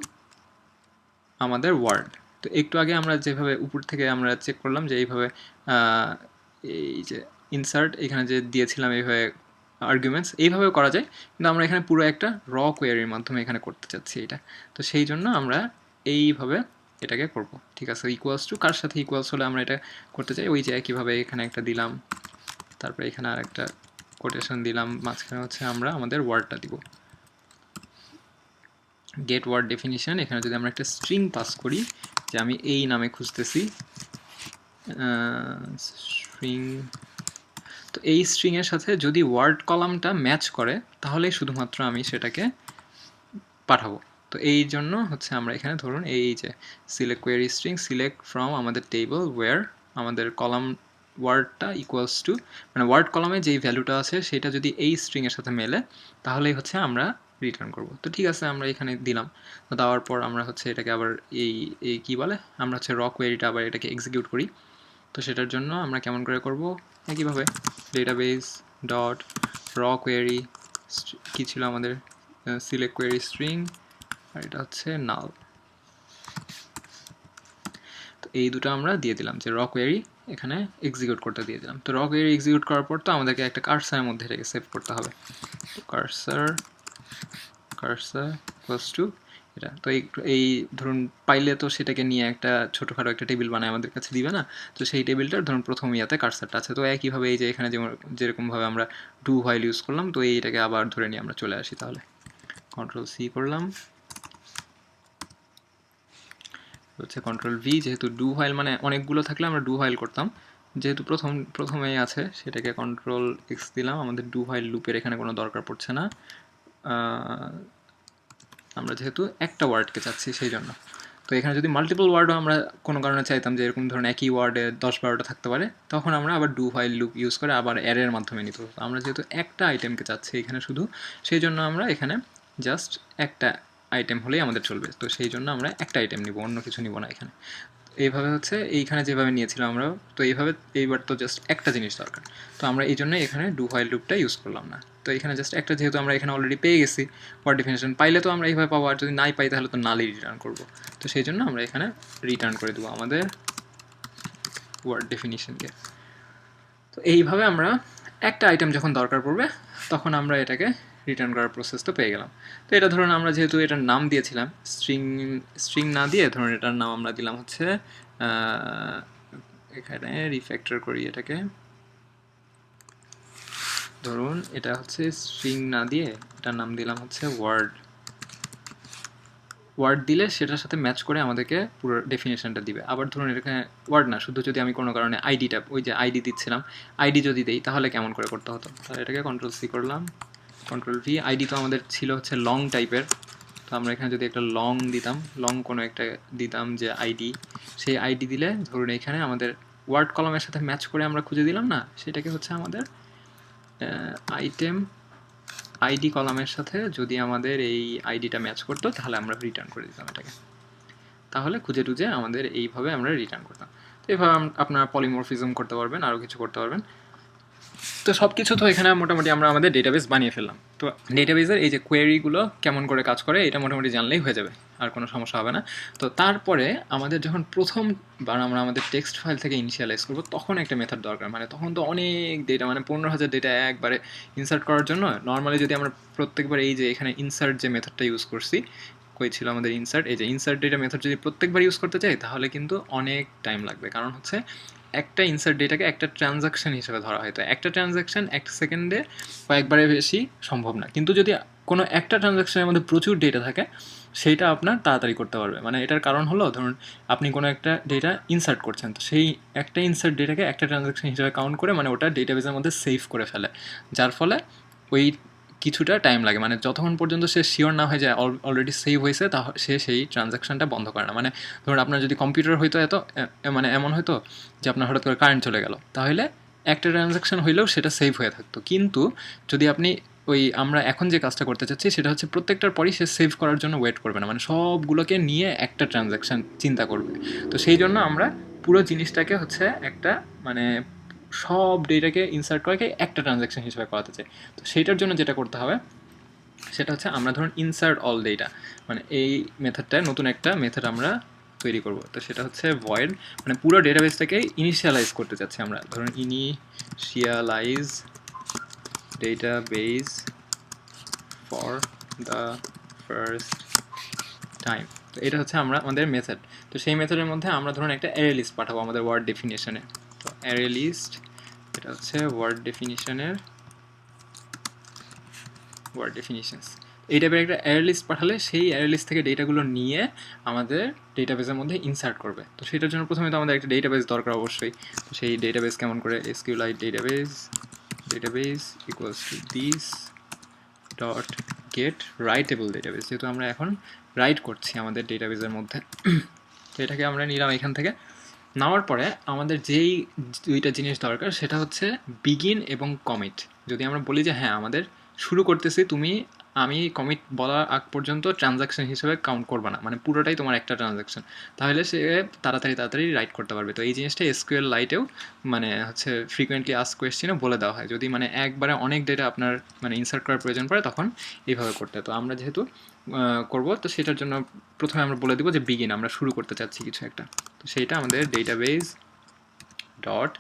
আমাদের ওয়ার্ড। তো একটু আগে আমরা যেভাবে উপর থেকে আমরা চেক করলাম যে এইভাবে এই যে ইনসার্ট এখানে যে দিয়েছিলাম এইভাবে আর্গুমেন্টস এইভাবে করা যায়, কিন্তু আমরা এখানে পুরো একটা র কোয়েরির মাধ্যমে এখানে করতে চাচ্ছি এটা। তো সেই জন্য আমরা এইভাবে এটাকে করব, ঠিক আছে? ইকুয়ালস টু কার সাথে ইকুয়ালস হলে আমরা এটা করতে চাই, ওই যে একইভাবে এখানে একটা দিলাম, তারপরে এখানে আর একটা কোটেশন দিলাম, মাঝখানে হচ্ছে আমরা আমাদের ওয়ার্ডটা দিব, গেট ওয়ার্ড ডেফিনিশন। এখানে যদি আমরা একটা স্ট্রিং পাস করি যে আমি এই নামে খুঁজতেছি স্ট্রিং, তো এই স্ট্রিংয়ের সাথে যদি ওয়ার্ড কলামটা ম্যাচ করে তাহলেই শুধুমাত্র আমি সেটাকে পাঠাবো। তো এই জন্য হচ্ছে আমরা এখানে ধরুন এই যে select query string select from আমাদের টেবল ওয়্যার আমাদের কলাম ওয়ার্ডটা ইকুয়ালস টু, মানে ওয়ার্ড কলামে যেই ভ্যালুটা আছে সেটা যদি এই স্ট্রিংয়ের সাথে মেলে তাহলেই হচ্ছে আমরা রিটার্ন করব। তো ঠিক আছে, আমরা এখানে দিলাম। তো দেওয়ার পর আমরা হচ্ছে এটাকে আবার এই কী বলে, আমরা হচ্ছে র কোয়েরিটা আবার এটাকে এক্সিকিউট করি। তো সেটার জন্য আমরা কেমন করে করব, একইভাবে ডেটাবেস ডট র কোয়েরি কী ছিল আমাদের সিলেক্ট কোয়েরি স্ট্রিং, আর এটা হচ্ছে নাল। তো এই দুটো আমরা দিয়ে দিলাম যে র কোয়েরি এখানে এক্সিকিউট করতে দিয়ে দিলাম। তো র কোয়েরি এক্সিকিউট করার পর তো আমাদেরকে একটা কার্সারের মধ্যে এটাকে সেভ করতে হবে, কার্সার ইকুয়ালস টু এটা। তো এই ধরুন পাইলে তো সেটাকে নিয়ে একটা ছোটোখাটো একটা টেবিল বানায় আমাদের কাছে দিবে না, তো সেই টেবিলটার ধরুন প্রথম ইয়াতে কার্সারটা আছে। তো একইভাবে এই যে এখানে যেরকমভাবে আমরা ডু হোয়াইল ইউজ করলাম, তো এইটাকে আবার ধরে নিয়ে আমরা চলে আসি, তাহলে Ctrl+C করলাম, হচ্ছে Ctrl+V, যেহেতু ডু হোয়াইল মানে অনেকগুলো থাকলে আমরা ডু হোয়াইল করতাম, যেহেতু প্রথমেই আছে সেটাকে Ctrl+X দিলাম, আমাদের ডু হোয়াইল লুপের এখানে কোনো দরকার পড়ছে না, আমরা যেহেতু একটা ওয়ার্ডকে চাচ্ছি সেই জন্য। তো এখানে যদি মাল্টিপল ওয়ার্ডও আমরা কোনো কারণে চাইতাম যে এরকম ধরুন একই ওয়ার্ডে 10-12টা থাকতে পারে, তখন আমরা আবার ডু হোয়াইল লুপ ইউজ করে আবার অ্যারের মাধ্যমে নিতে হতো। আমরা যেহেতু একটা আইটেমকে চাচ্ছি এখানে শুধু, সেই জন্য আমরা এখানে জাস্ট একটা আইটেম হলেই আমাদের চলবে। তো সেই জন্য আমরা একটা আইটেম নিব, অন্য কিছু নিব না এখানে। এইভাবে হচ্ছে এইখানে যেভাবে নিয়েছিলাম আমরা, তো এইভাবে এইবার তো জাস্ট একটা জিনিস দরকার, তো আমরা এই জন্যই এখানে ডু হোয়াইল লুপটা ইউজ করলাম না। তো এখানে জাস্ট একটা, যেহেতু আমরা এখানে অলরেডি পেয়ে গেছি ওয়ার্ড ডেফিনেশন, পাইলে তো আমরা এইভাবে পাবো, আর যদি নাই পাই তাহলে তো নালই রিটার্ন করব। তো সেই জন্য আমরা এখানে রিটার্ন করে দেবো আমাদের ওয়ার্ড ডেফিনিশনকে। তো এইভাবে আমরা একটা আইটেম যখন দরকার পড়বে তখন আমরা এটাকে রিটার্ন করার প্রসেস তো পেয়ে গেলাম। তো এটা ধরুন আমরা যেহেতু এটার নাম দিয়েছিলাম স্ট্রিং না দিয়ে, ধরুন এটার নাম আমরা দিলাম হচ্ছে, এখানে রিফ্যাক্টর করি এটাকে, ধরুন এটা হচ্ছে স্ট্রিং না দিয়ে এটার নাম দিলাম হচ্ছে ওয়ার্ড দিলে সেটার সাথে ম্যাচ করে আমাদেরকে পুরো ডেফিনেশনটা দিবে। আবার ধরুন এখানে ওয়ার্ড না, শুধু যদি আমি কোনো কারণে আইডিটা, ওই যে আইডি দিচ্ছিলাম, আইডি যদি দেই তাহলে কেমন করে করতে হতো। তাহলে এটাকে Ctrl+C করলাম, Ctrl+V। আইডি তো আমাদের ছিল হচ্ছে লং টাইপের, তো আমরা এখানে যদি একটা লং দিতাম, লং কোনো একটা দিতাম যে আইডি, সেই আইডি দিলে ধরুন এখানে আমাদের ওয়ার্ড কলমের সাথে ম্যাচ করে আমরা খুঁজে দিলাম না, সেটাকে হচ্ছে আমাদের আইটেম আইডি কলামের সাথে যদি আমাদের এই আইডিটা ম্যাচ করতো তাহলে আমরা রিটার্ন করে দিতাম এটাকে। তাহলে খুঁজে টুজে আমাদের এইভাবে আমরা রিটার্ন করতাম। তো এইভাবে আপনারা পলিমরফিজম করতে পারবেন, আরও কিছু করতে পারবেন। তো সব কিছু তো এখানে মোটামুটি আমরা আমাদের ডেটাবেস বানিয়ে ফেললাম। তো ডেটাবেসের এই যে কোয়েরিগুলো কেমন করে কাজ করে এটা মোটামুটি জানলেই হয়ে যাবে, আর কোনো সমস্যা হবে না। তো তারপরে আমাদের যখন প্রথমবার আমরা আমাদের টেক্সট ফাইল থেকে ইনিশিয়ালাইজ করবো, তখন একটা মেথড দরকার। মানে তখন তো অনেক ডেটা, মানে 15,000 ডেটা একবারে ইনসার্ট করার জন্য নর্মালি যদি আমরা প্রত্যেকবার এই যে এখানে ইনসার্ট যে মেথডটা ইউজ করছি, কই ছিল আমাদের ইনসার্ট, এই যে ইনসার্ট ডেটা মেথড যদি প্রত্যেকবার ইউজ করতে চাই তাহলে কিন্তু অনেক টাইম লাগবে। কারণ হচ্ছে একটা ইনসার্ট ডেটাকে একটা ট্রানজাকশন হিসেবে ধরা হয়, তো একটা ট্রানজাকশন এক সেকেন্ডে কয়েকবারের বেশি সম্ভব না। কিন্তু যদি কোনো একটা ট্রানজাকশনের মধ্যে প্রচুর ডেটা থাকে সেইটা আপনার তাড়াতাড়ি করতে পারবে। মানে এটার কারণ হলো, ধরুন আপনি কোনো একটা ডেটা ইনসার্ট করছেন, তো সেই একটা ইনসার্ট ডেটাকে একটা ট্রানজাকশন হিসেবে কাউন্ট করে মানে ওটা ডেটাবেসের মধ্যে সেভ করে ফেলে, যার ফলে ওই কিছুটা টাইম লাগে। মানে যতক্ষণ পর্যন্ত সে শিওর না হয়ে যায় অলরেডি সেভ হয়েছে, তা সে সেই ট্রানজাকশানটা বন্ধ করে না। মানে ধরুন আপনার যদি কম্পিউটার হয়তো মানে এমন হয়তো যে আপনার হঠাৎ করে কারেন্ট চলে গেল, তাহলে একটা ট্রানজাকশান হইলেও সেটা সেভ হয়ে থাকতো। কিন্তু যদি আপনি আমরা এখন যে কাজটা করতে চাচ্ছি সেটা হচ্ছে প্রত্যেকটার পরই সে সেভ করার জন্য ওয়েট করবে না, মানে সবগুলোকে নিয়ে একটা ট্রানজাকশান চিন্তা করবে। তো সেই জন্য আমরা পুরো জিনিসটাকে হচ্ছে একটা মানে সব ডেটাকে ইনসার্ট করাকে একটা ট্রানজাকশন হিসেবে করাতে চাই। তো সেইটার জন্য যেটা করতে হবে সেটা হচ্ছে আমরা ধরুন ইনসার্ট অল ডেটা, মানে এই মেথডটায় নতুন একটা মেথড আমরা তৈরি করব। তো সেটা হচ্ছে ভয়েড, মানে পুরো ডেটাবেসটাকে ইনিশিয়ালাইজ করতে চাচ্ছি আমরা। ধরুন initialise database for the first time. তো এটা হচ্ছে আমাদের মেথড। তো সেই মেথডের মধ্যে আমরা ধরুন একটা অ্যারে লিস্ট পাঠাবো আমাদের ওয়ার্ড ডেফিনেশনে। তো অ্যারে লিস্ট, এটা হচ্ছে ওয়ার্ড ডেফিনিশনের ওয়ার্ড ডেফিনিশনস। এই টাইপের একটা অ্যারে লিস্ট পাঠালে সেই অ্যারে লিস্ট থেকে ডেটাগুলো নিয়ে আমাদের ডেটাবেসের মধ্যে ইনসার্ট করবে। তো সেটার জন্য প্রথমে তো আমাদের একটা ডেটাবেস দরকার অবশ্যই। তো সেই ডেটাবেস কেমন করে, SQLite database equals to this dot gate writable database, যেহেতু আমরা এখন রাইট করছি আমাদের ডেটাবেসের মধ্যে। তো এটাকে আমরা নিলাম এখান থেকে। নেওয়ার পরে আমাদের যেই দুইটা জিনিস দরকার সেটা হচ্ছে বিগিন এবং কমিট। যদি আমরা বলি যে হ্যাঁ আমাদের শুরু করতেছি, আমি কমিট বলার আগ পর্যন্ত ট্রানজাকশন হিসেবে কাউন্ট করবে না, মানে পুরোটাই তোমার একটা ট্রানজাকশন, তাহলে সে তাড়াতাড়ি রাইট করতে পারবে। তো এই জিনিসটা SQLiteও মানে হচ্ছে ফ্রিকোয়েন্টলি আস্ক কোয়েশ্চেনে বলে দেওয়া হয়। যদি মানে একবারে অনেক ডেটা আপনার মানে ইনসার্ট করার প্রয়োজন পড়ে তখন এইভাবে করতে হয়। তো আমরা যেহেতু করব, তো সেটার জন্য প্রথমে আমরা বলে দেবো যে বিগিন, আমরা শুরু করতে চাচ্ছি কিছু একটা। তো সেইটা আমাদের ডেটাবেস ডট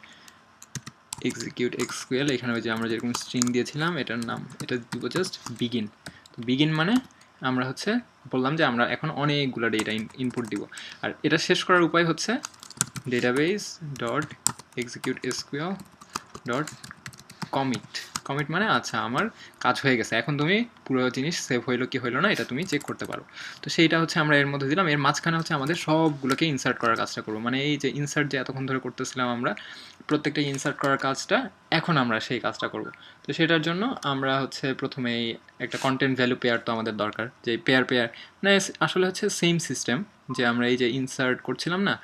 এক্সিকিউট SQL, এখানে ওই যে আমরা যেরকম স্ট্রিং দিয়েছিলাম এটার নাম, এটা দিব জাস্ট বিগিন। তো বিগিন মানে আমরা হচ্ছে বললাম যে আমরা এখন অনেকগুলো ডেটা ইনপুট দিব, আর এটা শেষ করার উপায় হচ্ছে database dot execute SQL dot commit. Commit মানে আচ্ছা আমার কাজ হয়ে গেছে, এখন তুমি পুরো জিনিস সেভ হইলো কি হইলো না এটা তুমি চেক করতে পারো। তো সেইটা হচ্ছে আমরা এর মধ্যে দিলাম। এর মাঝখানে হচ্ছে আমাদের সবগুলোকে ইনসার্ট করার কাজটা করবো, মানে এই যে ইনসার্ট যে এতক্ষণ ধরে করতেছিলাম আমরা প্রত্যেকটা ইনসার্ট করার কাজটা, এখন আমরা সেই কাজটা করব। তো সেটার জন্য আমরা হচ্ছে প্রথমেই একটা কন্টেন্ট ভ্যালু পেয়ার তো আমাদের দরকার, যে পেয়ার মানে আসলে হচ্ছে সেম সিস্টেম যে আমরা এই যে ইনসার্ট করছিলাম না,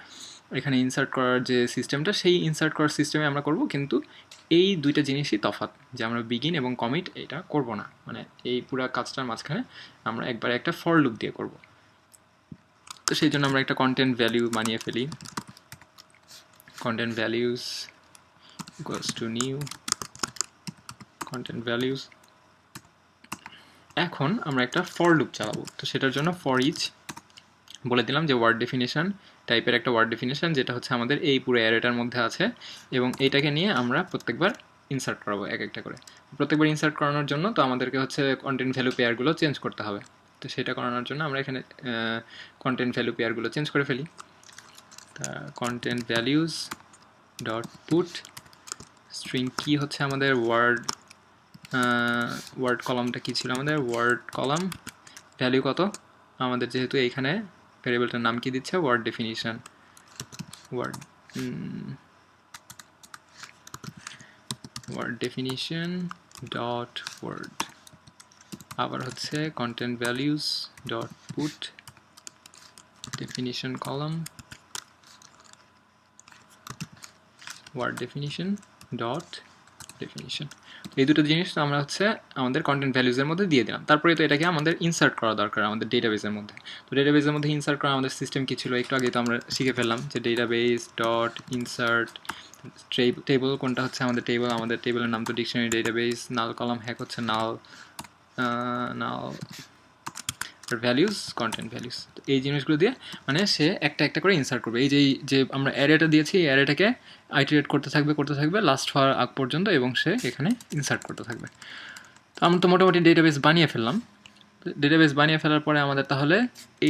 এখানে ইনসার্ট করার যে সিস্টেমটা সেই ইনসার্ট করার সিস্টেমে আমরা করব, কিন্তু এই দুইটা জিনিসই তফাৎ, যে আমরা বিগিন এবং কমিট এটা করব না, মানে এই পুরো কাজটার মাঝখানে আমরা একবারে একটা ফর লুপ দিয়ে করব। তো সেই জন্য আমরা একটা কন্টেন্ট ভ্যালু বানিয়ে ফেলি, content values equals to new content values। এখন আমরা একটা ফর লুপ চালাবো, তো সেটার জন্য ফর ইচ বলে দিলাম যে ওয়ার্ড ডেফিনেশন টাইপের একটা ওয়ার্ড ডেফিনেশন, যেটা হচ্ছে আমাদের এই পুরো অ্যারেটার মধ্যে আছে, এবং এইটাকে নিয়ে আমরা প্রত্যেকবার ইনসার্ট করাবো এক একটা করে। প্রত্যেকবার ইনসার্ট করানোর জন্য তো আমাদেরকে হচ্ছে কন্টেন্ট ভ্যালু পেয়ারগুলো চেঞ্জ করতে হবে। তো সেটা করানোর জন্য আমরা এখানে কন্টেন্ট ভ্যালু পেয়ারগুলো চেঞ্জ করে ফেলি। তা content values dot put string কি হচ্ছে আমাদের ওয়ার্ড কলামটা কি ছিল আমাদের, ওয়ার্ড কলাম ভ্যালু কত আমাদের, যেহেতু এইখানে ভ্যারিয়েবলটার নাম কি দিচ্ছে word definition, word definition dot word, আবার হচ্ছে content values dot put definition column word definition dot definition. এই দুটো জিনিস আমরা হচ্ছে আমাদের কন্টেন্ট ভ্যালুজের মধ্যে দিয়ে দিলাম। তারপরে তো এটাকে আমাদের ইনসার্ট করা দরকার আমাদের ডেটাবেসের মধ্যে। তো ডেটাবেসের মধ্যে ইনসার্ট করা আমাদের সিস্টেম কি ছিল একটু আগে তো আমরা শিখে ফেললাম, যে ডেটাবেস ডট ইনসার্ট টেবল, কোনটা হচ্ছে আমাদের টেবল, আমাদের টেবলের নাম তো ডিকশনারি ডেটাবেস, নাল কলাম হ্যাক হচ্ছে নাল ভ্যালিউজ কন্টেন্ট ভ্যালিউজ। তো এই জিনিসগুলো দিয়ে মানে সে একটা একটা করে ইনসার্ট করবে। এই যে আমরা অ্যারেটা দিয়েছি এই অ্যারেটাকে আইটারেট করতে থাকবে লাস্ট হওয়ার আগ পর্যন্ত, এবং সে এখানে ইনসার্ট করতে থাকবে। তো আমরা তো মোটামুটি ডেটাবেস বানিয়ে ফেললাম। ডেটাবেস বানিয়ে ফেলার পরে আমাদের তাহলে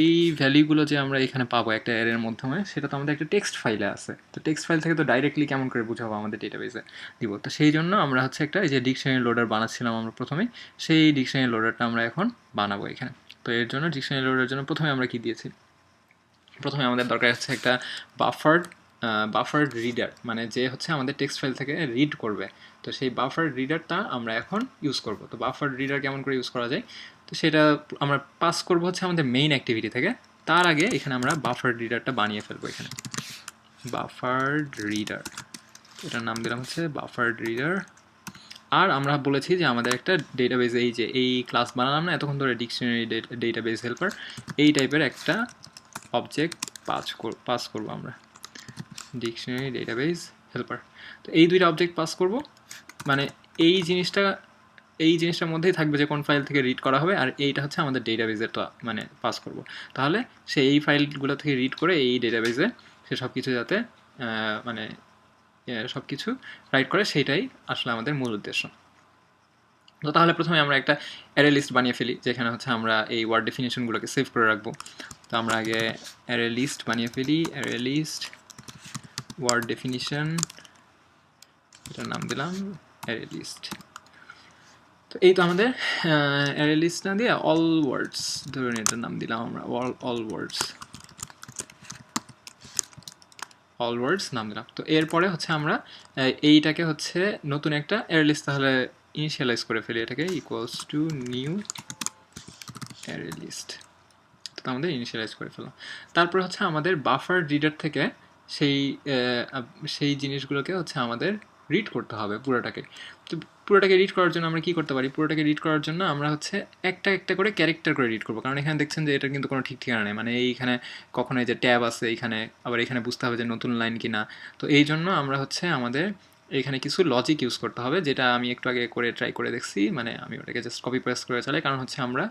এই ভ্যালুগুলো যে আমরা এখানে পাবো একটা অ্যারের মাধ্যমে, সেটা তো আমাদের একটা টেক্সট ফাইলে আছে। তো টেক্সট ফাইল থেকে তো ডাইরেক্টলি কেমন করে বুঝাবো আমাদের ডেটাবেসে দিব, তো সেই জন্য আমরা হচ্ছে একটা এই যে ডিকশনারি লোডার বানাচ্ছিলাম আমরা প্রথমে, সেই ডিকশনারি লোডারটা আমরা এখন বানাবো এখানে। তো এর জন্য ডিকশনারি লোডারের জন্য প্রথমে আমরা কি দিয়েছি, প্রথমে আমাদের দরকার হচ্ছে একটা বাফার্ড রিডার, মানে যে হচ্ছে আমাদের টেক্সট ফাইল থেকে রিড করবে। তো সেই বাফার্ড রিডারটা আমরা এখন ইউজ করব। তো বাফার্ড রিডার কেমন করে ইউজ করা যায়, তো সেটা আমরা পাস করব হচ্ছে আমাদের মেইন অ্যাক্টিভিটি থেকে। তার আগে এখানে আমরা বাফার্ড রিডারটা বানিয়ে ফেলবো এখানে, বাফার্ড রিডার, এটার নাম দিলাম হচ্ছে বাফার্ড রিডার। আর আমরা বলেছি যে আমাদের একটা ডেটাবেস, এই যে এই ক্লাস বানালাম না এতক্ষণ ধরে ডিকশনারি ডেটাবেস হেল্পার, এই টাইপের একটা অবজেক্ট পাস করব আমরা, ডিকশনারি ডেটাবেস হেল্পার। তো এই দুইটা অবজেক্ট পাস করব, মানে এই জিনিসটার মধ্যেই থাকবে যে কোন ফাইল থেকে রিড করা হবে, আর এইটা হচ্ছে আমাদের ডেটাবেসের তো মানে পাস করব। তাহলে সে এই ফাইলগুলো থেকে রিড করে এই ডেটাবেসে সে সব কিছু যাতে মানে সব কিছু রাইট করে, সেইটাই আসলে আমাদের মূল উদ্দেশ্য। তো তাহলে প্রথমে আমরা একটা অ্যারে লিস্ট বানিয়ে ফেলি, যেখানে হচ্ছে আমরা এই ওয়ার্ড ডেফিনেশনগুলোকে সেভ করে রাখবো। তো আমরা আগে অ্যারে লিস্ট বানিয়ে ফেলি, অ্যারে লিস্ট ওয়ার্ড ডেফিনিশন, এটার নাম দিলাম অ্যারে লিস্ট। তো এই তো আমাদের অ্যারে লিস্ট না দিয়ে অল ওয়ার্ডস ধরুন এটার নাম দিলাম আমরা অল ওয়ার্ডস নাম দিলাম। তো এরপরে হচ্ছে আমরা এইটাকে হচ্ছে নতুন একটা অ্যারে লিস্ট তাহলে ইনিশিয়ালাইজ করে ফেলি, এটাকে equals to new array list. তো আমাদের ইনিশিয়ালাইজ করে ফেললাম। তারপরে হচ্ছে আমাদের বাফার রিডার থেকে সেই জিনিসগুলোকে হচ্ছে আমাদের রিড করতে হবে পুরোটাকে। তো পুরোটাকে রিড করার জন্য আমরা কী করতে পারি, পুরোটাকে রিড করার জন্য আমরা হচ্ছে একটা একটা করে ক্যারেক্টার করে রিড করবো, কারণ এখানে দেখছেন যে এটার কিন্তু কোনো ঠিক ঠিকানা নেই, মানে এইখানে কখনো এই যে ট্যাব আছে এইখানে, আবার এখানে বুঝতে হবে যে নতুন লাইন কিনা। তো এই জন্য আমরা হচ্ছে আমাদের এখানে কিছু লজিক ইউজ করতে হবে, যেটা আমি একটু আগে করে ট্রাই করে দেখছি, মানে আমি ওটাকে জাস্ট কপি পেস্ট করে চালাই, কারণ হচ্ছে আমরা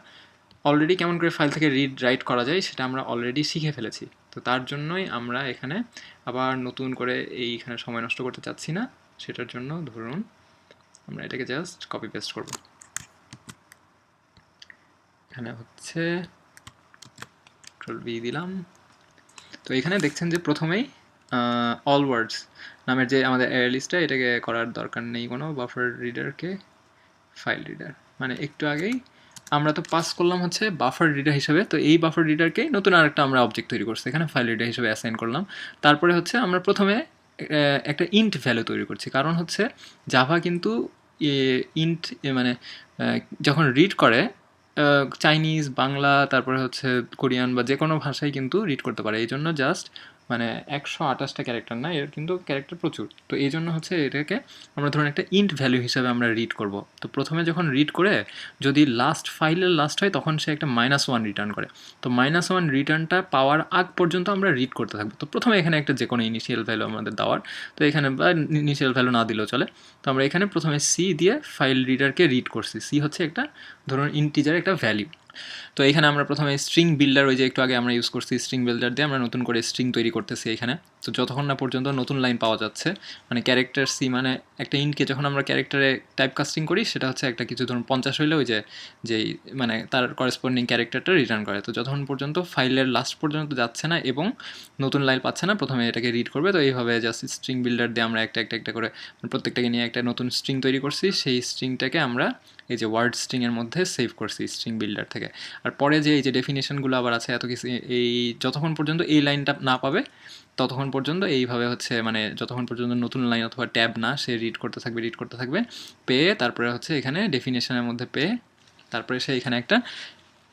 অলরেডি কেমন করে ফাইল থেকে রিড রাইট করা যায় সেটা আমরা অলরেডি শিখে ফেলেছি। তো তার জন্যই আমরা এখানে আবার নতুন করে এইখানে সময় নষ্ট করতে চাচ্ছি না। সেটার জন্য ধরুন আমরা এটাকে জাস্ট কপি পেস্ট করব। এখানে হচ্ছে কন্ট্রোল ভি দিলাম। তো এখানে দেখছেন যে প্রথমেই অল ওয়ার্ডস নামের যে আমাদের অ্যারে লিস্টটা, এটাকে করার দরকার নেই কোনো বাফার রিডারকে ফাইল রিডার, মানে একটু আগেই আমরা তো পাস করলাম হচ্ছে বাফার রিডার হিসেবে, তো এই বাফার রিডারকে নতুন আরেকটা আমরা অবজেক্ট তৈরি করছি এখানে ফাইল রিডার হিসেবে অ্যাসাইন করলাম। তারপরে হচ্ছে আমরা প্রথমে একটা ইন্ট ভ্যালু তৈরি করছি, কারণ হচ্ছে জাভা কিন্তু ইন্ট মানে যখন রিড করে চাইনিজ, বাংলা, তারপরে হচ্ছে কোরিয়ান বা যে কোনো ভাষায় কিন্তু রিড করতে পারে। এই জন্য জাস্ট মানে 128টা ক্যারেক্টার না, এর কিন্তু ক্যারেক্টার প্রচুর। তো এই জন্য হচ্ছে এটাকে আমরা ধরুন একটা ইন্ট ভ্যালু হিসাবে আমরা রিড করব। তো প্রথমে যখন রিড করে যদি লাস্ট ফাইলের লাস্ট হয় তখন সে একটা -1 রিটার্ন করে। তো -1 রিটার্নটা পাওয়ার আগ পর্যন্ত আমরা রিড করতে থাকবো। তো প্রথমে এখানে একটা যে কোনো ইনিশিয়াল ভ্যালু আমাদের দেওয়ার, তো এখানে বা ইনিশিয়াল ভ্যালু না দিলেও চলে। তো আমরা এখানে প্রথমে সি দিয়ে ফাইল রিডারকে রিড করছি। সি হচ্ছে একটা ধরুন ইন্টিজার একটা ভ্যালু। তো এখানে আমরা প্রথমে স্ট্রিং বিল্ডার, ওই যে একটু আগে আমরা ইউজ করছি স্ট্রিং বিল্ডার দিয়ে আমরা নতুন করে স্ট্রিং তৈরি করতেছি এখানে। তো যতক্ষণ না পর্যন্ত নতুন লাইন পাওয়া যাচ্ছে, মানে ক্যারেক্টার সি মানে একটা ইনকে যখন আমরা ক্যারেক্টারে টাইপ কাস্টিং করি সেটা হচ্ছে একটা কিছু ধরুন 50 হইলে ওই যেই মানে তার করেসপন্ডিং ক্যারেক্টারটা রিটার্ন করে। তো যতক্ষণ পর্যন্ত ফাইলের লাস্ট পর্যন্ত যাচ্ছে না এবং নতুন লাইন পাচ্ছে না, প্রথমে এটাকে রিড করবে। তো এইভাবে জাস্ট স্ট্রিং বিল্ডার দিয়ে আমরা একটা করে প্রত্যেকটাকে নিয়ে একটা নতুন স্ট্রিং তৈরি করছি। সেই স্ট্রিংটাকে আমরা এই যে ওয়ার্ড স্ট্রিংয়ের মধ্যে সেভ করছি স্ট্রিং বিল্ডার থেকে। আর পরে যে এই যে ডেফিনেশনগুলো আবার আছে এত কিছু, এই যতক্ষণ পর্যন্ত এই লাইনটা না পাবে ততক্ষণ পর্যন্ত এইভাবে হচ্ছে মানে যতক্ষণ পর্যন্ত নতুন লাইন অথবা ট্যাব না সে রিড করতে থাকবে পেয়ে, তারপরে হচ্ছে এখানে ডেফিনেশনের মধ্যে পেয়ে তারপরে সে এখানে একটা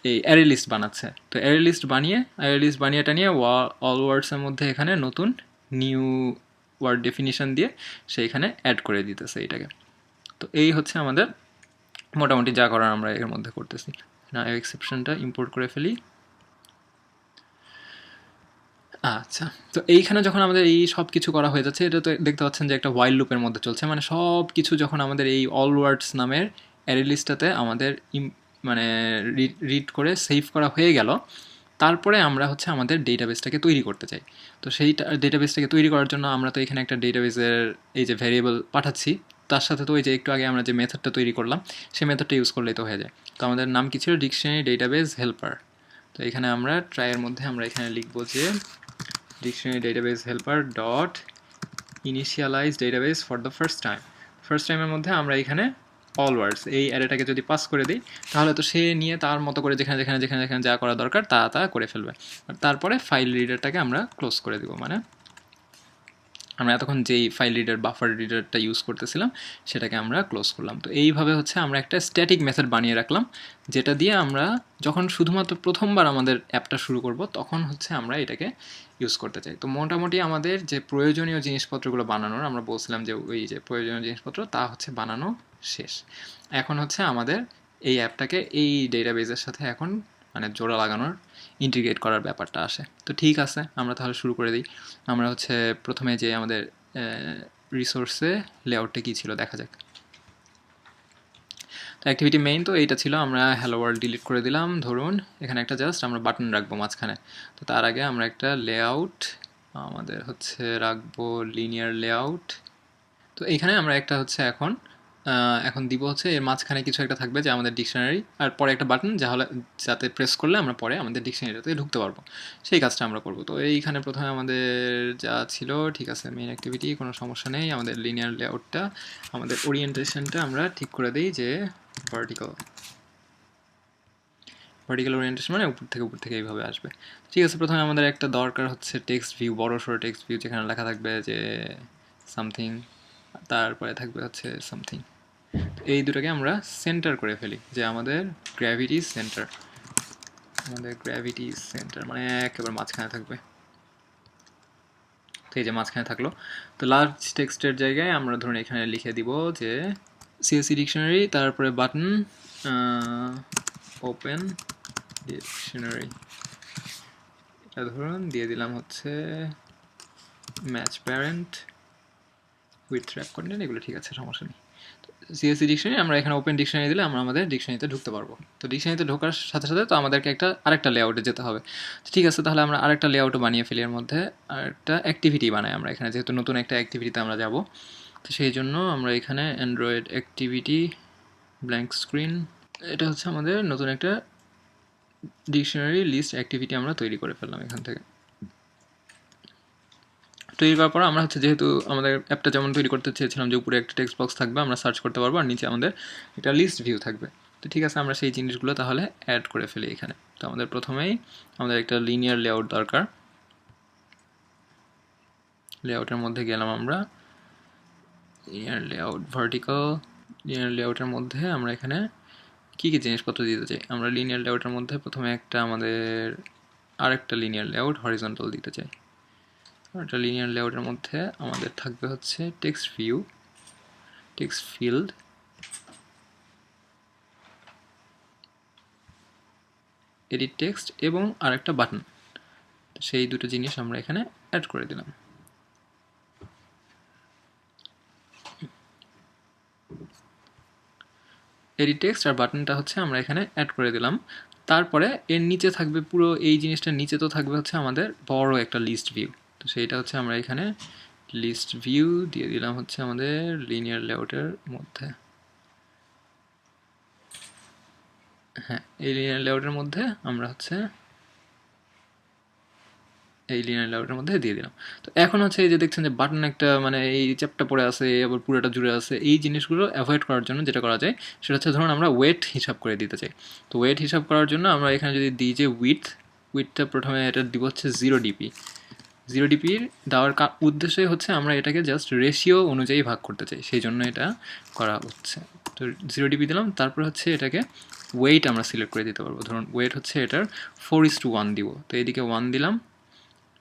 এই অ্যারে লিস্ট বানাচ্ছে। তো অ্যারে লিস্ট বানিয়েটা নিয়ে অল ওয়ার্ডসের মধ্যে এখানে নতুন নিউ ওয়ার্ড ডেফিনিশন দিয়ে সে এখানে অ্যাড করে দিতেছে এটাকে। তো এই হচ্ছে আমাদের মোটামুটি যা করার আমরা এর মধ্যে করতেছি। না এক্সেপশনটা ইম্পোর্ট করে ফেলি। আচ্ছা, তো এইখানে যখন আমাদের এই সব কিছু করা হয়ে যাচ্ছে, এটা তো দেখতে পাচ্ছেন যে একটা ওয়াইল লুপের মধ্যে চলছে, মানে সব কিছু যখন আমাদের এই অল ওয়ার্ডস নামের অ্যারে লিস্টটাতে আমাদের মানে রিড করে সেভ করা হয়ে গেল, তারপরে আমরা হচ্ছে আমাদের ডেটাবেসটাকে তৈরি করতে চাই। তো সেই ডেটাবেসটাকে তৈরি করার জন্য আমরা তো এখানে একটা ডেটাবেসের এই যে ভ্যারিয়েবল পাঠাচ্ছি, তার সাথে তো ওই যে একটু আগে আমরা যে মেথডটা তৈরি করলাম সেই মেথডটা ইউজ করলেই তো হয়ে যায়। তো আমাদের নাম কি ছিল? Dictionary database helper. তো এখানে আমরা ট্রাইয়ের মধ্যে আমরা এখানে লিখবো যে dictionary database helper dot initialise database for the first টাইমের মধ্যে আমরা এখানে অল ওয়ার্ডস এই অ্যারেটাকে যদি পাস করে দিই তাহলে তো সে নিয়ে তার মতো করে যেখানে যেখানে যেখানে যেখানে যা করা দরকার তা করে ফেলবে। আর তারপরে ফাইল রিডারটাকে আমরা ক্লোজ করে দিব, মানে আমরা এতক্ষণ যেই ফাইল রিডার বাফার রিডারটা ইউজ করতেছিলাম সেটাকে আমরা ক্লোজ করলাম। তো এইভাবে হচ্ছে আমরা একটা স্ট্যাটিক মেথড বানিয়ে রাখলাম, যেটা দিয়ে আমরা যখন শুধুমাত্র প্রথমবার আমাদের অ্যাপটা শুরু করব তখন হচ্ছে আমরা এটাকে ইউজ করতে চাই। তো মোটামুটি আমাদের যে প্রয়োজনীয় জিনিসপত্রগুলো বানানোর, আমরা বলছিলাম যে ওই যে প্রয়োজনীয় জিনিসপত্র তা হচ্ছে বানানো শেষ। এখন হচ্ছে আমাদের এই অ্যাপটাকে এই ডেটাবেসের সাথে এখন মানে জোড়া লাগানোর, ইন্টিগ্রেট করার ব্যাপারটা আসে। তো ঠিক আছে, আমরা তাহলে শুরু করে দিই। আমরা হচ্ছে প্রথমে যে আমাদের রিসোর্সে লেআউটটা কী ছিল দেখা যাক। তো অ্যাক্টিভিটি মেইন তো এইটা ছিল, আমরা হ্যালো ওয়ার্ল্ড ডিলিট করে দিলাম। ধরুন এখানে একটা জাস্ট আমরা বাটন রাখবো মাঝখানে। তো তার আগে আমরা একটা লেআউট আমাদের হচ্ছে রাখবো লিনিয়ার লেআউট। তো এইখানে আমরা একটা হচ্ছে এখন দিব হচ্ছে এর মাঝখানে কিছু একটা থাকবে যে আমাদের ডিকশনারি, আর পরে একটা বাটন যাতে প্রেস করলে আমরা পরে আমাদের ডিকশনারিটাতে ঢুকতে পারবো, সেই কাজটা আমরা করব। তো এইখানে প্রথমে আমাদের যা ছিল ঠিক আছে, মেইন অ্যাক্টিভিটি কোনো সমস্যা নেই। আমাদের লিনিয়ার লেআউটটা, আমাদের ওরিয়েন্টেশনটা আমরা ঠিক করে দিই যে ভার্টিক্যাল ওরিয়েন্টেশন, মানে উপর থেকে এইভাবে আসবে। ঠিক আছে, প্রথমে আমাদের একটা দরকার হচ্ছে টেক্সট ভিউ, বড় সড়ো টেক্সট ভিউ যেখানে লেখা থাকবে যে সামথিং, তারপরে থাকবে হচ্ছে সামথিং। এই দুটোকে আমরা সেন্টার করে ফেলি, যে আমাদের গ্র্যাভিটি সেন্টার মানে একেবারে মাঝখানে থাকবে। তো এই যে মাঝখানে থাকলো। তো লার্জ টেক্সটের জায়গায় আমরা ধরুন এখানে লিখে দিব যে সিএসসি ডিকশনারি, তারপরে বাটন ওপেন ডিকশনারি, এটা ধরুন দিয়ে দিলাম হচ্ছে match parent with rap content, এগুলো ঠিক আছে, সমস্যা নেই। সিএসসি ডিকশনারি আমরা এখানে ওপেন ডিকশনারি দিলে আমরা আমাদের ডিকশনারিতে ঢুকতে পারবো। তো ডিকশনারিতে ঢোকার সাথে সাথে তো আমাদেরকে আরেকটা লেআউটে যেতে হবে। ঠিক আছে, তাহলে আমরা আরেকটা লেআউটও বানিয়ে ফেলি, এর মধ্যে আরেকটা অ্যাক্টিভিটি বানাই আমরা এখানে, যেহেতু নতুন একটা অ্যাক্টিভিটিতে আমরা যাব। তো সেই জন্য আমরা এখানে অ্যান্ড্রয়েড অ্যাক্টিভিটি ব্ল্যাঙ্ক স্ক্রিন, এটা হচ্ছে আমাদের নতুন একটা ডিকশনারি লিস্ট অ্যাক্টিভিটি আমরা তৈরি করে ফেললাম এখান থেকে। তৈরি করার পর আমরা হচ্ছে যেহেতু আমাদের অ্যাপটা যেমন তৈরি করতে চেয়েছিলাম যে উপরে একটা টেক্সট বক্স থাকবে, আমরা সার্চ করতে পারবো, আর নিচে আমাদের একটা লিস্ট ভিউ থাকবে। তো ঠিক আছে, আমরা সেই জিনিসগুলো তাহলে অ্যাড করে ফেলি এখানে। তো আমাদের প্রথমেই আমাদের একটা লিনিয়ার লেআউট দরকার। লেআউটের মধ্যে গেলাম আমরা, লিনিয়ার লেআউট ভার্টিক্যাল। লিনিয়ার লেআউটের মধ্যে আমরা এখানে কী কী জিনিসপত্র দিতে চাই? আমরা লিনিয়ার লেআউটের মধ্যে প্রথমে একটা আমাদের আরেকটা লিনিয়ার লেআউট হরিজন্টাল দিতে চাই। একটা লিনিয়ার লেআউটের মধ্যে আমাদের থাকবে হচ্ছে text view, text field, edit text এবং আরেকটা বাটন। সেই দুটো জিনিস আমরা এখানে অ্যাড করে দিলাম। এডিট টেক্সট আর বাটনটা হচ্ছে আমরা এখানে অ্যাড করে দিলাম। তারপরে এর নিচে থাকবে, পুরো এই জিনিসটার নিচে তো থাকবে হচ্ছে আমাদের বড় একটা লিস্ট ভিউ। তো সেইটা হচ্ছে আমরা এখানে লিস্ট ভিউ দিয়ে দিলাম হচ্ছে আমাদের লিনিয়ার লেআউটের মধ্যে। হ্যাঁ, এই লিনিয়ার লেআউটের মধ্যে আমরা হচ্ছে এই লিনিয়ার লেআউটের মধ্যে দিয়ে দিলাম। তো এখন হচ্ছে এই যে দেখছেন যে বাটন একটা মানে এই চ্যাপটা পড়ে আছে, আবার পুরোটা জুড়ে আছে, এই জিনিসগুলো অ্যাভয়েড করার জন্য যেটা করা যায় সেটা হচ্ছে ধরুন আমরা ওয়েট হিসাব করে দিতে চাই। তো ওয়েট হিসাব করার জন্য আমরা এখানে যদি দিই যে উইথটা প্রথমে এটা দিব হচ্ছে 0 dp। 0 dp দেওয়ার উদ্দেশ্যই হচ্ছে আমরা এটাকে জাস্ট রেশিও অনুযায়ী ভাগ করতে চাই, সেই জন্য এটা করা হচ্ছে। তো 0 dp দিলাম। তারপর হচ্ছে এটাকে ওয়েট আমরা সিলেক্ট করে দিতে পারবো। ধরুন ওয়েট হচ্ছে এটার 4:1 দিব, তো এইদিকে 1 দিলাম।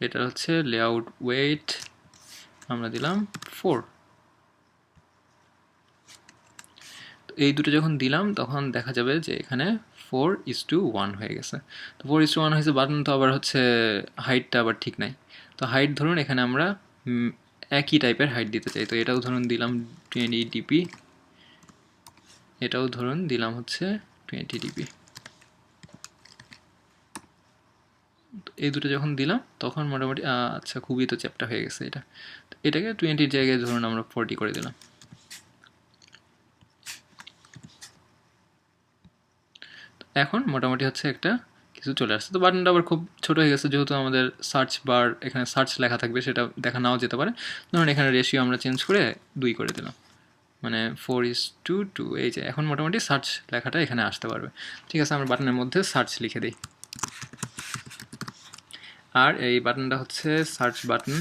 এটা হচ্ছে লেআউট ওয়েট আমরা দিলাম 4। তো এই দুটো যখন দিলাম তখন দেখা যাবে যে এখানে 4:1 হয়ে গেছে। তো 4:1 হয়েছে, বাটন তো আবার হচ্ছে হাইটটা আবার ঠিক নাই। তো হাইট ধরুন এখানে আমরা একই টাইপের হাইট দিতে চাই। তো এটাও ধরুন দিলাম 20 dp, এটাও ধরুন দিলাম হচ্ছে 20 dp। এই দুটো যখন দিলাম তখন মোটামুটি আচ্ছা খুবই তো চ্যাপ্টা হয়ে গেছে এটা। এটাকে 20 জায়গায় ধরুন আমরা 40 করে দিলাম। এখন মোটামুটি হচ্ছে একটা কিছু চলে আসছে। তো বাটনটা আবার খুব ছোট হয়ে গেছে, যেহেতু আমাদের সার্চ বার এখানে সার্চ লেখা থাকবে, সেটা দেখা নাও যেতে পারে। ধরুন এখানে রেশিও আমরা চেঞ্জ করে 2 করে দিলাম, মানে 4:2। এই যে এখন মোটামুটি সার্চ লেখাটা এখানে আসতে পারবে। ঠিক আছে, আমরা বাটনের মধ্যে সার্চ লিখে দিই। আর এই বাটনটা হচ্ছে সার্চ বাটন,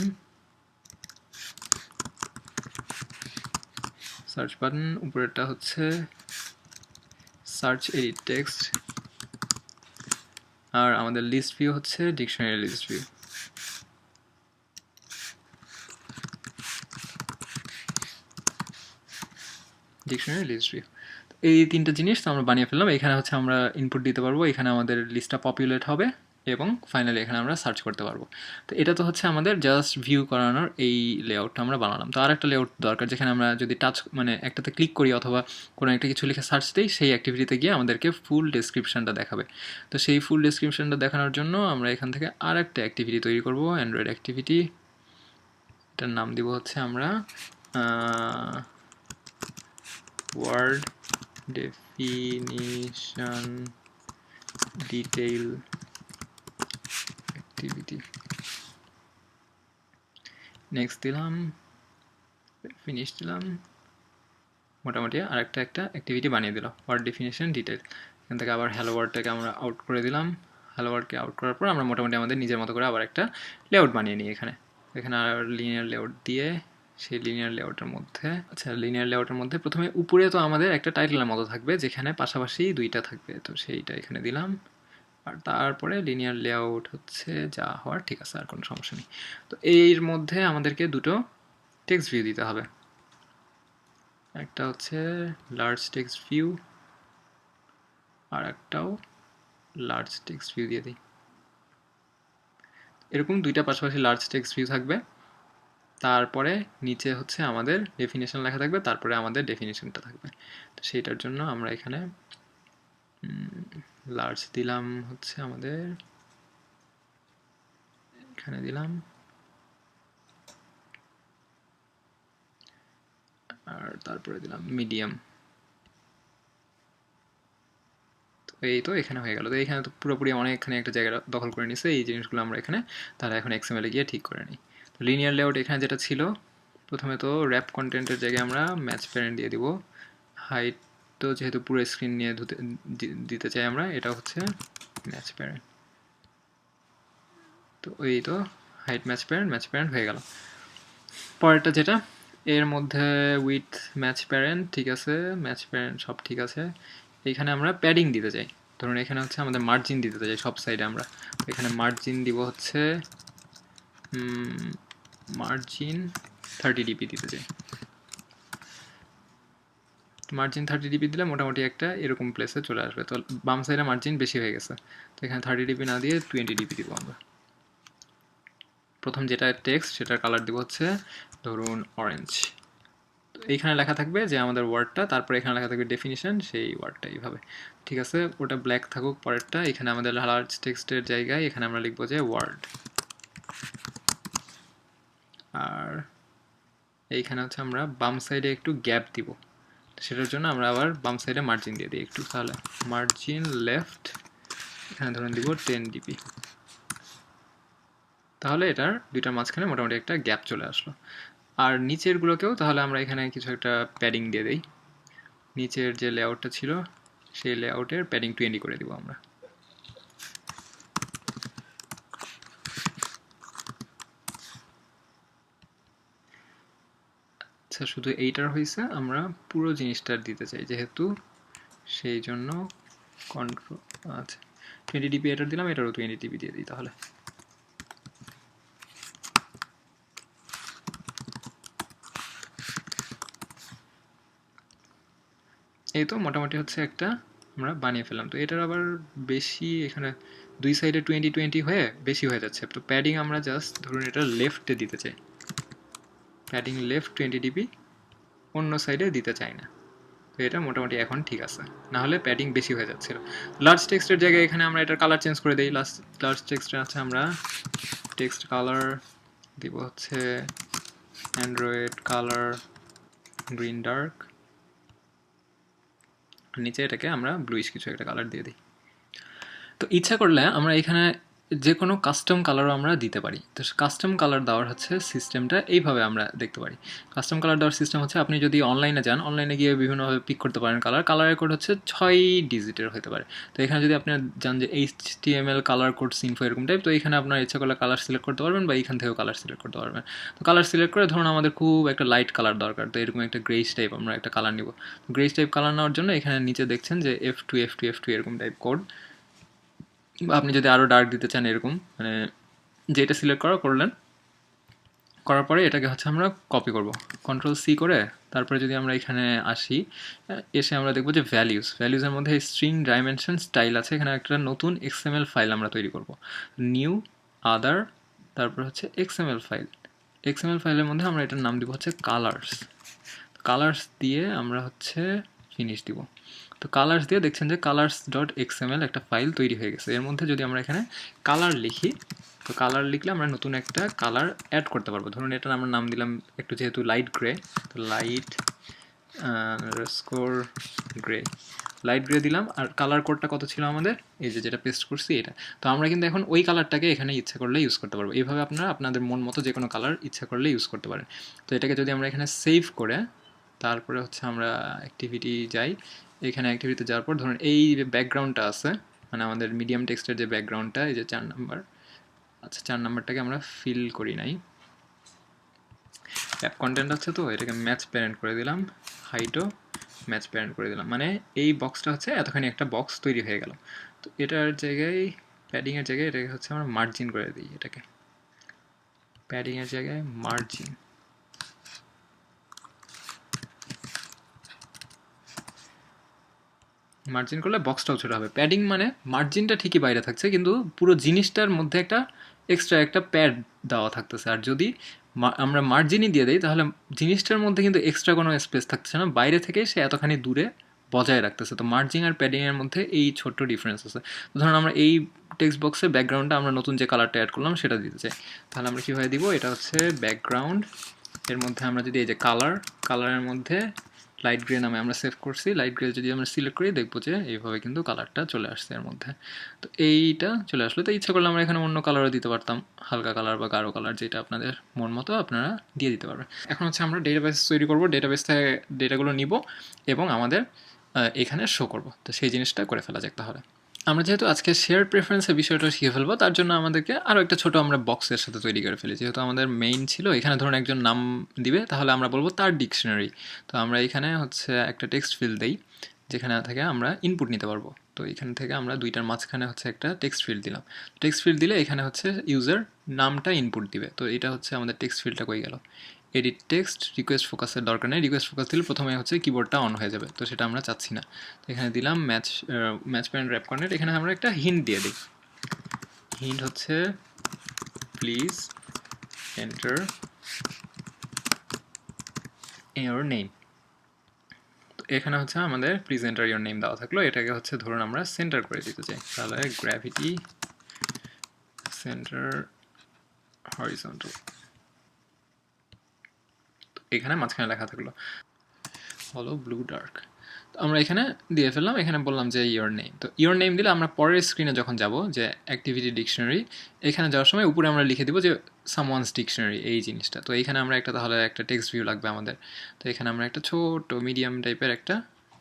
সার্চ বাটন। উপরেরটা হচ্ছে সার্চ এডিট টেক্সট, আর আমাদের লিস্ট ভিউ হচ্ছে dictionary list view. Dictionary list view, এই তিনটা জিনিস তো আমরা বানিয়ে ফেললাম। এখানে হচ্ছে আমরা ইনপুট দিতে পারবো, এখানে আমাদের লিস্টটা পপুলেট হবে এবং ফাইনালি এখানে আমরা সার্চ করতে পারবো। তো এটা তো হচ্ছে আমাদের জাস্ট ভিউ করানোর এই লেআউটটা আমরা বানালাম। তো আর একটা লেআউট দরকার, যেখানে আমরা যদি টাচ মানে একটাতে ক্লিক করি অথবা কোনো একটা কিছু লিখে সার্চ দিই, সেই অ্যাক্টিভিটিতে গিয়ে আমাদেরকে ফুল ডেসক্রিপশনটা দেখাবে। তো সেই ফুল ডেসক্রিপশনটা দেখানোর জন্য আমরা এখান থেকে আর একটা অ্যাক্টিভিটি তৈরি করব, অ্যান্ড্রয়েড অ্যাক্টিভিটি। এটার নাম দিব হচ্ছে আমরা word definition detail activity. Next দিলাম, ফিনিশ দিলাম। মোটামুটি আরেকটা অ্যাক্টিভিটি বানিয়ে দিলাম, ওয়ার্ড ডেফিনিশন ডিটেইল। এখান থেকে আবার হ্যালো ওয়ার্ডটাকে আমরা আউট করে দিলাম। হ্যালো ওয়ার্ডকে আউট করার পর আমরা মোটামুটি আমাদের নিজের মতো করে আবার একটা লেআউট বানিয়ে নিই এখানে। এখানে আর লিনিয়ার লেআউট দিয়ে সেই লিনিয়ার লেআউটের মধ্যে, আচ্ছা লিনিয়ার লেআউটের মধ্যে প্রথমে উপরে তো আমাদের একটা টাইটেলের মতো থাকবে, যেখানে পাশাপাশি দুইটা থাকবে। তো সেইটা এখানে দিলাম। আর তারপরে লিনিয়ার লেআউট হচ্ছে যা হওয়ার, ঠিক আছে, আর কোনো সমস্যা নেই। তো এর মধ্যে আমাদেরকে দুটো টেক্সট ভিউ দিতে হবে। একটা হচ্ছে লার্জ টেক্সট ভিউ, আর একটাও লার্জ টেক্সট ভিউ দিয়ে দিই। এরকম দুইটা পাশাপাশি লার্জ টেক্সট ভিউ থাকবে। তারপরে নিচে হচ্ছে আমাদের ডেফিনেশন লেখা থাকবে, তারপরে আমাদের ডেফিনেশনটা থাকবে। তো সেইটার জন্য আমরা এখানে লার্জ দিলাম হচ্ছে আমাদের, এখানে দিলাম, আর তারপরে দিলাম মিডিয়াম। এই তো এখানে হয়ে গেল। তো এখানে তো পুরোপুরি অনেকখানি একটা জায়গা দখল করে নিছে। এই জিনিসগুলো আমরা এখানে তাহলে এখন এক্সএমএল এ গিয়ে ঠিক করে নিই। লিনিয়ার লেআউট এখানে যেটা ছিল, প্রথমে তো র্যাপ কন্টেন্টের জায়গায় আমরা ম্যাচ প্যারেন্ট দিয়ে দিব। হাইট তো যেহেতু পুরো স্ক্রিন নিয়ে দিতে চাই আমরা, এটা হচ্ছে ম্যাচ প্যারেন্ট। তো এই তো হাইট ম্যাচ প্যারেন্ট হয়ে গেল। পরেরটা যেটা, এর মধ্যে উইথ ম্যাচ প্যারেন্ট ঠিক আছে, ম্যাচ প্যারেন্ট সব ঠিক আছে। এইখানে আমরা প্যাডিং দিতে চাই, ধরুন এখানে হচ্ছে আমাদের মার্জিন দিতে চাই সব সাইডে আমরা। এখানে মার্জিন দিব হচ্ছে মার্জিন 30 dp দিতে চাই। মার্জিন 30 dp দিলে মোটামুটি একটা এরকম প্লেসে চলে আসবে। তো বাম সাইডে মার্জিন বেশি হয়ে গেছে, তো এখানে 30 dp না দিয়ে 20 dp দিব আমরা। প্রথম যেটা টেক্সট সেটার কালার দিব হচ্ছে ধরুন অরেঞ্জ। এইখানে লেখা থাকবে যে আমাদের ওয়ার্ডটা, তারপরে এখানে লেখা থাকবে ডেফিনিশন, সেই ওয়ার্ডটা এইভাবে ঠিক আছে। ওটা ব্ল্যাক থাকুক। পরেরটা, এখানে আমাদের লার্জ টেক্সটের জায়গায় এখানে আমরা লিখবো যে ওয়ার্ড, আর এইখানে হচ্ছে আমরা বাম সাইডে একটু গ্যাপ দিব, সেটার জন্য আমরা আবার বাম সাইডে মার্জিন দিয়ে দিই একটু। তাহলে মার্জিন লেফট এখানে ধরুন দিব 10 dp। তাহলে এটার দুইটার মাঝখানে মোটামুটি একটা গ্যাপ চলে আসলো। আর নিচের গুলোকেও তাহলে আমরা এখানে কিছু একটা প্যাডিং দিয়ে দিই। নিচের যে লেআউটটা ছিল সেই লেআউটের প্যাডিং 20 করে দিব আমরা। আচ্ছা, শুধু এইটার হয়েছে, আমরা পুরো জিনিসটার দিতে চাই যেহেতু, সেই জন্য কন্ট্রোল, আচ্ছা 20 dp এটার দিলাম, এটারও 20 dp দিয়ে দিই তাহলে। এই তো মোটামুটি হচ্ছে একটা আমরা বানিয়ে ফেললাম। তো এটার আবার বেশি, এখানে দুই সাইডে 20 হয়ে বেশি হয়ে যাচ্ছে। তো প্যাডিং আমরা জাস্ট ধরুন এটা লেফটে দিতে চাই, প্যাডিং লেফট 20 dp, অন্য সাইডে দিতে চাই না। তো এটা মোটামুটি এখন ঠিক আছে, না হলে প্যাডিং বেশি হয়ে যাচ্ছিল। লার্জ টেক্সটের জায়গায় এখানে আমরা এটার কালার চেঞ্জ করে দিই। লার্জ টেক্সটে আছে আমরা টেক্সট কালার দিব হচ্ছে অ্যান্ড্রয়েড কালার গ্রিন ডার্ক, নিচে এটাকে আমরা ব্লুইশ কিছু একটা কালার দিয়ে দিই। তো ইচ্ছা করলে আমরা এখানে যে কোনো কাস্টম কালারও আমরা দিতে পারি। তো কাস্টম কালার দেওয়ার হচ্ছে সিস্টেমটা এইভাবে আমরা দেখতে পারি। কাস্টম কালার দেওয়ার সিস্টেম হচ্ছে, আপনি যদি অনলাইনে যান, অনলাইনে গিয়ে বিভিন্নভাবে পিক করতে পারেন কালারের কোড হচ্ছে 6 ডিজিটের হতে পারে। তো এখানে যদি আপনি জান যে HTML কালার কোড সিনফো এরকম টাইপ, তো এখানে আপনার ইচ্ছা করলে কালার সিলেক্ট করতে পারবেন, বা এইখান থেকেও কালার সিলেক্ট করতে পারবেন। তো কালার সিলেক্ট করে ধরুন আমাদের খুব একটা লাইট কালার দরকার, তো এরকম একটা গ্রেস টাইপ আমরা একটা কালার নিব। গ্রেস টাইপ কালার নেওয়ার জন্য এখানে নিচে দেখছেন যে F2 এরকম টাইপ কোড, বা আপনি যদি আরও ডার্ক দিতে চান এরকম, মানে যেটা সিলেক্ট করলেন, করার পরে এটাকে হচ্ছে আমরা কপি করব Ctrl+C করে। তারপরে যদি আমরা এখানে আসি, এসে আমরা দেখব যে ভ্যালিউজের মধ্যে স্ট্রিং ডাইমেনশন স্টাইল আছে, এখানে একটা নতুন XML ফাইল আমরা তৈরি করব, নিউ আদার, তারপর হচ্ছে XML ফাইলের মধ্যে আমরা এটার নাম দিব হচ্ছে কালার্স দিয়ে আমরা হচ্ছে ফিনিশ দিব। তো কালার্স দিয়ে দেখছেন যে colors.xml একটা ফাইল তৈরি হয়ে গেছে। এর মধ্যে যদি আমরা এখানে কালার লিখি, তো কালার লিখলে আমরা নতুন একটা কালার অ্যাড করতে পারবো। ধরুন এটার আমরা নাম দিলাম একটু, যেহেতু লাইট গ্রে, তো লাইট গ্রে দিলাম। আর কালার কোডটা কত ছিল আমাদের, এই যে যেটা পেস্ট করছি এটা। তো আমরা কিন্তু এখন ওই কালারটাকে এখানে ইচ্ছা করলে ইউজ করতে পারবো। এইভাবে আপনারা আপনাদের মন মতো যে কোনো কালার ইচ্ছা করলে ইউজ করতে পারেন। তো এটাকে যদি আমরা এখানে সেভ করে তারপরে হচ্ছে আমরা অ্যাক্টিভিটি যাই, এখানে অ্যাক্টিভিটিতে যাওয়ার পর ধরুন এই যে ব্যাকগ্রাউন্ডটা আছে, মানে আমাদের মিডিয়াম টেক্সটের যে ব্যাকগ্রাউন্ডটা, এই যে 4 নাম্বার, আচ্ছা 4 নাম্বারটাকে আমরা ফিল করি নাই, অ্যাপ কন্টেন্ট আছে, তো এটাকে ম্যাচ প্যারেন্ট করে দিলাম, হাইটও ম্যাচ প্যারেন্ট করে দিলাম, মানে এই বক্সটা হচ্ছে এতখানি একটা বক্স তৈরি হয়ে গেল। তো এটার জায়গায়, প্যাডিংয়ের জায়গায় এটাকে হচ্ছে আমরা মার্জিন করে দিই, এটাকে প্যাডিংয়ের জায়গায় মার্জিন করলে বক্সটাও ছোটো হবে। প্যাডিং মানে মার্জিনটা ঠিকই বাইরে থাকছে, কিন্তু পুরো জিনিসটার মধ্যে একটা এক্সট্রা একটা প্যাড দেওয়া থাকতেছে। আর যদি আমরা মার্জিনই দিয়ে দিই, তাহলে জিনিসটার মধ্যে কিন্তু এক্সট্রা কোনো স্পেস থাকছে না, বাইরে থেকে সে এতখানি দূরে বজায় রাখতেছে। তো মার্জিন আর প্যাডিংয়ের মধ্যে এই ছোট্ট ডিফারেন্স আছে। তো ধরুন আমরা এই টেক্সট বক্সের ব্যাকগ্রাউন্ডটা আমরা নতুন যে কালারটা অ্যাড করলাম সেটা দিতে চাই, তাহলে আমরা কীভাবে দিব, এটা হচ্ছে ব্যাকগ্রাউন্ড, এর মধ্যে আমরা যদি এই যে কালারের মধ্যে লাইট গ্রে নামে আমরা সেভ করছি। লাইট গ্রে যদি আমরা সিলেক্ট করি দেখবো যে এইভাবে কিন্তু কালারটা চলে আসছে এর মধ্যে। তো এইটা চলে আসলো। তো ইচ্ছা করলে আমরা এখানে অন্য কালারও দিতে পারতাম, হালকা কালার বা গাঢ় কালার, যেটা আপনাদের মন মতো আপনারা দিয়ে দিতে পারবেন। এখন হচ্ছে আমরা ডেটাবেস তৈরি করবো, ডেটাবেস থেকে ডেটাগুলো নিব এবং আমাদের এখানে শো করব। তো সেই জিনিসটা করে ফেলা যাক তাহলে। আমরা যেহেতু আজকে শেয়ার প্রেফারেন্সের বিষয়টা শিখে ফেলবো, তার জন্য আমাদেরকে আরও একটা ছোটো আমরা বক্সের সাথে তৈরি করে ফেলি। যেহেতু আমাদের মেইন ছিল, এখানে ধরুন একজন নাম দিবে, তাহলে আমরা বলবো তার ডিকশনারি। তো আমরা এখানে হচ্ছে একটা টেক্সট ফিল্ড দেই, যেখানে থেকে আমরা ইনপুট নিতে পারবো। তো এখান থেকে আমরা দুইটার মাঝখানে হচ্ছে একটা টেক্সট ফিল্ড দিলাম। টেক্সট ফিল্ড দিলে এখানে হচ্ছে ইউজার নামটা ইনপুট দিবে। তো এটা হচ্ছে আমাদের টেক্সট ফিল্ডটা কই গেল। এডিট টেক্সট, রিকোয়েস্ট ফোকাসের দরকার নেই। রিকোয়েস্ট ফোকাস দিলে প্রথমে হচ্ছে কিবোর্ডটা অন হয়ে যাবে, তো সেটা আমরা চাচ্ছি না। তো এখানে দিলাম ম্যাচ প্যারেন্ট র্যাপ কর্নেট। এখানে আমরা একটা হিন্ট দিয়ে দিই। হিন্ট হচ্ছে প্লিজ এন্টার ইওর নেম। তো এখানে হচ্ছে আমাদের প্লিজ এন্টার ইওর নেম দেওয়া থাকলো। এটাকে হচ্ছে ধরুন আমরা সেন্টার করে দিতে চাই, তাহলে গ্র্যাভিটি সেন্টার হরিজন্টাল। এখানে মাঝখানে লেখা থাকলো হলো ব্লু ডার্ক। তো আমরা এখানে দিয়ে ফেললাম, এখানে বললাম যে ইওর নেম। তো ইওর নেম দিলে আমরা পরের স্ক্রিনে যখন যাব, যে অ্যাক্টিভিটি ডিকশনারি, এখানে যাওয়ার সময় উপরে আমরা লিখে দিব যে সামওয়ানস ডিকশনারি, এই জিনিসটা। তো এইখানে আমরা একটা তাহলে একটা টেক্সট ভিউ লাগবে আমাদের। তো এখানে আমরা একটা ছোট মিডিয়াম টাইপের একটা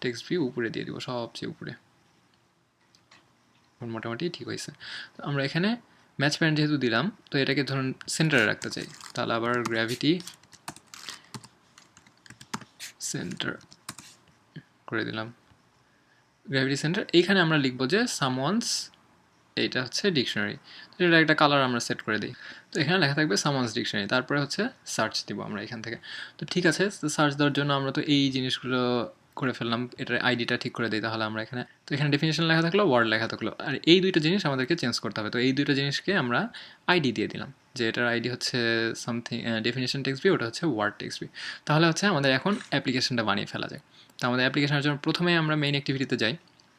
টেক্সট ভিউ উপরে দিয়ে দিব, সবচেয়ে উপরে। মোটামুটি ঠিক হয়েছে। তো আমরা এখানে ম্যাচ প্যারেন্ট যেহেতু দিলাম, তো এটাকে ধরুন সেন্টারে রাখতে চাই, তাহলে আবার গ্র্যাভিটি সেন্টার করে দিলাম। গ্র্যাভিটি সেন্টার এইখানে আমরা লিখবো যে সামওয়ানস, এইটা হচ্ছে ডিকশনারি। তো এটা একটা কালার আমরা সেট করে দিই। তো এখানে লেখা থাকবে সামওয়ানস ডিকশনারি, তারপরে হচ্ছে সার্চ দিব আমরা এখান থেকে। তো ঠিক আছে, তো সার্চ দেওয়ার জন্য আমরা তো এই জিনিসগুলো করে ফেললাম, এটার আইডিটা ঠিক করে দিই তাহলে আমরা এখানে। তো এখানে ডেফিনেশন লেখা থাকলো, ওয়ার্ড লেখা থাকলো, আর এই দুইটা জিনিস আমাদেরকে চেঞ্জ করতে হবে। তো এই দুইটা জিনিসকে আমরা আইডি দিয়ে দিলাম, যে এটার আইডি হচ্ছে সামথিং ডেফিনেশন টেক্সট বি, ওটা হচ্ছে ওয়ার্ড টেক্সট বি। তাহলে হচ্ছে আমাদের এখন অ্যাপ্লিকেশনটা বানিয়ে ফেলা যায়। তো আমাদের অ্যাপ্লিকেশনের জন্য প্রথমে আমরা মেইন অ্যাক্টিভিটিতে যাই।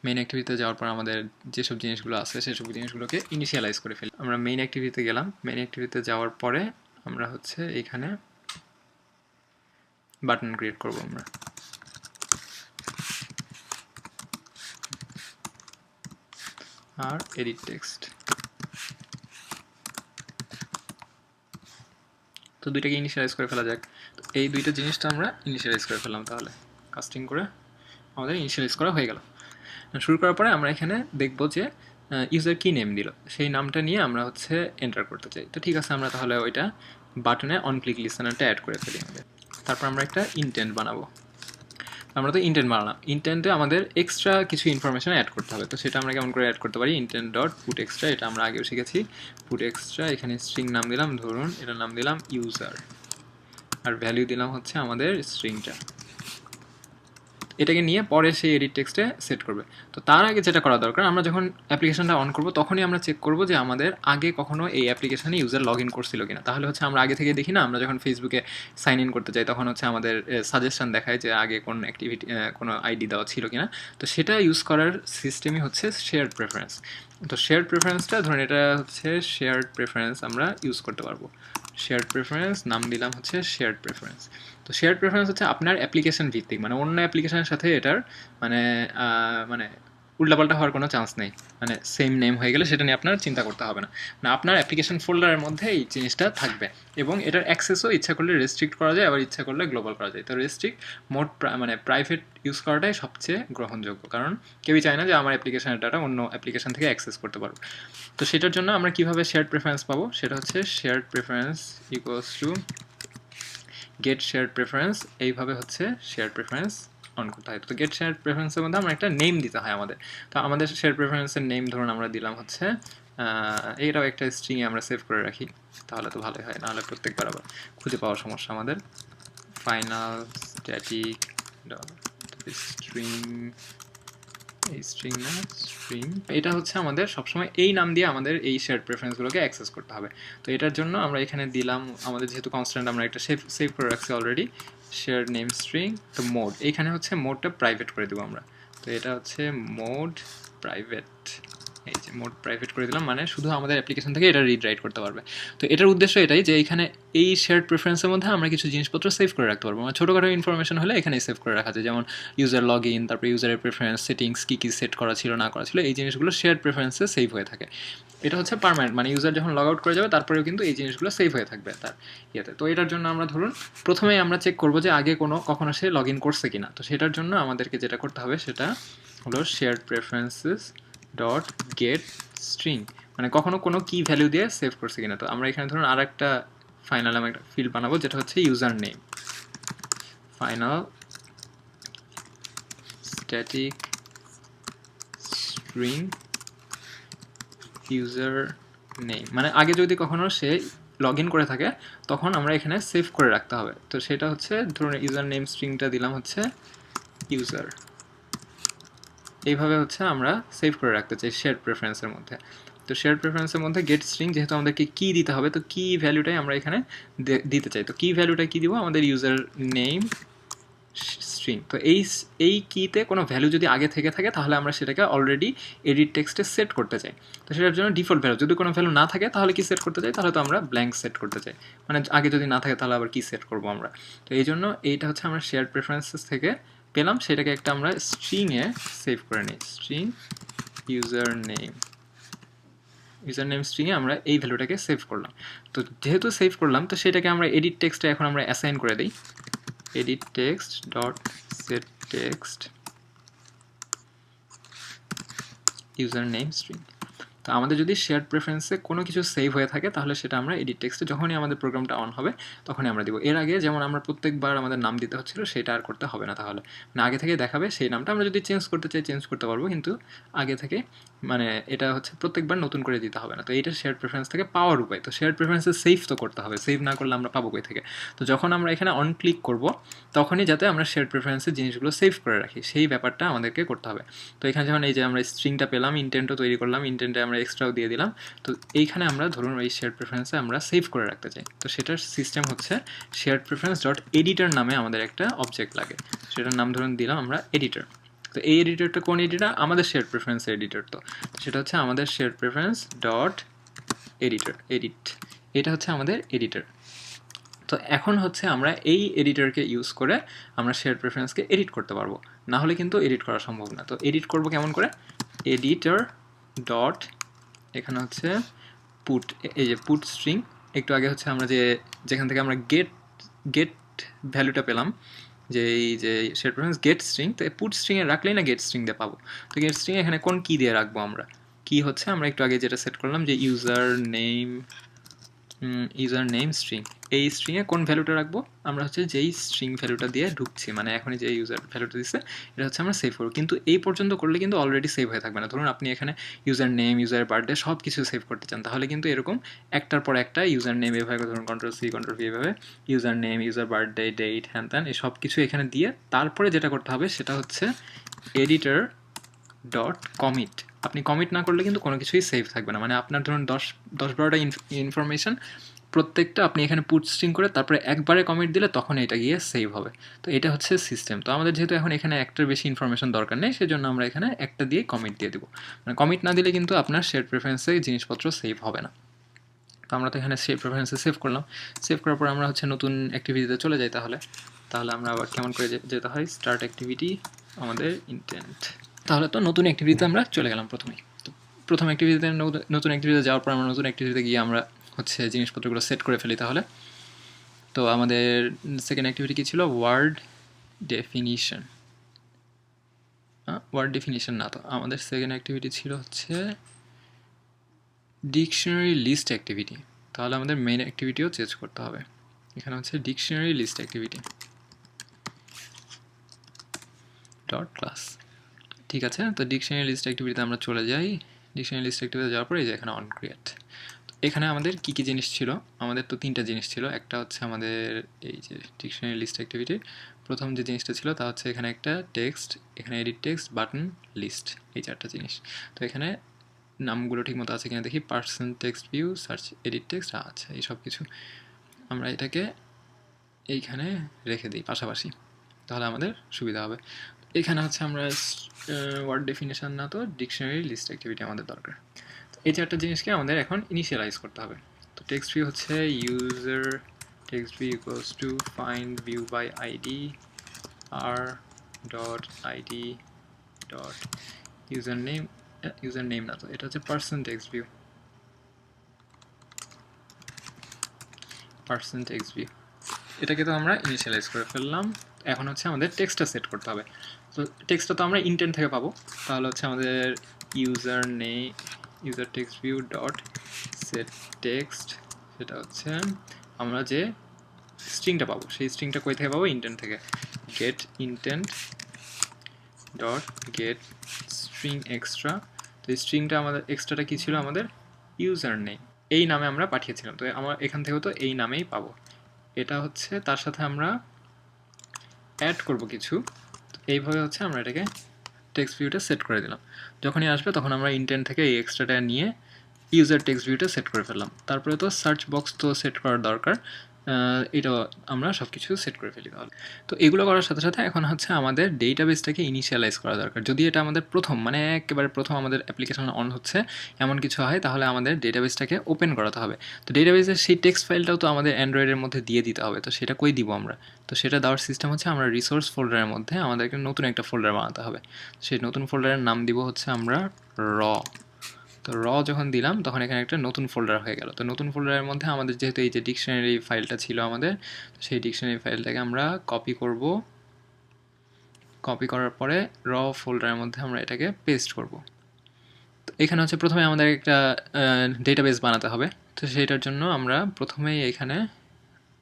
মেইন অ্যাক্টিভিটিতে যাওয়ার পর আমাদের যেসব জিনিসগুলো আছে সেসব জিনিসগুলোকে ইনিশিয়ালাইজ করে ফেলি। আমরা মেইন অ্যাক্টিভিটিতে গেলাম, মেইন অ্যাক্টিভিটিতে যাওয়ার পরে আমরা হচ্ছে এইখানে বাটন ক্রিয়েট করব আমরা। আর এডিট টেক্সট, তো দুইটাকে ইনিশিয়ালাইজ করে ফেলা যাক। তো এই দুইটা জিনিসটা আমরা ইনিশিয়ালাইজ করে ফেললাম, তাহলে কাস্টিং করে আমাদের ইনিশিয়ালাইজ করা হয়ে গেল। শুরু করার পরে আমরা এখানে দেখব যে ইউজার কি নেম দিল, সেই নামটা নিয়ে আমরা হচ্ছে এন্টার করতে চাই। তো ঠিক আছে, আমরা তাহলে ওইটা বাটনে অন ক্লিক লিসেনারটা অ্যাড করে ফেলি আমাদের। তারপর আমরা একটা ইনটেন্ট বানাবো। আমরা তো ইনটেন্ট বানালাম, ইনটেন্টে আমাদের এক্সট্রা কিছু ইনফরমেশন অ্যাড করতে হবে। তো সেটা আমরা কেমন করে অ্যাড করতে পারি, ইনটেন্ট ডট পুট এক্সট্রা, এটা আমরা আগেও শিখেছি। পুট এক্সট্রা, এখানে স্ট্রিং নাম দিলাম, ধরুন এটার নাম দিলাম ইউজার, আর ভ্যালু দিলাম হচ্ছে আমাদের স্ট্রিংটা। এটাকে নিয়ে পরে সেই এডিট টেক্সটে সেট করবে। তো তার আগে যেটা করা দরকার, আমরা যখন অ্যাপ্লিকেশনটা অন করব তখনই আমরা চেক করব যে আমাদের আগে কখনো এই অ্যাপ্লিকেশনে ইউজার লগ ইন করছিল কিনা। তাহলে হচ্ছে আমরা আগে থেকে দেখি না, আমরা যখন ফেসবুকে সাইন ইন করতে যাই তখন হচ্ছে আমাদের সাজেশন দেখায় যে আগে কোন অ্যাক্টিভিটি কোনো আইডি দেওয়া ছিল কিনা। তো সেটা ইউজ করার সিস্টেমই হচ্ছে শেয়ার্ড প্রেফারেন্স। তো শেয়ার্ড প্রেফারেন্সটা ধরুন এটা হচ্ছে শেয়ার্ড প্রেফারেন্স আমরা ইউজ করতে পারবো। শেয়ার্ড প্রেফারেন্স নাম দিলাম হচ্ছে শেয়ার্ড প্রেফারেন্স। তো শেয়ার্ড প্রেফারেন্স হচ্ছে আপনার অ্যাপ্লিকেশন ভিত্তিক, মানে অন্য অ্যাপ্লিকেশনের সাথে এটার মানে মানে উল্টাপাল্টা হওয়ার কোনো চান্স নেই। মানে সেম নেম হয়ে গেলে সেটা নিয়ে আপনার চিন্তা করতে হবে না। মানে আপনার অ্যাপ্লিকেশন ফোল্ডারের মধ্যে এই জিনিসটা থাকবে, এবং এটার অ্যাক্সেসও ইচ্ছা করলে রেস্ট্রিক্ট করা যায়, আবার ইচ্ছা করলে গ্লোবাল করা যায়। তো রেস্ট্রিক্ট মোড মানে প্রাইভেট ইউজ করাটাই সবচেয়ে গ্রহণযোগ্য, কারণ কেউই চায় না যে আমার অ্যাপ্লিকেশনের ডাটা অন্য অ্যাপ্লিকেশন থেকে অ্যাক্সেস করতে পারবো। তো সেটার জন্য আমরা কীভাবে শেয়ার্ড প্রেফারেন্স পাবো, সেটা হচ্ছে shared preference equals to get shared preference, এইভাবে হচ্ছে শেয়ার্ড প্রেফারেন্স অন করতে হয়। তো গেট শেয়ার্ড প্রেফারেন্সের মধ্যে আমরা একটা নেম দিতে হয় আমাদের। তো আমাদের শেয়ার্ড প্রেফারেন্সের নেম ধরুন আমরা দিলাম হচ্ছে এইটাও একটা স্ট্রিংয়ে আমরা সেভ করে রাখি, তাহলে তো ভালোই হয়, নাহলে প্রত্যেকবার আবার খুঁজে পাওয়ার সমস্যা আমাদের। ফাইনাল স্ট্যাটিক স্ট্রিং, এই স্ট্রিং না স্ট্রিং, এটা হচ্ছে আমাদের সবসময় এই নাম দিয়ে আমাদের এই শেয়ার্ড প্রেফারেন্সগুলোকে অ্যাক্সেস করতে হবে। তো এটার জন্য আমরা এখানে দিলাম আমাদের যেহেতু কনস্ট্যান্ট আমরা একটা সেভ করে রাখছি অলরেডি, শেয়ার্ড নেম স্ট্রিং। তো মোড, এইখানে হচ্ছে মোডটা প্রাইভেট করে দেবো আমরা। তো এটা হচ্ছে মোড প্রাইভেট, এই যে মোড প্রাইভেট করে দিলাম, মানে শুধু আমাদের অ্যাপ্লিকেশন থেকে এটা রিড রাইট করতে পারবে। তো এটার উদ্দেশ্য এটাই যে এখানে এই শেয়ার্ড প্রেফারেন্সের মধ্যে আমরা কিছু জিনিসপত্র সেভ করে রাখতে পারবো, মানে ছোটোখাটো ইনফরমেশন হলে এখানে সেভ করে রাখা যায়, যেমন ইউজার লগ ইন, তারপরে ইউজারের প্রেফারেন্স সেটিংস কী কী সেট করা ছিল না করা ছিল, এই জিনিসগুলো শেয়ার্ড প্রেফারেন্সে সেভ হয়ে থাকে। এটা হচ্ছে পার্মানেন্ট, মানে ইউজার যখন লগ আউট করে যাবে তারপরেও কিন্তু এই জিনিসগুলো সেভ হয়ে থাকবে তার ইয়েতে। তো এটার জন্য আমরা ধরুন প্রথমেই আমরা চেক করবো যে আগে কখনো সে লগ ইন করছে কিনা। তো সেটার জন্য আমাদেরকে যেটা করতে হবে সেটা হলো shared preferences dot get string, মানে কখনো কোনো কি ভ্যালু দিয়ে সেভ করছে কিনা। তো আমরা এখানে ধরুন আর একটা ফাইনাল আমি একটা ফিল্ড বানাবো যেটা হচ্ছে user name, final static string user name, মানে আগে যদি কখনো সে লগ ইন করে থাকে তখন আমরা এখানে সেভ করে রাখতে হবে। তো সেটা হচ্ছে ধরুন ইউজার নেম স্ট্রিংটা দিলাম হচ্ছে ইউজার, এইভাবে হচ্ছে আমরা সেভ করে রাখতে চাই শেয়ার প্রেফারেন্সের মধ্যে। তো শেয়ার প্রেফারেন্সের মধ্যে গেট স্ট্রিং যেহেতু আমাদেরকে কি দিতে হবে, তো কি ভ্যালুটাই আমরা এখানে দিতে চাই। তো কি ভ্যালুটা কি দিব, আমাদের ইউজার নেম স্ট্রিং। তো এই কিতে কোনো ভ্যালু যদি আগে থেকে থাকে তাহলে আমরা সেটাকে অলরেডি এডিট টেক্সটে সেট করতে চাই। তো সেটার জন্য ডিফল্ট ভ্যালু, যদি কোনো ভ্যালু না থাকে তাহলে কি সেট করতে চাই, তাহলে তো আমরা ব্ল্যাঙ্ক সেট করতে চাই, মানে আগে যদি না থাকে তাহলে আবার কি সেট করবো আমরা। তো এই জন্য এইটা হচ্ছে আমরা শেয়ার প্রেফারেন্সেস থেকে পেলাম, সেটাকে একটা আমরা স্ট্রিংয়ে সেভ করে নিই, স্ট্রিং ইউজার নেম স্ট্রিংয়ে আমরা এই ভ্যালুটাকে সেভ করলাম। তো যেহেতু সেভ করলাম তো সেটাকে আমরা এডিট টেক্সটে এখন আমরা অ্যাসাইন করে দিই, edit text dot set text username string। তো আমাদের যদি শেয়ার্ড প্রেফারেন্সে কোনো কিছু সেভ হয়ে থাকে তাহলে সেটা আমরা এডিট টেক্সটে যখনই আমাদের প্রোগ্রামটা অন হবে তখনই আমরা দিব। এর আগে যেমন আমরা প্রত্যেকবার আমাদের নাম দিতে হচ্ছিল সেটা আর করতে হবে না, তাহলে মানে আগে থেকে দেখাবে সেই নামটা। আমরা যদি চেঞ্জ করতে চাই চেঞ্জ করতে পারবো, কিন্তু আগে থেকে মানে এটা হচ্ছে প্রত্যেকবার নতুন করে দিতে হবে না। তো এইটা শেয়ার্ড প্রেফারেন্স থেকে পাওয়ার উপায়। তো শেয়ার্ড প্রেফারেন্সে সেভ তো করতে হবে, সেভ না করলে আমরা পাবো কই থেকে। তো যখন আমরা এখানে অন ক্লিক করব তখনই যাতে আমরা শেয়ার্ড প্রেফারেন্সের জিনিসগুলো সেভ করে রাখি সেই ব্যাপারটা আমাদেরকে করতে হবে। তো এখানে যখন এই যে আমরা স্ট্রিংটা পেলাম, ইন্টেন্টও তৈরি করলাম, ইন্টেন্টে আমরা এক্সট্রাও দিয়ে দিলাম। তো এইখানে আমরা ধরুন এই শেয়ার্ড প্রেফারেন্সে আমরা সেভ করে রাখতে চাই। তো সেটার সিস্টেম হচ্ছে শেয়ার্ড প্রেফারেন্স ডট এডিটর নামে আমাদের একটা অবজেক্ট লাগে, সেটার নাম ধরুন দিলাম আমরা এডিটর। তো এই এডিটরটা কোন এডিটর, আমাদের শেয়ার্ড প্রেফারেন্সের এডিটর। তো সেটা হচ্ছে আমাদের শেয়ার্ড প্রেফারেন্স ডট এডিট, এটা হচ্ছে আমাদের এডিটর। তো এখন হচ্ছে আমরা এই এডিটরকে ইউজ করে আমরা শেয়ার প্রেফারেন্সকে এডিট করতে পারবো, না হলে কিন্তু এডিট করা সম্ভব না। তো এডিট করব কেমন করে, এডিটর ডট এখানে হচ্ছে পুট, এই যে পুট স্ট্রিং, একটু আগে হচ্ছে আমরা যেখান থেকে আমরা গেট ভ্যালুটা পেলাম, যে এই যে শেয়ার প্রেফারেন্স গেট স্ট্রিং, তো পুট স্ট্রিংয়ে রাখলেই না গেট স্ট্রিং দিয়ে পাবো। তো গেট স্ট্রিং এখানে কোন কি দিয়ে রাখবো আমরা, কি হচ্ছে আমরা একটু আগে যেটা সেট করলাম যে ইউজার নেম স্ট্রিং, এই স্ট্রিংয়ে কোন ভ্যালুটা রাখবো, আমরা হচ্ছে যেই স্ট্রিং ভ্যালুটা দিয়ে ঢুকছি, মানে এখনই যে ইউজার ভ্যালুটা দিচ্ছে এটা হচ্ছে আমরা সেভ করবো। কিন্তু এই পর্যন্ত করলে কিন্তু অলরেডি সেভ হয়ে থাকবে না। ধরুন আপনি এখানে ইউজার নেম, ইউজারের বার্থডে সব কিছু সেভ করতে চান, তাহলে কিন্তু এরকম একটার পর একটা ইউজার নেম এভাবে ধরুন Ctrl+C Ctrl+V এভাবে user name, user birthday, date, হ্যান ত্যান এই সব কিছু এখানে দিয়ে তারপরে যেটা করতে হবে সেটা হচ্ছে এডিটর ডট কমিট। আপনি কমিট না করলে কিন্তু কোনো কিছুই সেভ থাকবে না, মানে আপনার ধরুন 10-12টা ইনফরমেশন প্রত্যেকটা আপনি এখানে পুট স্ট্রিং করে তারপরে একবারে কমিট দিলে তখন এটা গিয়ে সেভ হবে। তো এটা হচ্ছে সিস্টেম। তো আমাদের যেহেতু এখন এখানে একটার বেশি ইনফরমেশন দরকার নেই সেজন্য আমরা এখানে একটা দিয়ে কমিট দিয়ে দেবো, মানে কমিট না দিলে কিন্তু আপনার শেয়ার প্রেফারেন্সে জিনিসপত্র সেভ হবে না। তো আমরা তো এখানে শেয়ার প্রেফারেন্সে সেভ করলাম, সেভ করার পর আমরা হচ্ছে নতুন অ্যাক্টিভিটিতে চলে যাই। তাহলে আমরা আবার কেমন করে যেতে হয়, স্টার্ট অ্যাক্টিভিটি, আমাদের ইন্টেন্ট। তাহলে তো নতুন অ্যাক্টিভিটিতে আমরা চলে গেলাম প্রথমেই। তো প্রথম অ্যাক্টিভিটিতে নতুন অ্যাক্টিভিটিতে যাওয়ার পর আমরা নতুন অ্যাক্টিভিটিতে গিয়ে আমরা হচ্ছে জিনিসপত্রগুলো সেট করে ফেলি। তাহলে তো আমাদের সেকেন্ড অ্যাক্টিভিটি কী ছিল, ওয়ার্ড ডেফিনিশন না, তো আমাদের সেকেন্ড অ্যাক্টিভিটি ছিল হচ্ছে ডিকশনারি লিস্ট অ্যাক্টিভিটি। তাহলে আমাদের মেইন অ্যাক্টিভিটিও চেঞ্জ করতে হবে, এখানে হচ্ছে dictionary list activity dot class. ঠিক আছে, তো ডিকশনারি লিস্ট অ্যাক্টিভিটিতে আমরা চলে যাই। ডিকশনারি লিস্ট অ্যাক্টিভিটিতে যাওয়ার পরে এই যে এখানে অন ক্রিয়েট, এখানে আমাদের কী কী জিনিস ছিল, আমাদের তো 3টা জিনিস ছিল। একটা হচ্ছে আমাদের এই যে ডিকশনারি লিস্ট অ্যাক্টিভিটির প্রথম যে জিনিসটা ছিল তা হচ্ছে এখানে একটা টেক্সট, এখানে এডিট টেক্সট, বাটন, লিস্ট, এই 4টা জিনিস। তো এখানে নামগুলো ঠিক মতো আছে কিনা দেখি, person, text view, search, edit text, আচ্ছা এই সব কিছু আমরা এটাকে এইখানে রেখে দিই পাশাপাশি, তাহলে আমাদের সুবিধা হবে। এখানে হচ্ছে আমরা ওয়ার্ড ডেফিনেশন না তো ডিকশনারি লিস্ট অ্যাক্টিভিটি আমাদের দরকার। এই চারটা জিনিসকে আমাদের এখন ইনিশিয়ালাইজ করতে হবে। তো টেক্সট ভিউ হচ্ছে user text view equals to find view by ID R dot ID dot user name না তো এটা হচ্ছে পার্সন টেক্সট ভিউ এটাকে তো আমরা ইনিশিয়ালাইজ করে ফেললাম। এখন হচ্ছে আমাদের টেক্সটটা সেট করতে হবে। তো টেক্সটটা তো আমরা ইন্টেন্ট থেকে পাবো, তাহলে হচ্ছে আমাদের user text view dot set text, সেটা হচ্ছে আমরা যে স্ট্রিংটা পাবো সেই স্ট্রিংটা কই থেকে পাবো, ইন্টেন্ট থেকে। Get intent dot get string extra. তো এই স্ট্রিংটা আমাদের এক্সট্রাটা কী ছিল, আমাদের ইউজার নেম, এই নামে আমরা পাঠিয়েছিলাম। তো আমরা এখান থেকেও তো এই নামেই পাবো। এটা হচ্ছে তার সাথে আমরা অ্যাড করব কিছু। এইভাবে হচ্ছে আমরা এটাকে টেক্সট ভিউটা সেট করে দিলাম। যখনই আসবে তখন আমরা ইন্টেন্ট থেকে এই এক্সট্রাটা নিয়ে ইউজার টেক্সট ভিউটা সেট করে ফেললাম। তারপরে তো সার্চ বক্স তো সেট করার দরকার, এটা আমরা সব কিছু সেট করে ফেলি তাহলে। তো এগুলো করার সাথে সাথে এখন হচ্ছে আমাদের ডেটাবেসটাকে ইনিশিয়ালাইজ করা দরকার। যদি এটা আমাদের প্রথম মানে একেবারে প্রথম আমাদের অ্যাপ্লিকেশন অন হচ্ছে এমন কিছু হয়, তাহলে আমাদের ডেটাবেসটাকে ওপেন করাতে হবে। তো ডেটাবেসের সেই টেক্সট ফাইলটাও তো আমাদের অ্যান্ড্রয়েডের মধ্যে দিয়ে দিতে হবে। তো সেটা কই দিব আমরা? তো সেটা দেওয়ার সিস্টেম হচ্ছে আমরা রিসোর্স ফোল্ডারের মধ্যে আমাদেরকে নতুন একটা ফোল্ডার বানাতে হবে। সেই নতুন ফোল্ডারের নাম দিব হচ্ছে আমরা র। তো র যখন দিলাম তখন এখানে একটা নতুন ফোল্ডার হয়ে গেল। তো নতুন ফোল্ডারের মধ্যে আমাদের যেহেতু এই যে ডিকশনারি ফাইলটা ছিল আমাদের, সেই ডিকশনারি ফাইলটাকে আমরা কপি করব। কপি করার পরে র ফোল্ডারের মধ্যে আমরা এটাকে পেস্ট করব। তো এখানে হচ্ছে প্রথমে আমাদের একটা ডেটাবেস বানাতে হবে। তো সেইটার জন্য আমরা প্রথমেই এখানে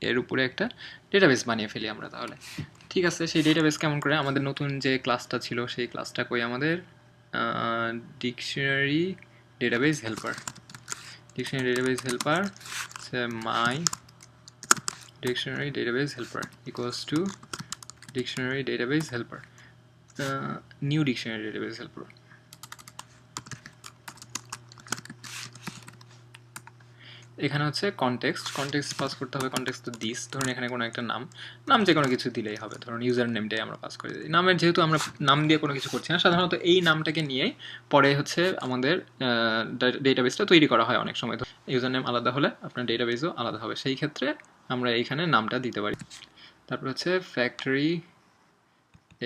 এর উপরে একটা ডেটাবেস বানিয়ে ফেলি আমরা তাহলে। ঠিক আছে, সেই ডেটাবেস কেমন করে, আমাদের নতুন যে ক্লাসটা ছিল সেই ক্লাসটা কই, আমাদের dictionary database helper my dictionary database helper equals to dictionary database helper new dictionary database helper। এখানে হচ্ছে কনটেক্সট পাস করতে হবে। কনটেক্সট তো দিস, ধরুন এখানে কোনো একটা নাম যে কোনো কিছু দিলেই হবে। ধরুন ইউজার নেমটাই আমরা পাস করে দিই। নামের যেহেতু আমরা নাম দিয়ে কোনো কিছু করছি না, সাধারণত এই নামটাকে নিয়েই পরে হচ্ছে আমাদের ডেটাবেসটা তৈরি করা হয় অনেক সময়। ইউজার নেম আলাদা হলে আপনার ডেটাবেসও আলাদা হবে, সেই ক্ষেত্রে আমরা এইখানে নামটা দিতে পারি। তারপর হচ্ছে ফ্যাক্টরি,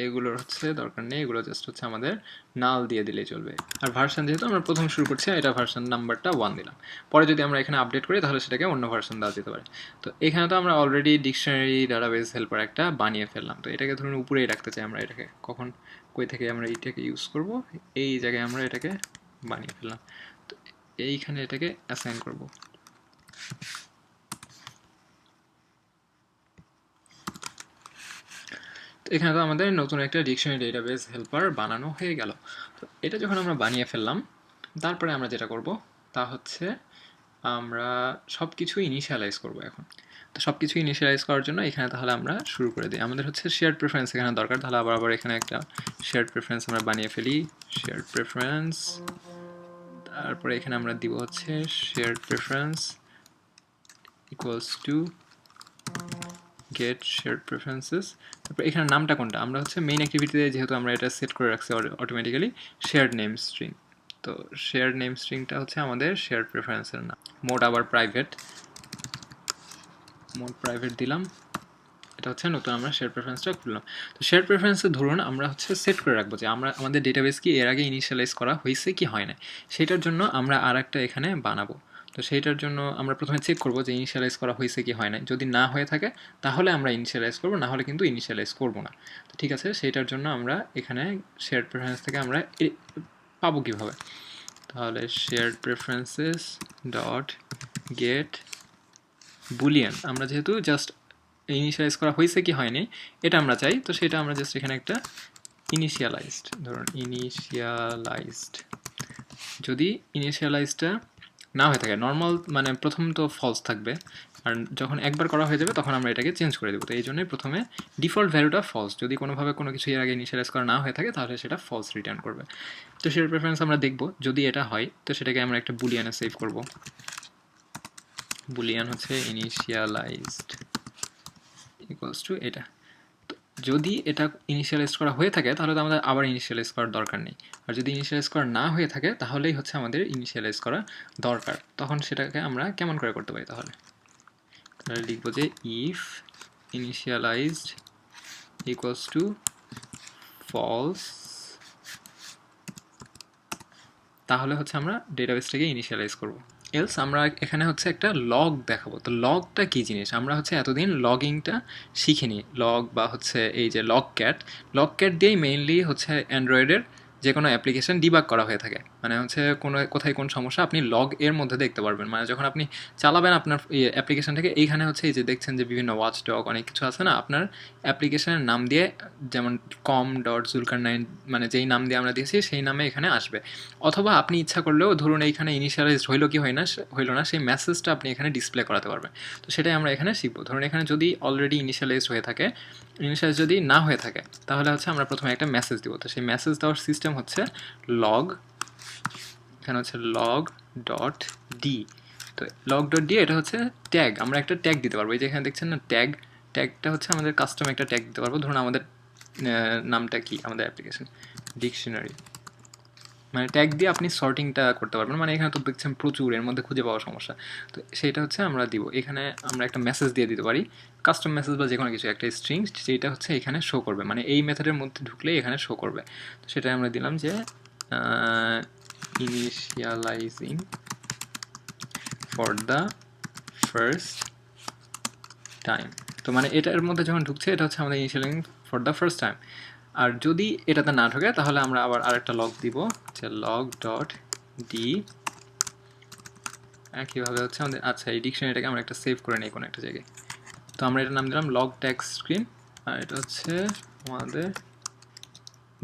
এগুলোর হচ্ছে দরকার নেই, এগুলো জাস্ট হচ্ছে আমাদের নাল দিয়ে দিলেই চলবে। আর ভার্সন যেহেতু আমরা প্রথম শুরু করছি, এটা ভার্সন নাম্বারটা 1 দিলাম। পরে যদি আমরা এখানে আপডেট করি তাহলে সেটাকে অন্য ভার্সন দেওয়া যেতে পারে। তো এখানে তো আমরা অলরেডি ডিকশনারি ডাটাবেস হেল্পার একটা বানিয়ে ফেললাম। তো এটাকে ধরুন উপরেই রাখতে চাই আমরা। এটাকে কখন কই থেকে আমরা এইটাকে ইউজ করব, এই জায়গায় আমরা এটাকে বানিয়ে ফেললাম। তো এইখানে এটাকে অ্যাসাইন করব। তো এখানে তো আমাদের নতুন একটা ডিকশনারি ডেটাবেস হেল্পার বানানো হয়ে গেল। তো এটা যখন আমরা বানিয়ে ফেললাম, তারপরে আমরা যেটা করব তা হচ্ছে আমরা সব কিছু ইনিশিয়ালাইজ করব এখন। তো সব কিছু ইনিশিয়ালাইজ করার জন্য এখানে তাহলে আমরা শুরু করে দিই। আমাদের হচ্ছে শেয়ার্ড প্রেফারেন্স এখানে দরকার, তাহলে আবার এখানে একটা শেয়ার্ড প্রেফারেন্স আমরা বানিয়ে ফেলি। শেয়ার্ড প্রেফারেন্স, তারপরে এখানে আমরা দিব হচ্ছে shared preference equals to get shared preferences. তারপর এখানে নামটা কোনটা, আমরা হচ্ছে মেইন অ্যাক্টিভিটিতে যেহেতু আমরা এটা সেট করে রাখছি অটোমেটিক্যালি শেয়ার্ড নেম স্ট্রিং। তো শেয়ার্ড নেম স্ট্রিংটা হচ্ছে আমাদের শেয়ার্ড প্রেফারেন্সের নাম। মোড আবার প্রাইভেট দিলাম। এটা হচ্ছে নতুন আমরা শেয়ার প্রেফারেন্সটা খুললাম। তো শেয়ার প্রেফারেন্সে ধরুন আমরা হচ্ছে সেট করে রাখবো যে আমাদের ডেটাবেস কি এর আগে ইনিশিয়ালাইজ করা হয়েছে কি হয় না, সেটার জন্য আমরা আর একটা এখানে বানাবো। তো সেইটার জন্য আমরা প্রথমে চেক করবো যে ইনিশিয়ালাইজ করা হয়েছে কি হয় না। যদি না হয়ে থাকে তাহলে আমরা ইনিশিয়ালাইজ করবো, না হলে কিন্তু ইনিশিয়ালাইজ করবো না। তো ঠিক আছে, সেইটার জন্য আমরা এখানে শেয়ার প্রেফারেন্স থেকে আমরা পাবো কীভাবে, তাহলে share preferences dot gate Boolean. আমরা যেহেতু জাস্ট ইনিশিয়ালাইজ করা হয়েছে কি হয়নি এটা আমরা চাই, তো সেটা আমরা জাস্ট এখানে একটা ইনিশিয়ালাইজড, ধরুন ইনিশিয়ালাইজড। যদি ইনিশিয়ালাইজডটা না হয়ে থাকে, নর্মাল মানে প্রথম তো ফলস থাকবে, আর যখন একবার করা হয়ে যাবে তখন আমরা এটাকে চেঞ্জ করে দেবো। তো এই জন্যই প্রথমে ডিফল্ট ভ্যালুটা ফলস, যদি কোনোভাবে কোনো কিছু এর আগে ইনিশিয়ালাইজ করা না হয়ে থাকে তাহলে সেটা ফলস রিটার্ন করবে। তো সেটার প্রেফারেন্স আমরা দেখব, যদি এটা হয় তো সেটাকে আমরা একটা বুলিয়ানে সেভ করব। বুলিয়ান হচ্ছে ইনিশিয়ালাইজড ইকুয়ালস টু এটা। তো যদি এটা ইনিশিয়ালাইজ করা হয়ে থাকে তাহলে তো আমাদের আবার ইনিশিয়ালাইজ করার দরকার নেই, আর যদি ইনিশিয়ালাইজ করা না হয়ে থাকে তাহলেই হচ্ছে আমাদের ইনিশিয়ালাইজ করা দরকার। তখন সেটাকে আমরা কেমন করে করতে পারি, তাহলে লিখবো যে if initialised equals to false, তাহলে হচ্ছে আমরা ডেটাবেসটাকে ইনিশিয়ালাইজ করব। এলস আমরা এখানে হচ্ছে একটা লগ দেখাবো। তো লগটা কী জিনিস, আমরা হচ্ছে এতদিন লগিংটা শিখিনি। লগ বা হচ্ছে এই যে লগ ক্যাট দিয়েই মেইনলি হচ্ছে অ্যান্ড্রয়েডের যে কোনো অ্যাপ্লিকেশন ডিবাগ করা হয়ে থাকে। মানে হচ্ছে কোনো কোথায় কোন সমস্যা আপনি লগ এর মধ্যে দেখতে পারবেন। মানে যখন আপনি চালাবেন আপনার অ্যাপ্লিকেশনটাকে, এইখানে হচ্ছে এই যে দেখছেন যে বিভিন্ন ওয়াচ ডগ অনেক কিছু আছে না, আপনার অ্যাপ্লিকেশনের নাম দিয়ে, যেমন com.zulkarnain মানে যেই নাম দিয়ে আমরা দিয়েছি সেই নামে এখানে আসবে। অথবা আপনি ইচ্ছা করলেও ধরুন এইখানে ইনিশিয়ালাইজড হইলো কি হইলো না সেই মেসেজটা আপনি এখানে ডিসপ্লে করাতে পারবেন। তো সেটাই আমরা এখানে শিখবো। ধরুন এখানে যদি অলরেডি ইনিশিয়ালাইজড হয়ে থাকে, ইনিশিয়ালাইজ যদি না হয়ে থাকে তাহলে হচ্ছে আমরা প্রথমে একটা মেসেজ দিব। তো সেই মেসেজ দেওয়ার সিস্টেম হচ্ছে লগ, এখানে হচ্ছে লগ ডট ডি। তো লগ ডট ডি এটা হচ্ছে ট্যাগ, আমরা একটা ট্যাগ দিতে পারবো। এই যে এখানে দেখছেন না ট্যাগটা হচ্ছে আমাদের কাস্টম একটা ট্যাগ দিতে পারবো। ধরুন আমাদের নামটা কি, আমাদের অ্যাপ্লিকেশন ডিকশনারি, মানে ট্যাগ দিয়ে আপনি সর্টিংটা করতে পারবেন। মানে এখানে তো দেখছেন প্রচুর, এর মধ্যে খুঁজে পাওয়ার সমস্যা। তো সেইটা হচ্ছে আমরা দিব, এখানে আমরা একটা মেসেজ দিয়ে দিতে পারি, কাস্টম মেসেজ বা যে কোনো কিছু একটা স্ট্রিং, যেটা হচ্ছে এখানে শো করবে, মানে এই মেথডের মধ্যে ঢুকলেই এখানে শো করবে। তো সেটাই আমরা দিলাম যে ইনিশিয়ালাইজিং ফর দ্য ফার্স্ট টাইম। তো মানে এটার মধ্যে যখন ঢুকছে এটা হচ্ছে আমাদের ইনিশিয়ালাইজিং ফর দ্য ফার্স্ট টাইম। আর যদি এটাতে না ঢোকে তাহলে আমরা আবার আরেকটা লগ দিব, যে লগ ডট ডি। একইভাবে হচ্ছে আমাদের, আচ্ছা এই ডিকশনারিটাকে আমরা একটা সেভ করে নিই কোনো একটা জায়গায়। তো আমরা এটার নাম দিলাম লগ ট্যাগ স্ক্রিন, আর এটা হচ্ছে আমাদের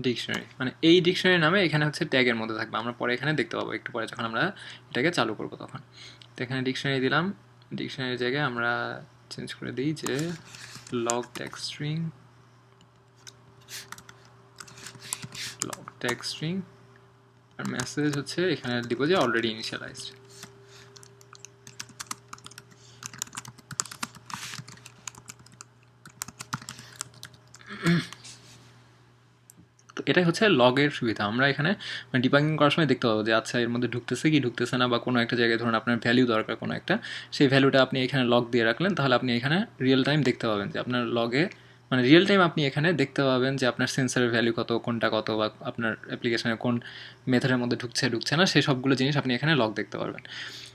ডিকশনারি। মানে এই ডিকশনারি নামে এখানে হচ্ছে ট্যাগের মধ্যে থাকবে, আমরা পরে এখানে দেখতে পাবো একটু পরে যখন আমরা এটাকে চালু করবো তখন। তো এখানে ডিকশনারি দিলাম, ডিকশনারির জায়গায় আমরা চেঞ্জ করে দিই যে log tag string, log tag string, আর মেসেজ হচ্ছে এখানে দিব যে অলরেডি ইনিশিয়ালাইজড। তো এটাই হচ্ছে লগের সুবিধা। আমরা এখানে ডিবাগিং করার সময় দেখতে পাবো যে আচ্ছা এর মধ্যে ঢুকতেছে কি ঢুকতেছে না, বা কোনো একটা জায়গায় ধরুন আপনার ভ্যালু দরকার কোনো একটা, সেই ভ্যালুটা আপনি এখানে লগ দিয়ে রাখলেন, তাহলে আপনি এখানে রিয়েল টাইম দেখতে পাবেন যে আপনার লগে, মানে রিয়েল টাইম আপনি এখানে দেখতে পাবেন যে আপনার সেন্সারের ভ্যালু কত, কোনটা কত, বা আপনার অ্যাপ্লিকেশনের কোন মেথডের মধ্যে ঢুকছে না, সেই সবগুলো জিনিস আপনি এখানে লগ দেখতে পারবেন।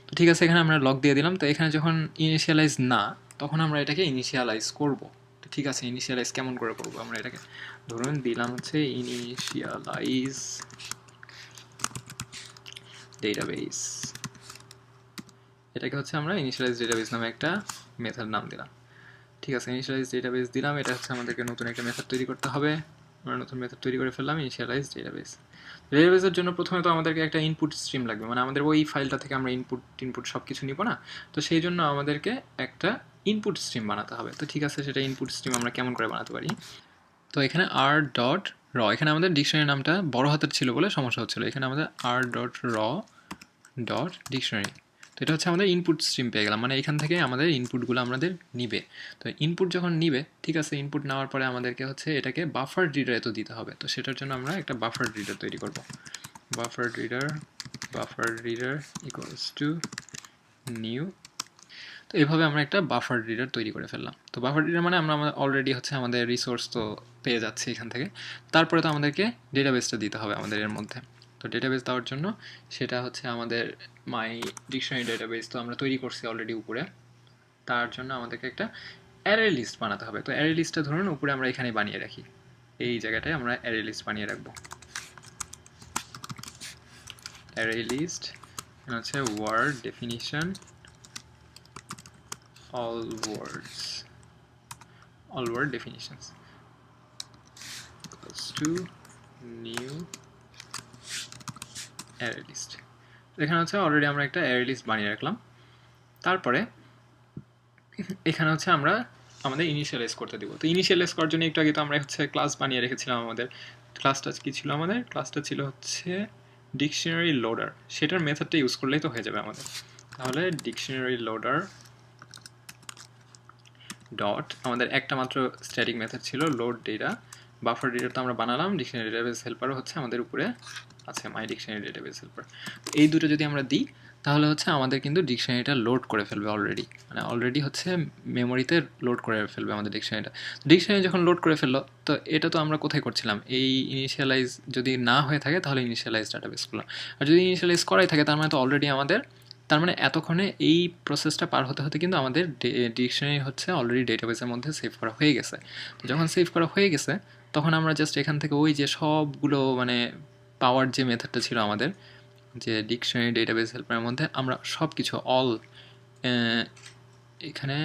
তো ঠিক আছে, এখানে আমরা লগ দিয়ে দিলাম। তো এখানে যখন ইনিশিয়ালাইজ না, তখন আমরা এটাকে ইনিশিয়ালাইজ করব। তো ঠিক আছে, ইনিশিয়ালাইজ কেমন করে করবো আমরা এটাকে, ধরুন দিলাম হচ্ছে ইনিশিয়ালাইজ ডেটাবেস, এটাকে হচ্ছে আমরা ইনিশিয়ালাইজ ডেটাবেস নামে একটা মেথড নাম দিলাম। ঠিক আছে, ইনিশিয়ালাইজ ডেটাবেস দিলাম, এটা হচ্ছে আমাদেরকে নতুন একটা মেথড তৈরি করতে হবে। আমরা নতুন মেথড তৈরি করে ফেললাম ইনিশিয়ালাইজ ডেটাবেস। ডেটাবেসের জন্য প্রথমে তো আমাদেরকে একটা ইনপুট স্ট্রিম লাগবে, মানে আমাদের ওই ফাইলটা থেকে আমরা ইনপুট সব কিছু নিব না। তো সেই জন্য আমাদেরকে একটা ইনপুট স্ট্রিম বানাতে হবে। তো ঠিক আছে, সেটা ইনপুট স্ট্রিম আমরা কেমন করে বানাতে পারি। তো এখানে আর ডট র, এখানে আমাদের ডিকশনারি নামটা বড় হাতের ছিল বলে সমস্যা হচ্ছিলো। এখানে আমাদের আর ডট র ডট ডিকশনারি। তো এটা হচ্ছে আমাদের ইনপুট স্ট্রিম পেয়ে গেলাম, মানে এখান থেকে আমাদের ইনপুটগুলো আমাদের নিবে। তো ইনপুট যখন নিবে, ঠিক আছে, ইনপুট নেওয়ার পরে আমাদেরকে হচ্ছে এটাকে বাফার রিডারে তো দিতে হবে। তো সেটার জন্য আমরা একটা বাফার রিডার তৈরি করব। Buffer reader equals to new. তো এইভাবে আমরা একটা বাফার রিডার তৈরি করে ফেললাম। তো বাফার রিডার মানে আমরা অলরেডি হচ্ছে আমাদের রিসোর্স তো পেয়ে যাচ্ছি এখান থেকে। তারপরে তো আমাদেরকে ডেটাবেসটা দিতে হবে আমাদের এর মধ্যে। তো ডেটাবেস দেওয়ার জন্য সেটা হচ্ছে আমাদের মাই ডিকশনারি ডেটাবেস তো আমরা তৈরি করছি অলরেডি উপরে। তার জন্য আমাদেরকে একটা অ্যারে লিস্ট বানাতে হবে। তো অ্যারে লিস্টটা ধরুন উপরে আমরা এখানে বানিয়ে রাখি, এই জায়গাটায় আমরা অ্যারে লিস্ট বানিয়ে রাখবো। অ্যারে লিস্ট হচ্ছে word definition all word definitions equals to new array list। এখানে হচ্ছে অলরেডি আমরা একটা অ্যারে লিস্ট বানিয়ে রাখলাম। তারপরে এখানে হচ্ছে আমরা আমাদের ইনিশিয়ালাইজ করতে দিব। তো ইনিশিয়ালাইজ করার জন্য একটু আগে তো আমরা হচ্ছে ক্লাস বানিয়ে রেখেছিলাম। আমাদের ক্লাসটা কি ছিল, আমাদের ক্লাসটা ছিল হচ্ছে ডিকশনারি লোডার, সেটার মেথডটা ইউজ করলেই তো হয়ে যাবে আমাদের। তাহলে ডিকশনারি লোডার ডট আমাদের একটা মাত্র স্ট্যাটিক মেথড ছিল লোড ডেটা, বাফার ডেটা তো আমরা বানালাম, ডিকশনারি ডেটাবেস হেল্পারও হচ্ছে আমাদের উপরে আছে মাই ডিকশনারি ডেটাবেস হেল্পার। এই দুটো যদি আমরা দিই তাহলে হচ্ছে আমাদের কিন্তু ডিকশনারিটা লোড করে ফেলবে অলরেডি, মানে অলরেডি হচ্ছে মেমোরিতে লোড করে ফেলবে আমাদের ডিকশনারিটা। ডিকশনারি যখন লোড করে ফেললো তো এটা তো আমরা কোথায় করছিলাম, এই ইনিশিয়ালাইজ যদি না হয়ে থাকে তাহলে ইনিশিয়ালাইজ ডাটাবেসগুলো, আর যদি ইনিশিয়ালাইজ করাই থাকে তার মানে তো অলরেডি আমাদের, তার মানে এতক্ষণে এই প্রসেসটা পার হতে হতে কিন্তু আমাদের ডিকশনারি হচ্ছে অলরেডি ডেটাবেসের মধ্যে সেভ করা হয়ে গেছে। তো যখন সেভ করা হয়ে গেছে তখন আমরা জাস্ট এখান থেকে ওই যে সবগুলো মানে পাওয়ার যে মেথডটা ছিল আমাদের যে ডিকশনারি ডেটাবেস হেল্পারের মধ্যে আমরা সব কিছু অল এখানে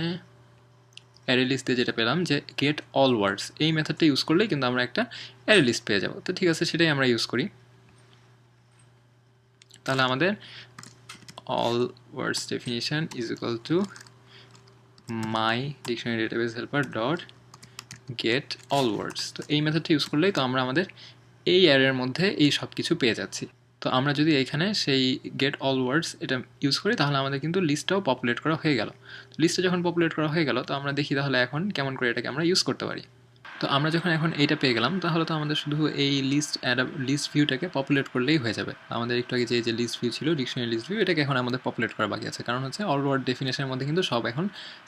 অ্যারে লিস্ট দিয়ে যেটা পেলাম যে গেট অল ওয়ার্ডস, এই মেথডটা ইউজ করলেই কিন্তু আমরা একটা অ্যারে লিস্ট পেয়ে যাব। তো ঠিক আছে, সেটাই আমরা ইউজ করি। তাহলে আমাদের all words definition is equal to my dictionary database helper dot get all words। তো এই মেথডটা ইউজ করলেই তো আমরা আমাদের এই অ্যারের মধ্যে এই সব কিছু পেয়ে যাচ্ছি। তো আমরা যদি এইখানে সেই গেট অল ওয়ার্ডস এটা ইউজ করি তাহলে আমাদের কিন্তু লিস্টটাও পপুলেট করা হয়ে গেল। লিস্টটা যখন পপুলেট করা হয়ে গেল তো আমরা দেখি তাহলে এখন কেমন করে এটাকে আমরা ইউজ করতে পারি। তো আমরা যখন এখন এইটা পেয়ে গেলাম তাহলে তো আমাদের শুধু এই লিস্ট ভিউটাকে পপুলেট করলেই হয়ে যাবে। আমাদের একটু আগে যে লিস্ট ভিউ ছিল ডিকশনারি লিস্ট ভিউ, এটাকে এখন আমাদের পপুলেট করা বাকি আছে, কারণ হচ্ছে অল ওয়ার্ড ডেফিনেশনের মধ্যে কিন্তু সব এখন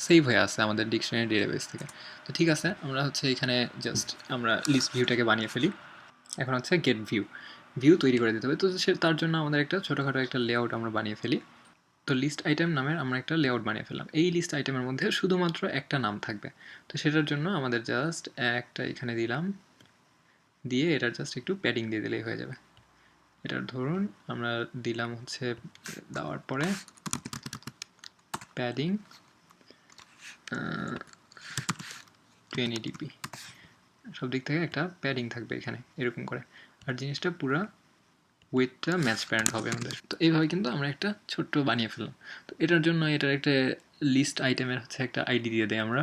সেভ হয়ে আছে আমাদের ডিকশনারি ডেটাবেস থেকে। তো ঠিক আছে, আমরা হচ্ছে এখানে জাস্ট আমরা লিস্ট ভিউটাকে বানিয়ে ফেলি। এখন হচ্ছে গেট ভিউ তৈরি করে দিতে হবে। তো তার জন্য আমাদের একটা ছোটোখাটো একটা লেআউট আমরা বানিয়ে ফেলি। তো লিস্ট আইটেম নামের আমরা একটা লেআউট বানিয়ে ফেললাম। এই লিস্ট আইটেমের মধ্যে শুধুমাত্র একটা নাম থাকবে। তো সেটার জন্য আমাদের জাস্ট একটা এখানে দিলাম, দিয়ে এটার জাস্ট একটু প্যাডিং দিয়ে দিলেই হয়ে যাবে। এটার ধরুন আমরা দিলাম হচ্ছে দেওয়ার পরে প্যাডিং 20 dp, সব দিক থেকে একটা প্যাডিং থাকবে এখানে এরকম করে, আর জিনিসটা পুরো উইথটা ম্যাচ প্যারেন্ট হবে আমাদের। তো এইভাবে কিন্তু আমরা একটা ছোট্ট বানিয়ে ফেললাম। তো এটার জন্য এটার একটা লিস্ট আইটেমের হচ্ছে একটা আইডি দিয়ে দেয় আমরা,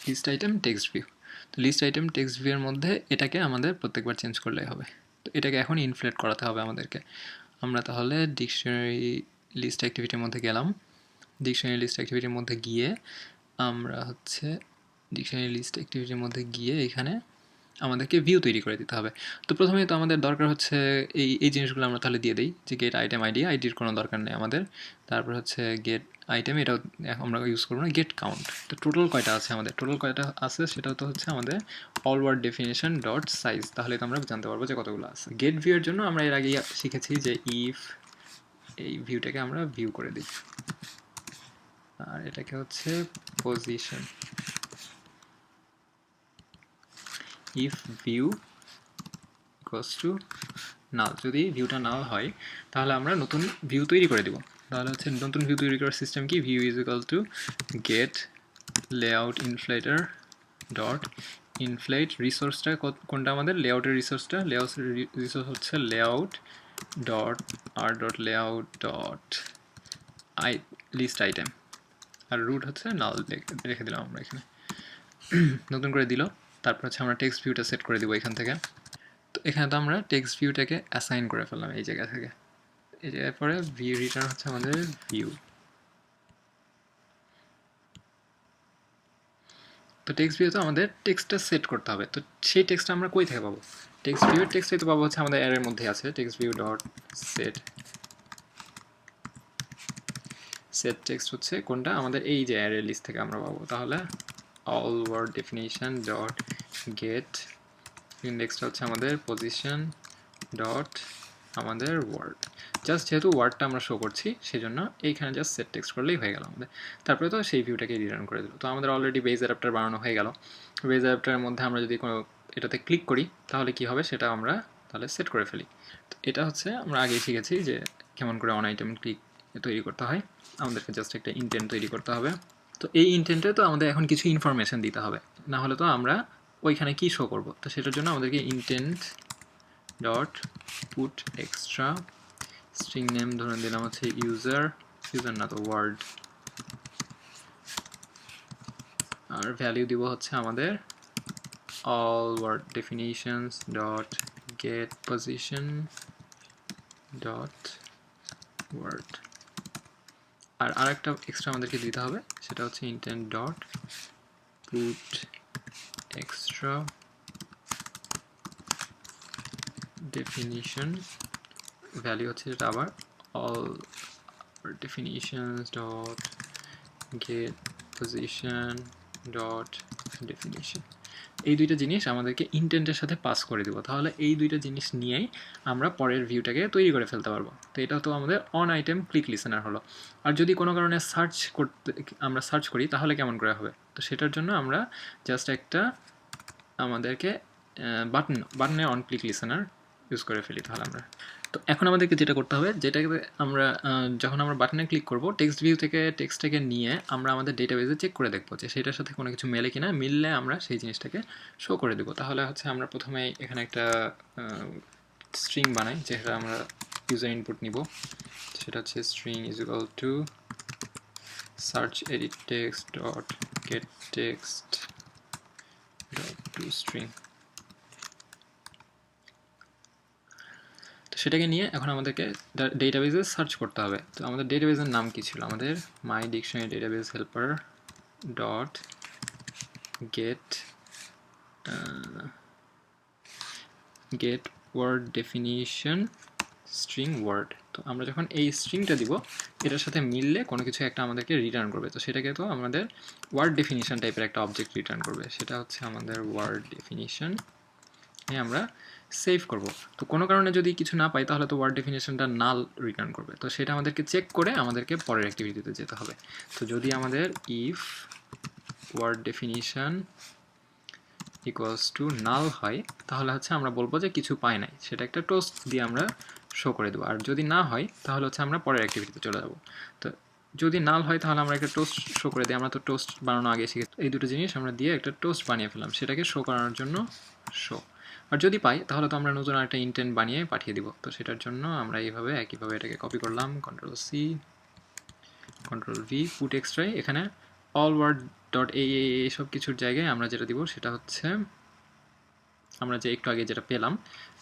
লিস্ট আইটেম টেক্সট ভিউ। তো লিস্ট আইটেম টেক্সট ভিউয়ের মধ্যে এটাকে আমাদের প্রত্যেকবার চেঞ্জ করলেই হবে। তো এটাকে এখন ইনফ্লেট করাতে হবে আমাদেরকে। আমরা তাহলে ডিকশনারি লিস্ট অ্যাক্টিভিটির মধ্যে গেলাম, ডিকশনারি লিস্ট অ্যাক্টিভিটির মধ্যে গিয়ে আমরা হচ্ছে ডিকশনারি লিস্ট অ্যাক্টিভিটির মধ্যে গিয়ে এখানে আমাদেরকে ভিউ তৈরি করে দিতে হবে। তো প্রথমেই তো আমাদের দরকার হচ্ছে এই জিনিসগুলো আমরা তাহলে দিয়ে দিই, যে গেট আইটেম আইডির কোনো দরকার নেই আমাদের। তারপর হচ্ছে গেট আইটেম, এটাও আমরা ইউজ করবো না। গেট কাউন্ট, তো টোটাল কয়টা আছে আমাদের, টোটাল কয়টা আছে সেটাও তো হচ্ছে আমাদের all word definition dot size, তাহলে তো আমরা জানতে পারবো যে কতগুলো আছে। গেট ভিউ এর জন্য আমরা এর আগে শিখেছি যে ইফ এই ভিউটাকে আমরা ভিউ করে দিই, আর এটাকে হচ্ছে position, if view equals to নাল। যদি ভিউটা নাল হয় তাহলে আমরা নতুন ভিউ তৈরি করে দেবো। তাহলে হচ্ছে নতুন ভিউ তৈরি করার সিস্টেম কি, view is equal to get layout inflater dot inflate. রিসোর্সটা কোনটা আমাদের, লেআউটের রিসোর্সটা, লেআউটের রিসোর্স হচ্ছে layout dot R dot layout dot list item, আর রুট হচ্ছে নাল রেখে দিলাম আমরা এখানে। নতুন করে দিল, তারপর হচ্ছে আমরা টেক্সট ভিউটা সেট করে দিব এখান থেকে। তো এখানে তো আমরা টেক্সট ভিউটাকে অ্যাসাইন করে ফেললাম এই জায়গা থেকে। এই জায়গায় পরে ভিউ রিটার্ন হচ্ছে আমাদের ভিউ। তো টেক্সট ভিউ তো আমাদের টেক্সটটা সেট করতে হবে। তো সেই টেক্সটটা আমরা কই থেকে পাবো, টেক্সট ভিউয়ের টেক্সটটাই তো পাবো হচ্ছে আমাদের অ্যারের মধ্যে আছে, text view dot set. Set text হচ্ছে কোনটা, আমাদের এই যে অ্যারে লিস্ট থেকে আমরা পাবো। তাহলে all word definition dot get ইন্ডেক্সটা হচ্ছে আমাদের পজিশন ডট আমাদের ওয়ার্ড। জাস্ট যেহেতু ওয়ার্ডটা আমরা শো করছি সেজন্য এইখানে জাস্ট সেট টেক্সট করলেই হয়ে গেল আমাদের। তারপরে তো সেই ভিউটাকে রিটার্ন করে দিল। তো আমাদের অলরেডি বেজ অ্যাডাপ্টার বানানো হয়ে গেল। বেজ অ্যাডাপ্টারের মধ্যে আমরা যদি কোনো এটাতে ক্লিক করি তাহলে কি হবে সেটা আমরা তাহলে সেট করে ফেলি। তো এটা হচ্ছে আমরা আগেই শিখেছি যে কেমন করে অন আইটেম ক্লিক তৈরি করতে হয়। আমাদেরকে জাস্ট একটা ইনটেন্ট তৈরি করতে হবে। তো এই ইনটেন্টে তো আমাদের এখন কিছু ইনফরমেশন দিতে হবে, না হলে তো আমরা ওইখানে কি শো করব। তো সেটার জন্য আমাদেরকে intent dot put extra string name ধরে দিলাম হচ্ছে ইউজার না তো ওয়ার্ড, আর ভ্যালিউ দিব হচ্ছে আমাদের all word definitions dot get position dot word। আর আরেকটা এক্সট্রা আমাদেরকে দিতে হবে, সেটা হচ্ছে intent dot put extra definition value হচ্ছে যেটা আবার all definitions dot get position dot definition এই দুইটা জিনিস আমাদেরকে ইন্টেন্টের সাথে পাস করে দিব। তাহলে এই দুইটা জিনিস নিয়েই আমরা পরের ভিউটাকে তৈরি করে ফেলতে পারবো। তো এটা তো আমাদের অন আইটেম ক্লিক লিসেনার হলো। আর যদি কোনো কারণে আমরা সার্চ করি তাহলে কেমন করে হবে? তো সেটার জন্য আমরা জাস্ট একটা আমাদেরকে বাটনে অন ক্লিক লিসেনার ইউজ করে ফেলি। তাহলে আমরা তো এখন আমাদেরকে যেটা করতে হবে, যেটাকে আমরা যখন আমরা বাটনে ক্লিক করব, টেক্সট ভিউ থেকে টেক্সটটাকে নিয়ে আমরা আমাদের ডেটাবেজে চেক করে দেখবো যে সেটার সাথে কোনো কিছু মেলে কিনা। মিললে আমরা সেই জিনিসটাকে শো করে দেবো। তাহলে হচ্ছে আমরা প্রথমে এখানে একটা স্ট্রিং বানাই, যেটা আমরা ইউজার ইনপুট নিব। সেটা হচ্ছে string is equal to search edit text dot gate text dot two string. তো সেটাকে নিয়ে এখন আমাদেরকে ডেটাবেজে সার্চ করতে হবে। তো আমাদের ডেটাবেজের নাম কি ছিল? আমাদের my dictionary database helper dot get get word definition string word. তো আমরা যখন এই স্ট্রিংটা দিব, এটার সাথে মিললে কোনো কিছু একটা আমাদেরকে রিটার্ন করবে। তো সেটাকে তো আমাদের ওয়ার্ড ডেফিনিশন টাইপের একটা অবজেক্ট রিটার্ন করবে। সেটা হচ্ছে আমাদের ওয়ার্ড ডেফিনিশন। আমরা সেভ করব। তো কোনো কারণে যদি কিছু না পাই তাহলে তো ওয়ার্ড ডেফিনিশনটা নাল রিটার্ন করবে। তো সেটা আমাদেরকে চেক করে আমাদেরকে পরের অ্যাক্টিভিটিতে যেতে হবে। তো যদি আমাদের if word definition equals to null হয়, তাহলে হচ্ছে আমরা বলবো যে কিছু পাই নাই। সেটা একটা টোস্ট দিয়ে আমরা শো করে দেবো। আর যদি না হয় তাহলে হচ্ছে আমরা পরের অ্যাক্টিভিটিতে চলে যাব। তো যদি নাল হয় তাহলে আমরা একটা টোস্ট শো করে দিই। আমরা তো টোস্ট বানানো আগে শিখেছি। এই দুটো জিনিস আমরা দিয়ে একটা টোস্ট বানিয়ে ফেললাম, সেটাকে শো করানোর জন্য শো। আর যদি পাই তাহলে তো আমরা নতুন একটা ইন্টেন্ট বানিয়ে পাঠিয়ে দিব। তো সেটার জন্য আমরা একইভাবে এটাকে কপি করলাম, control C control V, put extra. এখানে অল ওয়ার্ড ডট এইসব কিছুর জায়গায় আমরা যেটা দিব সেটা হচ্ছে আমরা যে একটু আগে যেটা পেলাম,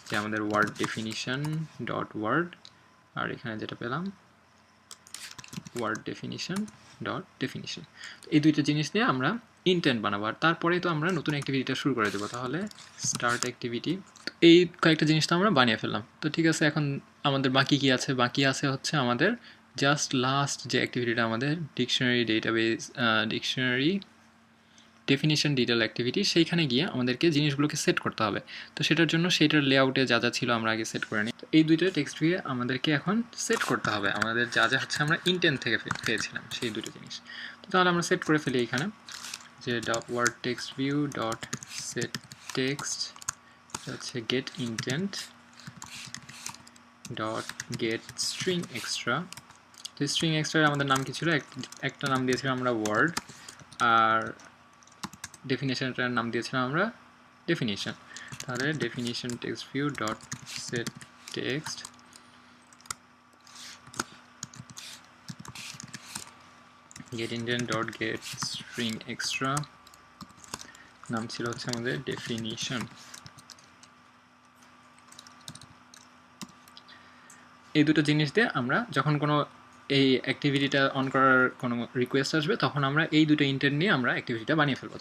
যে আমাদের ওয়ার্ড ডেফিনিশন ডট ওয়ার্ড, আর এখানে যেটা পেলাম ওয়ার্ড ডেফিনিশন ডট ডেফিনিশন। এই দুইটা জিনিস নিয়ে আমরা ইন্টেন্ট বানাবো। আর তারপরেই তো আমরা নতুন অ্যাক্টিভিটিটা শুরু করে দেবো। তাহলে স্টার্ট অ্যাক্টিভিটি। এই কয়েকটা জিনিস তো আমরা বানিয়ে ফেললাম। তো ঠিক আছে, এখন আমাদের বাকি কি আছে? বাকি আছে হচ্ছে আমাদের জাস্ট লাস্ট যে অ্যাক্টিভিটিটা আমাদের dictionary database dictionary definition detail activity, সেইখানে গিয়ে আমাদেরকে জিনিসগুলোকে সেট করতে হবে। তো সেটার জন্য সেটার লেআউটে যা যা ছিল আমরা আগে সেট করে নিই। তো এই দুইটা টেক্সট ভিউয়ে আমাদেরকে এখন সেট করতে হবে আমাদের যা যা হচ্ছে আমরা ইন্টেন্ট থেকে পেয়েছিলাম সেই দুটো জিনিস। তো তাহলে আমরা সেট করে ফেলি এখানে যে word text view dot set text হচ্ছে get intent dot get string extra. তো স্ট্রিং এক্সট্রার আমাদের নাম কি ছিল? একটা নাম দিয়েছিলাম আমরা ওয়ার্ড, আর ডেফিনেশনটার নাম দিয়েছিলাম আমরা ডেফিনিশন। তাহলে definition text view dot set text get intent dot get string extra, নাম ছিল হচ্ছে আমাদের ডেফিনিশন। এই দুটো জিনিস দিয়ে আমরা যখন কোনো এই অ্যাক্টিভিটিটা অন করার কোনো রিকোয়েস্ট আসবে, তখন আমরা এই দুটো ইন্টেন্ট নিয়ে আমরা অ্যাক্টিভিটিটা বানিয়ে ফেলবো।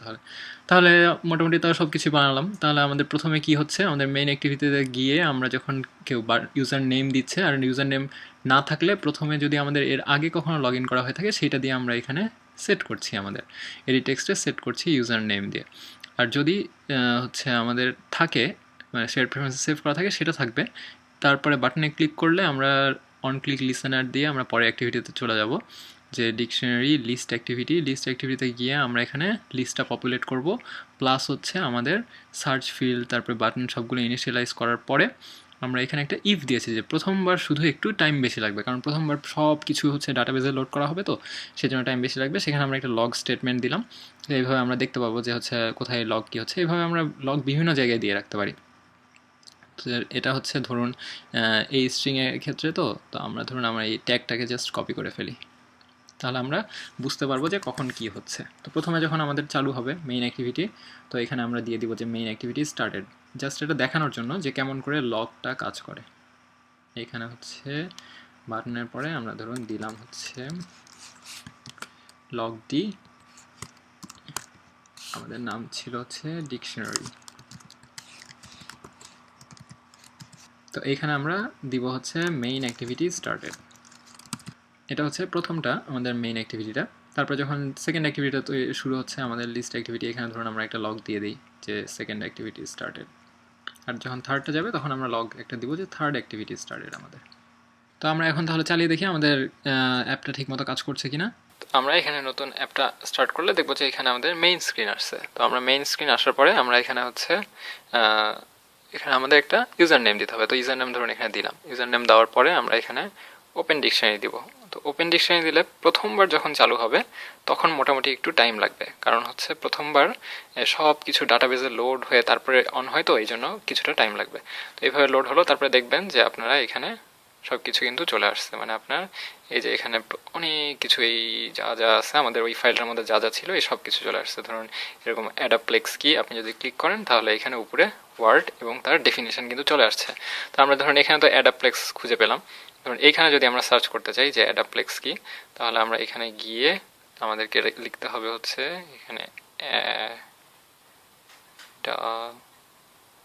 তাহলে মোটামুটি তাও সব কিছু বানালাম। তাহলে আমাদের প্রথমে কি হচ্ছে, আমাদের মেইন অ্যাক্টিভিটিতে গিয়ে আমরা যখন কেউ ইউজার নেম দিচ্ছে, আর ইউজার নেম না থাকলে প্রথমে যদি আমাদের এর আগে কখনো লগ ইন করা হয়ে থাকে সেটা দিয়ে আমরা এখানে সেট করছি, আমাদের এডিট টেক্সটে সেট করছি ইউজার নেম দিয়ে। আর যদি হচ্ছে আমাদের থাকে, মানে শেয়ার প্রেফারেন্সে সেভ করা থাকে, সেটা থাকবে। তারপরে বাটনে ক্লিক করলে আমরা অন ক্লিক লিসেনার দিয়ে আমরা পরে অ্যাক্টিভিটিতে চলে যাব, যে ডিকশনারি লিস্ট অ্যাক্টিভিটিতে গিয়ে আমরা এখানে লিস্টটা পপুলেট করব। প্লাস হচ্ছে আমাদের সার্চ ফিল্ড, তারপরে বাটন সবগুলো ইনিশিয়ালাইজ করার পরে আমরা এখানে একটা ইফ দিয়েছি যে প্রথমবার শুধু একটু টাইম বেশি লাগবে, কারণ প্রথমবার সব কিছু হচ্ছে ডাটাবেজে লোড করা হবে, তো সেজন্য টাইম বেশি লাগবে। সেখানে আমরা একটা লগ স্টেটমেন্ট দিলাম। এইভাবে আমরা দেখতে পাবো যে হচ্ছে কোথায় লগ কী হচ্ছে। এইভাবে আমরা লগ বিভিন্ন জায়গায় দিয়ে রাখতে পারি। এটা হচ্ছে ধরুন এই স্ট্রিংয়ের ক্ষেত্রে তো আমরা ধরুন আমরা এই ট্যাগটাকে জাস্ট কপি করে ফেলি, তাহলে আমরা বুঝতে পারবো যে কখন কি হচ্ছে। তো প্রথমে যখন আমাদের চালু হবে মেইন অ্যাক্টিভিটি, তো এখানে আমরা দিয়ে দিব যে মেইন অ্যাক্টিভিটি স্টার্টেড, জাস্ট এটা দেখানোর জন্য যে কেমন করে লগটা কাজ করে। এখানে হচ্ছে বাটনের পরে আমরা ধরুন দিলাম হচ্ছে লগ ডি আমাদের নাম ছিল হচ্ছে ডিকশনারি। তো এইখানে আমরা দিব হচ্ছে মেইন অ্যাক্টিভিটি স্টার্টেড। এটা হচ্ছে প্রথমটা আমাদের মেইন অ্যাক্টিভিটিটা। তারপর যখন সেকেন্ড অ্যাক্টিভিটিটা তো শুরু হচ্ছে আমাদের লিস্ট অ্যাক্টিভিটি, এখানে ধরুন আমরা একটা লগ দিয়ে দিই যে সেকেন্ড অ্যাক্টিভিটি স্টার্টেড। আর যখন থার্ডটা যাবে তখন আমরা লগ একটা দিব যে থার্ড অ্যাক্টিভিটি স্টার্টেড আমাদের। তো আমরা এখন তাহলে চালিয়ে দেখি আমাদের অ্যাপটা ঠিকমতো কাজ করছে কিনা। আমরা এখানে নতুন অ্যাপটা স্টার্ট করলে দেখবো যে এখানে আমাদের মেইন স্ক্রিন আসছে। তো আমরা মেইন স্ক্রিন আসার পরে আমরা এখানে হচ্ছে এখানে আমাদের একটা ইউজার নেম দিতে হবে। তো ইউজার নেম ধরুন এখানে দিলাম। ইউজার নেম দেওয়ার পরে আমরা এখানে ওপেন ডিকশনারি দিব। তো ওপেন ডিকশনারি দিলে প্রথমবার যখন চালু হবে তখন মোটামুটি একটু টাইম লাগবে, কারণ হচ্ছে প্রথমবার সব কিছু ডাটাবেজে লোড হয়ে তারপরে অন হয়, তো এই জন্য কিছুটা টাইম লাগবে। তো এইভাবে লোড হলো, তারপরে দেখবেন যে আপনারা এখানে সব কিছু কিন্তু চলে আসছে। মানে আপনার এই যে এখানে অনেক কিছু এই যা যা আছে আমাদের ওই ফাইলটার মধ্যে যা যা ছিল এই সব কিছু চলে আসছে। ধরুন এরকম অ্যাডাপ্লেক্স কি আপনি যদি ক্লিক করেন তাহলে এখানে উপরে ওয়ার্ড এবং তার ডেফিনেশন কিন্তু চলে আসছে। তো আমরা ধরুন এখানে তো অ্যাডাপ্লেক্স খুঁজে পেলাম। ধরুন এইখানে যদি আমরা সার্চ করতে চাই যে অ্যাডাপ্লেক্স কি, তাহলে আমরা এখানে গিয়ে আমাদেরকে লিখতে হবে হচ্ছে এখানে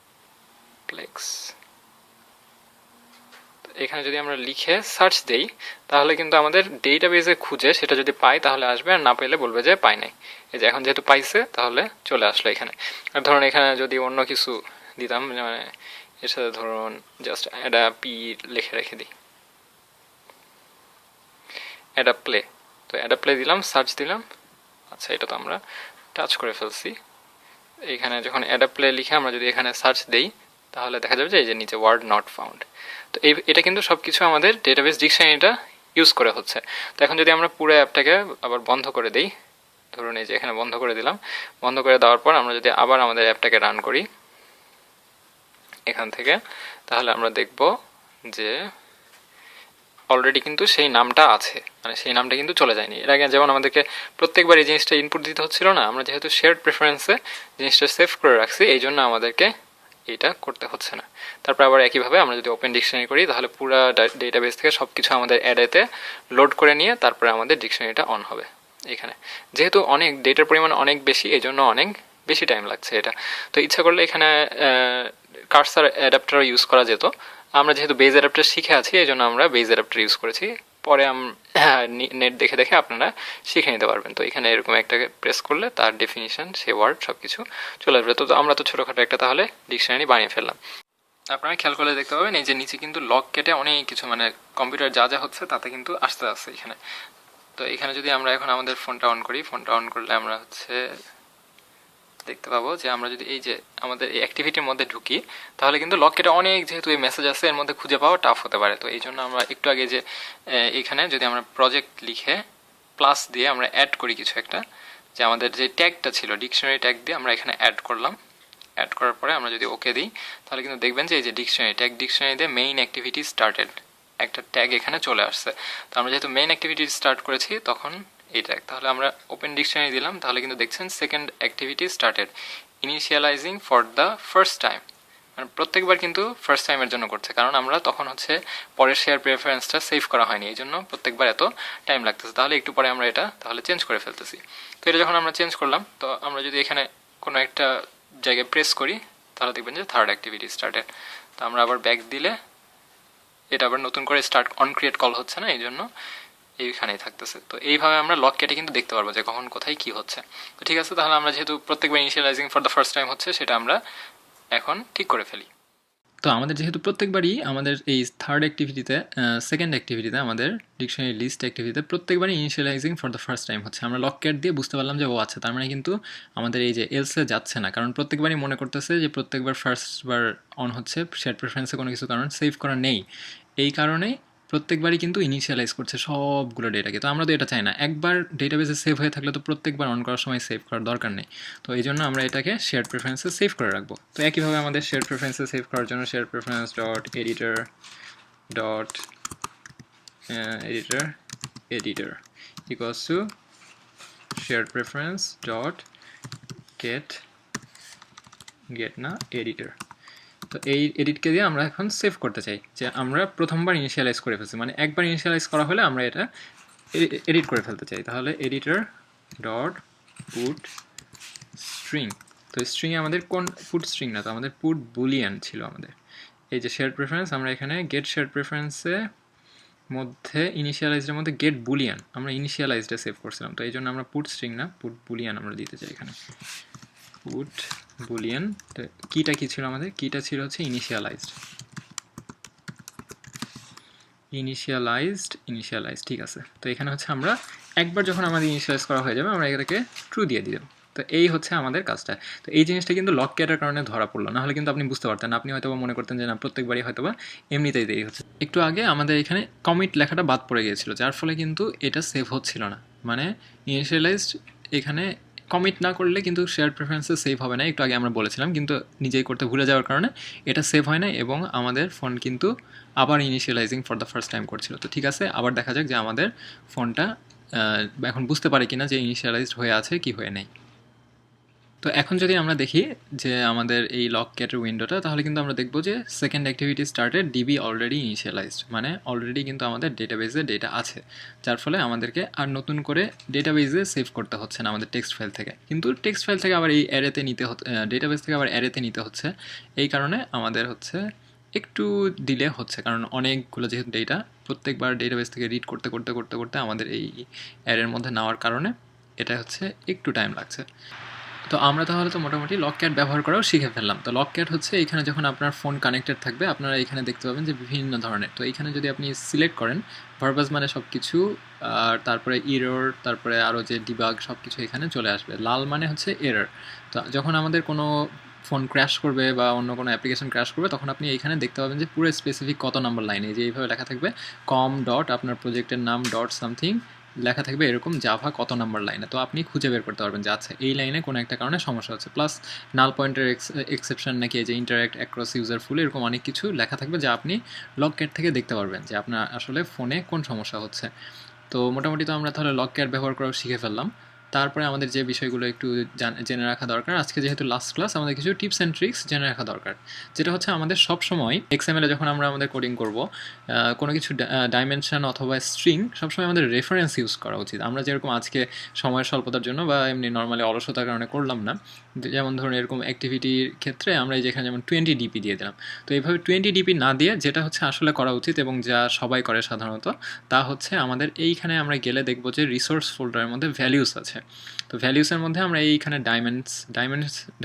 অ্যাডাপ্লেক্স। এখানে যদি আমরা লিখে সার্চ দেই তাহলে কিন্তু আমাদের ডেটাবেজে খুঁজে সেটা যদি পাই তাহলে আসবে, আর না পেলে বলবে যে পাই নাই। এই যে এখন যেহেতু পাইছে তাহলে চলে আসলো এখানে। আর ধরুন এখানে যদি অন্য কিছু দিতাম, মানে এর সাথে ধরুন জাস্ট অ্যাডাপি লিখে রেখে দিই, অ্যাডাপ্লে। তো অ্যাডাপ্লে দিলাম, সার্চ দিলাম। আচ্ছা, এটা তো আমরা টাচ করে ফেলছি। এইখানে যখন অ্যাডাপ্লে লিখে আমরা যদি এখানে সার্চ দেই তাহলে দেখা যাবে যে এই যে নিচে ওয়ার্ড নট ফাউন্ড। তো এটা কিন্তু সব কিছু আমাদের ডেটাবেস ডিকশনারিটা ইউজ করে হচ্ছে। তো এখন যদি আমরা পুরো অ্যাপটাকে আবার বন্ধ করে দিই, ধরুন এই যে এখানে বন্ধ করে দিলাম। বন্ধ করে দেওয়ার পর আমরা যদি আবার আমাদের অ্যাপটাকে রান করি এখান থেকে, তাহলে আমরা দেখব যে অলরেডি কিন্তু সেই নামটা আছে, মানে সেই নামটা কিন্তু চলে যায়নি। এর আগে যেমন আমাদেরকে প্রত্যেকবার এই জিনিসটা ইনপুট দিতে হচ্ছিল না, আমরা যেহেতু শেয়ার্ড প্রেফারেন্সে জিনিসটা সেভ করে রাখছি এই জন্য আমাদেরকে এইটা করতে হচ্ছে না। তারপর আবার একইভাবে আমরা যদি ওপেন ডিকশনারি করি তাহলে পুরো ডেটাবেস থেকে সব কিছু আমাদের অ্যাডেতে লোড করে নিয়ে তারপরে আমাদের ডিকশনারিটা অন হবে। এখানে যেহেতু অনেক ডেটার পরিমাণ অনেক বেশি, এই জন্য অনেক বেশি টাইম লাগছে এটা। তো ইচ্ছা করলে এখানে কার্সার অ্যাডাপ্টার ইউজ করা যেত। আমরা যেহেতু বেজ অ্যাডাপ্টার শিখে আছি এই জন্য আমরা বেজ অ্যাডাপ্টার ইউজ করেছি। পরে নেট দেখে দেখে আপনারা শিখে নিতে পারবেন। তো এখানে এরকম একটা প্রেস করলে তার ডেফিনিশন, সে ওয়ার্ড সব কিছু চলে আসবে। তো আমরা তো ছোটোখাটো একটা তাহলে ডিকশনারি বানিয়ে ফেললাম। আপনারা খেয়াল করলে দেখতে পাবেন এই যে নিচে কিন্তু লক কেটে অনেক কিছু, মানে কম্পিউটার যা যা হচ্ছে তাতে কিন্তু আসতে আসছে এখানে। তো এখানে যদি আমরা এখন আমাদের ফোনটা অন করি, ফোনটা অন করলে আমরা হচ্ছে দেখতে পাবো যে আমরা যদি এই যে আমাদের এই অ্যাক্টিভিটির মধ্যে ঢুকি তাহলে কিন্তু লক কেটে অনেক, যেহেতু এই মেসেজ আছে এর মধ্যে খুঁজে পাওয়া টাফ হতে পারে। তো এই জন্য আমরা একটু আগে যে এখানে যদি আমরা প্রজেক্ট লিখে প্লাস দিয়ে আমরা অ্যাড করি কিছু একটা, যে আমাদের যে ট্যাগটা ছিল ডিকশনারি ট্যাগ দিয়ে আমরা এখানে অ্যাড করলাম। অ্যাড করার পরে আমরা যদি ওকে দিই তাহলে কিন্তু দেখবেন যে এই যে ডিকশনারি ট্যাগ, ডিকশনারি দিয়ে মেইন অ্যাক্টিভিটি স্টার্টেড একটা ট্যাগ এখানে চলে আসছে। তো আমরা যেহেতু মেইন অ্যাক্টিভিটি স্টার্ট করেছি তখন এই ট্যাগ, তাহলে আমরা ওপেন ডিকশনারি দিলাম তাহলে কিন্তু দেখছেন second activity started initializing for the first time. মানে প্রত্যেকবার কিন্তু ফার্স্ট টাইমের জন্য করছে, কারণ আমরা তখন হচ্ছে পরের শেয়ার প্রেফারেন্সটা সেভ করা হয়নি, এই জন্য প্রত্যেকবার এত টাইম লাগতেছে। তাহলে একটু পরে আমরা এটা তাহলে চেঞ্জ করে ফেলতেছি। তো এটা যখন আমরা চেঞ্জ করলাম, তো আমরা যদি এখানে কোনো একটা জায়গায় প্রেস করি তাহলে দেখবেন যে থার্ড অ্যাক্টিভিটি স্টার্টেড। তো আমরা আবার ব্যাক দিলে এটা আবার নতুন করে স্টার্ট অন ক্রিয়েট কল হচ্ছে না, এই জন্য এইখানেই থাকতেছে। তো এইভাবে আমরা লক কেটে কিন্তু দেখতে পারবো যে কখন কোথায় কি হচ্ছে। তো ঠিক আছে, তাহলে আমরা যেহেতু প্রত্যেকবার ইনিশিয়ালাইজিং ফর দ্য ফার্স্ট টাইম হচ্ছে সেটা আমরা এখন ঠিক করে ফেলি। তো আমাদের যেহেতু প্রত্যেকবারই আমাদের এই থার্ড অ্যাক্টিভিটিতে সেকেন্ড অ্যাক্টিভিটিতে আমাদের ডিকশনারি লিস্ট অ্যাক্টিভিটিতে প্রত্যেকবারই ইনিশিয়ালাইজিং ফর দ্য ফার্স্ট টাইম হচ্ছে, আমরা লক কেট দিয়ে বুঝতে পারলাম যে ও আচ্ছা, তার মানে কিন্তু আমাদের এই যে এলসে যাচ্ছে না, কারণ প্রত্যেকবারই মনে করতেছে যে প্রত্যেকবার ফার্স্টবার অন হচ্ছে, শেয়ার প্রেফারেন্সে কোনো কিছু কারণ সেভ করা নেই, এই কারণেই প্রত্যেকবারই কিন্তু ইনিশিয়ালাইজ করছে সবগুলো ডেটাকে। তো আমরা তো এটা চাই না, একবার ডেটাবেসে সেভ হয়ে থাকলে তো প্রত্যেকবার অন করার সময় সেভ করার দরকার নেই। তো এই জন্য আমরা এটাকে শেয়ার প্রেফারেন্সে সেভ করে রাখবো। তো একইভাবে আমাদের শেয়ার প্রেফারেন্সে সেভ করার জন্য share preference dot editor dot editor equals to share preference dot gate না এডিটর। তো এই এডিটকে দিয়ে আমরা এখন সেভ করতে চাই যে আমরা প্রথমবার ইনিশিয়ালাইজ করে ফেলছি, মানে একবার ইনিশিয়ালাইজ করা হলে আমরা এটা এডিট করে ফেলতে চাই। তাহলে এডিটর ডট পুট স্ট্রিং। তো স্ট্রিংয়ে আমাদের কোন পুট স্ট্রিং না, তো আমাদের পুট বুলিয়ান ছিল আমাদের। এই যে শেয়ার প্রেফারেন্স, আমরা এখানে গেট শেয়ার প্রেফারেন্সে মধ্যে ইনিশিয়ালাইজডের মধ্যে গেট বুলিয়ান আমরা ইনিশিয়ালাইজডে সেভ করছিলাম, তো এই জন্য আমরা পুট স্ট্রিং না পুট বুলিয়ান আমরা দিতে চাই এখানে। পুট বুলিয়ান কিটা কি ছিল আমাদের, কিটা ছিল হচ্ছে ইনিশিয়ালাইজড, ঠিক আছে। তো এখানে হচ্ছে আমরা একবার যখন আমাদের ইনিশিয়ালাইজ করা হয়ে যাবে আমরা এটাকে ট্রু দিয়ে দিলাম। তো এই হচ্ছে আমাদের কাজটা। তো এই জিনিসটা কিন্তু লক ক্যাটের কারণে ধরা পড়লো, না হলে কিন্তু আপনি বুঝতে পারতেন না, আপনি হয়তো মনে করতেন যে না প্রত্যেকবারই হয়তো বা এমনিতেই দেরি হচ্ছে। একটু আগে আমাদের এখানে কমিট লেখাটা বাদ পড়ে গিয়েছিল, যার ফলে কিন্তু এটা সেভ হচ্ছিল না। মানে ইনিশিয়ালাইজড এখানে কমিট না করলে কিন্তু শেয়ার প্রেফারেন্সে সেভ হবে না, একটু আগে আমরা বলেছিলাম, কিন্তু নিজেই করতে ভুলে যাওয়ার কারণে এটা সেভ হয় না এবং আমাদের ফোন কিন্তু আবার ইনিশিয়ালাইজিং ফর দ্য ফার্স্ট টাইম করছিল। তো ঠিক আছে, আবার দেখা যাক যে আমাদের ফোনটা এখন বুঝতে পারে কিনা যে ইনিশিয়ালাইজড হয়ে আছে কি হয়ে নেই। তো এখন যদি আমরা দেখি যে আমাদের এই লক ক্যাটের উইন্ডোটা, তাহলে কিন্তু আমরা দেখব যে second activity started DB already initialised, মানে অলরেডি কিন্তু আমাদের ডেটাবেজে ডেটা আছে, যার ফলে আমাদেরকে আর নতুন করে ডেটাবেজে সেভ করতে হচ্ছে না আমাদের টেক্সট ফাইল থেকে। কিন্তু টেক্সট ফাইল থেকে আবার এই অ্যারেতে নিতে হচ্ছে, ডেটাবেজ থেকে আবার অ্যারেতে নিতে হচ্ছে। এই কারণে আমাদের হচ্ছে একটু ডিলে হচ্ছে, কারণ অনেকগুলো যেহেতু ডেটা প্রত্যেকবার ডেটাবেস থেকে রিড করতে করতে করতে করতে আমাদের এই অ্যারের মধ্যে নেওয়ার কারণে এটা হচ্ছে একটু টাইম লাগছে। তো আমরা তাহলে তো মোটামুটি লক ক্যাট ব্যবহার করাও শিখে ফেললাম। তো লক ক্যাট হচ্ছে এখানে যখন আপনার ফোন কানেক্টেড থাকবে আপনারা এখানে দেখতে পাবেন যে বিভিন্ন ধরনের, তো এইখানে যদি আপনি সিলেক্ট করেন ভার্বাস মানে সব কিছু, আর তারপরে ইরর, তারপরে আরও যে ডিবাগ সব কিছু এখানে চলে আসবে। লাল মানে হচ্ছে এরর। তো যখন আমাদের কোনো ফোন ক্র্যাশ করবে বা অন্য কোনো অ্যাপ্লিকেশন ক্র্যাশ করবে তখন আপনি এইখানে দেখতে পাবেন যে পুরো স্পেসিফিক কত নাম্বার লাইনে, যে এইভাবে লেখা থাকবে কম ডট আপনার প্রজেক্টের নাম ডট সামথিং লেখা থাকবে এরকম জাভা কত নাম্বার লাইনে। তো আপনি খুঁজে বের করতে পারবেন যে আচ্ছা এই লাইনে কোনো একটা কারণে সমস্যা হচ্ছে। প্লাস নাল পয়েন্টের এক্সেপশন নাকি এই যে ইন্টারাক্ট অ্যাক্রস ইউজার ফুল, এরকম অনেক কিছু লেখা থাকবে যা আপনি লক ক্যাট থেকে দেখতে পারবেন যে আপনার আসলে ফোনে কোন সমস্যা হচ্ছে। তো মোটামুটি তো আমরা তাহলে লক ক্যাট ব্যবহার করাও শিখে ফেললাম। তারপরে আমাদের যে বিষয়গুলো একটু জেনে রাখা দরকার, আজকে যেহেতু লাস্ট ক্লাস আমাদের কিছু টিপস অ্যান্ড ট্রিক্স জেনে রাখা দরকার, যেটা হচ্ছে আমাদের সব সময় এক্সএমএলে যখন আমরা আমাদের কোডিং করব কোনো কিছু ডাইমেনশন অথবা স্ট্রিং সবসময় আমাদের রেফারেন্স ইউজ করা উচিত। আমরা যেরকম আজকে সময়ের স্বল্পতার জন্য বা এমনি নর্মালি অলসতার কারণে করলাম না, যেমন ধরুন এরকম অ্যাক্টিভিটির ক্ষেত্রে আমরা যেখানে যেমন 20 ডিপি দিয়ে দিলাম, তো এইভাবে 20 ডিপি না দিয়ে যেটা হচ্ছে আসলে করা উচিত এবং যা সবাই করে সাধারণত, তা হচ্ছে আমাদের এইখানে আমরা গেলে দেখব যে রিসোর্স ফোল্ডারের মধ্যে ভ্যালিউস আছে। তো ভ্যালিউসের মধ্যে আমরা এইখানে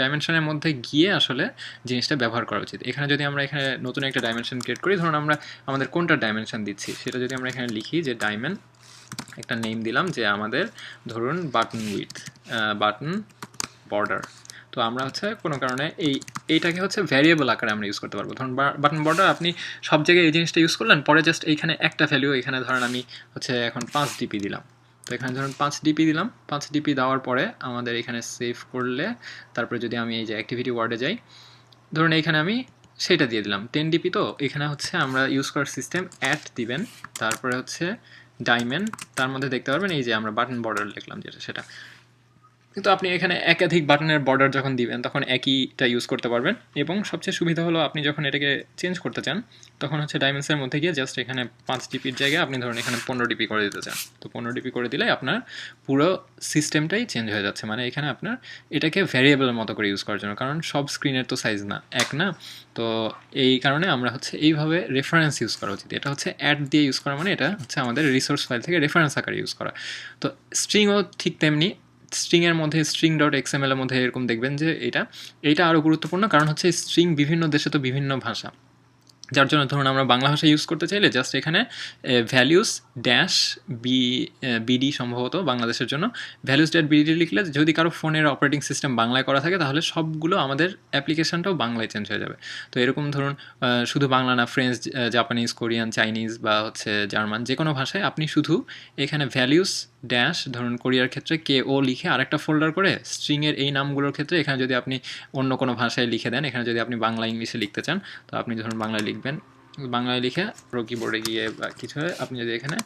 ডাইমেনশনের মধ্যে গিয়ে আসলে জিনিসটা ব্যবহার করা উচিত। এখানে যদি আমরা এখানে নতুন একটা ডাইমেনশন ক্রিয়েট করি, ধরুন আমরা আমাদের কোনটা ডাইমেনশন দিচ্ছি সেটা যদি আমরা এখানে লিখি যে ডাইমেন, একটা নেম দিলাম যে আমাদের ধরুন বাটন উইথ, বাটন বর্ডার। তো আমরা হচ্ছে কোনো কারণে এইটাকে হচ্ছে ভ্যারিয়েবল আকারে আমরা ইউজ করতে পারবো। ধরুন বাটন বর্ডার আপনি সব জায়গায় এই জিনিসটা ইউজ করলেন, পরে জাস্ট এইখানে একটা ভ্যালু, এখানে ধরেন আমি হচ্ছে এখন 5 ডিপি দিলাম, তো এখানে ধরুন 5 ডিপি দিলাম। 5 ডিপি দেওয়ার পরে আমাদের এখানে সেভ করলে তারপরে যদি আমি এই যে অ্যাক্টিভিটি ওয়ার্ডে যাই, ধরুন এইখানে আমি সেটা দিয়ে দিলাম 10 ডিপি। তো এখানে হচ্ছে আমরা ইউজ করার সিস্টেম অ্যাট দিবেন, তারপরে হচ্ছে ডাইমেন, তার মধ্যে দেখতে পারবেন এই যে আমরা বাটন বর্ডার লিখলাম যেটা সেটা। কিন্তু আপনি এখানে একাধিক বাটনের বর্ডার যখন দিবেন তখন একইটা ইউজ করতে পারবেন, এবং সবচেয়ে সুবিধা হলো আপনি যখন এটাকে চেঞ্জ করতে চান তখন হচ্ছে ডাইমেন্সের মধ্যে গিয়ে জাস্ট এখানে 5 ডিপির জায়গায় আপনি ধরুন এখানে 15 ডিপি করে দিতে চান, তো 15 ডিপি করে দিলে আপনার পুরো সিস্টেমটাই চেঞ্জ হয়ে যাচ্ছে। মানে এখানে আপনার এটাকে ভ্যারিয়েবলের মতো করে ইউজ করার জন্য, কারণ সব স্ক্রিনের তো সাইজ না এক না, তো এই কারণে আমরা হচ্ছে এইভাবে রেফারেন্স ইউজ করা উচিত। এটা হচ্ছে অ্যাড দিয়ে ইউজ করা, মানে এটা হচ্ছে আমাদের রিসোর্স ফাইল থেকে রেফারেন্স আকারে ইউজ করা। তো স্ট্রিংও ঠিক তেমনি, স্ট্রিংয়ের মধ্যে স্ট্রিং ডট এক্সএমএল এর মধ্যে এরকম দেখবেন যে এইটা আরও গুরুত্বপূর্ণ, কারণ হচ্ছে স্ট্রিং বিভিন্ন দেশে তো বিভিন্ন ভাষা, যার জন্য ধরুন আমরা বাংলা ভাষা ইউজ করতে চাইলে জাস্ট এখানে ভ্যালিউস ড্যাশ বিডি সম্ভবত বাংলাদেশের জন্য ভ্যালিউস ড্যাট বিডি লিখলে যদি কারো ফোনের অপারেটিং সিস্টেম বাংলায় করা থাকে তাহলে সবগুলো আমাদের অ্যাপ্লিকেশনটাও বাংলায় চেঞ্জ হয়ে যাবে। তো এরকম ধরুন শুধু বাংলা না, ফ্রেঞ্চ, জাপানিজ, কোরিয়ান, চাইনিজ বা হচ্ছে জার্মান, যে কোনো ভাষায় আপনি শুধু এখানে ভ্যালিউস ড্যাশ ধরুন কোরিয়ার ক্ষেত্রে কে ও লিখে আরেকটা ফোল্ডার করে, স্ট্রিংয়ের এই নামগুলোর ক্ষেত্রে এখানে যদি আপনি অন্য কোনো ভাষায় লিখে দেন, এখানে যদি আপনি বাংলা ইংলিশে লিখতে চান তো আপনি ধরুন বাংলায় লিখবেন, বাংলায় লিখে পুরো কিবোর্ডে গিয়ে বা কিছু আপনি যদি এখানে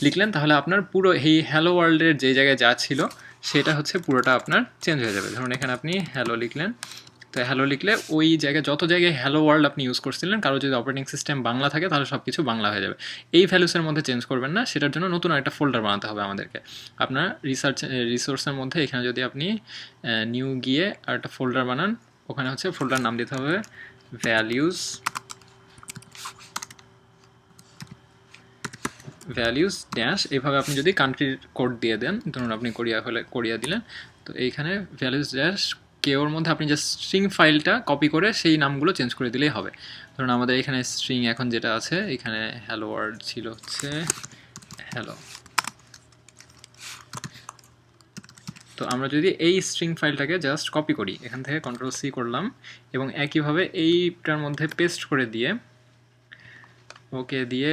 লিখলেন তাহলে আপনার পুরো এই হ্যালো ওয়ার্ল্ডের যে জায়গায় যা ছিল সেটা হচ্ছে পুরোটা আপনার চেঞ্জ হয়ে যাবে। ধরুন এখানে আপনি হ্যালো লিখলেন, তো তো হ্যালো লিখলে ওই জায়গায় যত জায়গায় হ্যালো ওয়ার্ল্ড আপনি ইউজ করছিলেন, কারো যদি অপারেটিং সিস্টেম বাংলা থাকে তাহলে সব কিছু বাংলা হয়ে যাবে। এই ভ্যালুসের মধ্যে চেঞ্জ করবেন না, সেটার জন্য নতুন একটা ফোল্ডার বানাতে হবে আমাদেরকে। আপনার রিসোর্সের মধ্যে এখানে যদি আপনি নিউ গিয়ে আর একটা ফোল্ডার বানান, ওখানে হচ্ছে ফোল্ডার নাম দিতে হবে ভ্যালিউস ড্যাশ। এইভাবে আপনি যদি কান্ট্রির কোড দিয়ে দেন, ধরুন আপনি কোরিয়া হলে কোরিয়া দিলেন, তো এইখানে ভ্যালিউস ড্যাশ কেওর মধ্যে আপনি যে স্ট্রিং ফাইলটা কপি করে সেই নামগুলো চেঞ্জ করে দিলেই হবে। ধরুন আমাদের এখানে স্ট্রিং এখন যেটা আছে, এখানে হ্যালো ওয়ার্ড ছিল হচ্ছে হ্যালো। তো আমরা যদি এই স্ট্রিং ফাইলটাকে জাস্ট কপি করি, এখান থেকে Ctrl+C করলাম এবং একইভাবে এইটার মধ্যে পেস্ট করে দিয়ে ওকে দিয়ে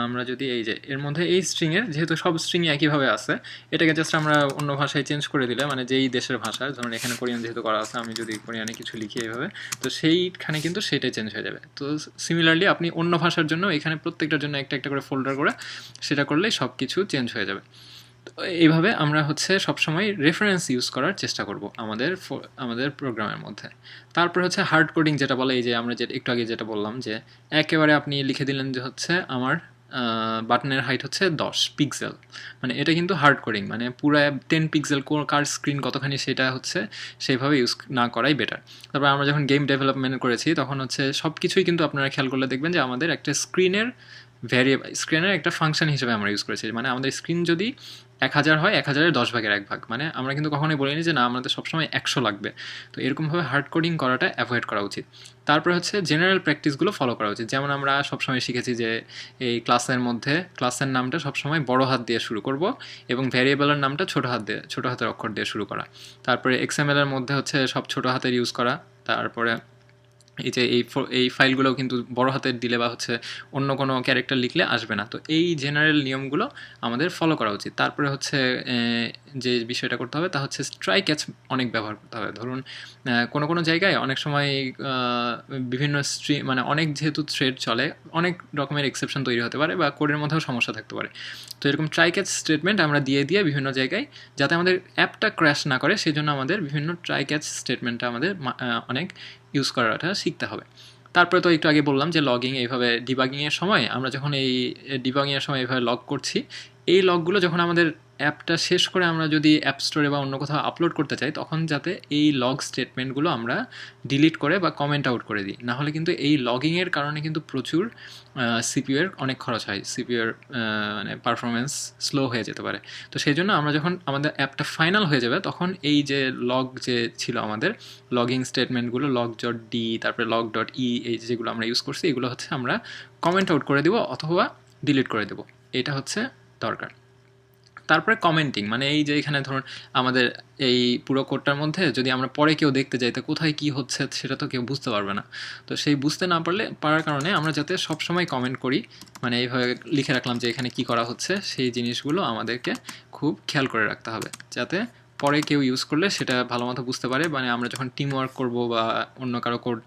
আমরা যদি এই যে এর মধ্যে এই স্ট্রিংয়ের, যেহেতু সব স্ট্রিং একইভাবে আছে, এটাকে জাস্ট আমরা অন্য ভাষায় চেঞ্জ করে দিলে, মানে যেই দেশের ভাষা, ধরুন এখানে কোরিয়ান যেহেতু করা আছে, আমি যদি কোরিয়ানে কিছু লিখি এইভাবে, তো সেইখানে কিন্তু সেটাই চেঞ্জ হয়ে যাবে। তো সিমিলারলি আপনি অন্য ভাষার জন্য এখানে প্রত্যেকটার জন্য একটা একটা করে ফোল্ডার করে সেটা করলেই সব কিছু চেঞ্জ হয়ে যাবে। তো এইভাবে আমরা হচ্ছে সবসময় রেফারেন্স ইউজ করার চেষ্টা করব আমাদের প্রোগ্রামের মধ্যে। তারপর হচ্ছে হার্ড কোডিং, যেটা বলে এই যে আমরা যেটা একটু আগে যেটা বললাম, যে একেবারে আপনি লিখে দিলেন যে হচ্ছে আমার বাটনের হাইট হচ্ছে 10 পিক্সেল, মানে এটা কিন্তু হার্ড কোডিং, মানে পুরো 10 পিক্সেল কার স্ক্রিন কতখানি সেটা হচ্ছে সেইভাবে ইউজ না করাই বেটার। তারপর আমরা যখন গেম ডেভেলপমেন্ট করেছি তখন হচ্ছে সব কিছুই কিন্তু আপনারা খেয়াল করলে দেখবেন যে আমাদের একটা স্ক্রিনের স্ক্রিনের একটা ফাংশন হিসেবে আমরা ইউজ করেছি, মানে আমাদের স্ক্রিন যদি 1000 হয়, 1000-এর 10 ভাগের 1 ভাগ, মানে আমরা কিন্তু কখনোই বলিনি যে না আমাদের সবসময় 100 লাগবে। তো এরকমভাবে হার্ড কোডিং করাটা অ্যাভয়েড করা উচিত। তারপরে হচ্ছে জেনারেল প্র্যাকটিসগুলো ফলো করা উচিত। যেমন আমরা সবসময় শিখেছি যে এই ক্লাসের মধ্যে ক্লাসের নামটা সবসময় বড় হাত দিয়ে শুরু করব এবং ভ্যারিয়েবলের নামটা ছোট হাতের অক্ষর দিয়ে শুরু করা। তারপরে XML এর মধ্যে হচ্ছে সব ছোট হাতের ইউজ করা। তারপরে এই যে এই ফাইলগুলোও কিন্তু বড় হাতের দিলে বা হচ্ছে অন্য কোনো ক্যারেক্টার লিখলে আসবে না। তো এই জেনারেল নিয়মগুলো আমাদের ফলো করা উচিত। তারপরে হচ্ছে যে বিষয়টা করতে হবে তা হচ্ছে ট্রাই ক্যাচ অনেক ব্যবহার করতে হবে। ধরুন কোনো কোনো জায়গায় অনেক সময় বিভিন্ন মানে অনেক যেহেতু থ্রেড চলে, অনেক রকমের এক্সেপশন তৈরি হতে পারে বা কোডের মধ্যেও সমস্যা থাকতে পারে। তো এরকম ট্রাই ক্যাচ স্টেটমেন্ট আমরা দিয়ে বিভিন্ন জায়গায়, যাতে আমাদের অ্যাপটা ক্র্যাশ না করে, সেই জন্য আমাদের বিভিন্ন ট্রাই ক্যাচ স্টেটমেন্টটা আমাদের অনেক ইউজ করাটা শিখতে হবে। তারপরে তো একটু আগে বললাম যে লগিং, এইভাবে ডিবাগিংয়ের সময় আমরা যখন এই ডিবাগিংয়ের সময় এইভাবে লগ করছি, এই লগগুলো যখন আমাদের অ্যাপটা শেষ করে আমরা যদি অ্যাপ স্টোরে বা অন্য কোথাও আপলোড করতে চাই, তখন যাতে এই লগ স্টেটমেন্টগুলো আমরা ডিলিট করে বা কমেন্ট আউট করে দিই। নাহলে কিন্তু এই লগিংয়ের কারণে কিন্তু প্রচুর সিপিইউ এর অনেক খরচ হয়, সিপিইউ এর মানে পারফরমেন্স স্লো হয়ে যেতে পারে। তো সেই জন্য আমরা যখন আমাদের অ্যাপটা ফাইনাল হয়ে যাবে, তখন এই যে লগ যে ছিল আমাদের লগিং স্টেটমেন্টগুলো, log.d তারপরে log.e, এই যেগুলো আমরা ইউজ করছি, এগুলো হচ্ছে আমরা কমেন্ট আউট করে দেবো অথবা ডিলিট করে দেবো। এটা হচ্ছে দরকার। তারপরে কমেন্টিং, মানে এই যে এখানে ধরুন আমাদের এই পুরো কোডটার মধ্যে যদি আমরা পরে কেউ দেখতে যাই, তো কোথায় কি হচ্ছে সেটা তো কেউ বুঝতে পারবে না। তো সেই বুঝতে না পারার কারণে আমরা যাতে সবসময় কমেন্ট করি, মানে এইভাবে লিখে রাখলাম যে এখানে কি করা হচ্ছে, সেই জিনিসগুলো আমাদেরকে খুব খেয়াল করে রাখতে হবে, যাতে পরে কেউ ইউজ করলে সেটা ভালো মতো বুঝতে পারে। মানে আমরা যখন টিম ওয়ার্ক করবো বা অন্য কারো কোড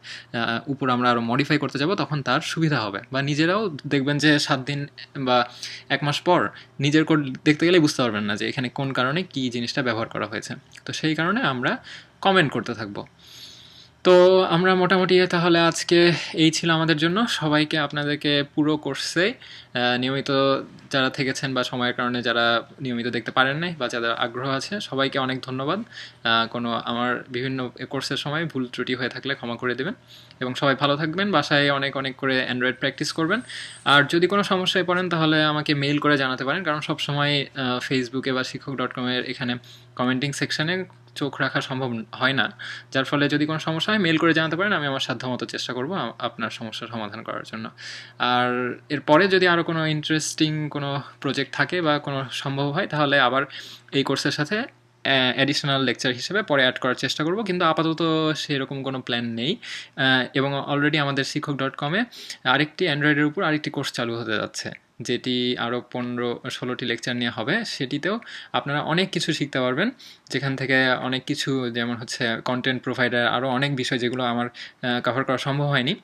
উপর আমরা আরও মডিফাই করতে যাব, তখন তার সুবিধা হবে। বা নিজেরাও দেখবেন যে 7 দিন বা 1 মাস পর নিজের কোড দেখতে গেলেই বুঝতে পারবেন না যে এখানে কোন কারণে কী জিনিসটা ব্যবহার করা হয়েছে। তো সেই কারণে আমরা কমেন্ট করতে থাকবো। তো আমরা মোটামুটি তাহলে আজকে এই ছিল আমাদের জন্য। সবাইকে আপনাদেরকে পুরো কোর্সে নিয়মিত যারা থেকেছেন বা সময়ের কারণে যারা নিয়মিত দেখতে পারেন নাই বা যাদের আগ্রহ আছে, সবাইকে অনেক ধন্যবাদ। কোনো আমার বিভিন্ন কোর্সের সময় ভুল ত্রুটি হয়ে থাকলে ক্ষমা করে দেবেন এবং সবাই ভালো থাকবেন। বাসায় অনেক অনেক করে অ্যান্ড্রয়েড প্র্যাকটিস করবেন। আর যদি কোনো সমস্যায় পড়েন তাহলে আমাকে মেইল করে জানাতে পারেন, কারণ সবসময় ফেসবুকে বা শিক্ষক.com-এর এখানে কমেন্টিং সেকশানে চোখ রাখা সম্ভব হয় না। যার ফলে যদি কোনো সমস্যা হয় মেইল করে জানাতে পারেন, আমি আমার সাধ্যমতো চেষ্টা করব আপনার সমস্যার সমাধান করার জন্য। আর এরপরে যদি আরও কোনো ইন্টারেস্টিং কোনো প্রজেক্ট থাকে বা কোনো সম্ভব হয়, তাহলে আবার এই কোর্সের সাথে অ্যাডিশনাল লেকচার হিসেবে পরে অ্যাড করার চেষ্টা করব, কিন্তু আপাতত সেরকম কোনো প্ল্যান নেই। এবং অলরেডি আমাদের শিক্ষক.com-এ আরেকটি অ্যান্ড্রয়েডের উপর আরেকটি কোর্স চালু হতে যাচ্ছে, যেটি আরও 15-16টি লেকচার নিয়ে হবে। সেটিতেও আপনারা অনেক কিছু শিখতে পারবেন, যেখান থেকে অনেক কিছু, যেমন হচ্ছে কন্টেন্ট প্রোভাইডার, আরও অনেক বিষয় যেগুলো আমার কভার করা সম্ভব হয়নি।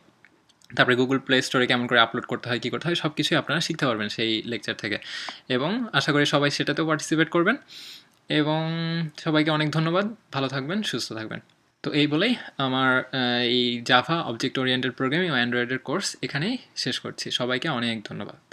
তারপরে গুগল প্লে স্টোরে কেমন করে আপলোড করতে হয়, কী করতে হয়, সব কিছুই আপনারা শিখতে পারবেন সেই লেকচার থেকে। এবং আশা করি সবাই সেটাতেও পার্টিসিপেট করবেন। এবং সবাইকে অনেক ধন্যবাদ। ভালো থাকবেন, সুস্থ থাকবেন। তো এই বলেই আমার এই জাভা অবজেক্ট ওরিয়েন্টেড প্রোগ্রামিং ও অ্যান্ড্রয়েডের কোর্স এখানেই শেষ করছি। সবাইকে অনেক ধন্যবাদ।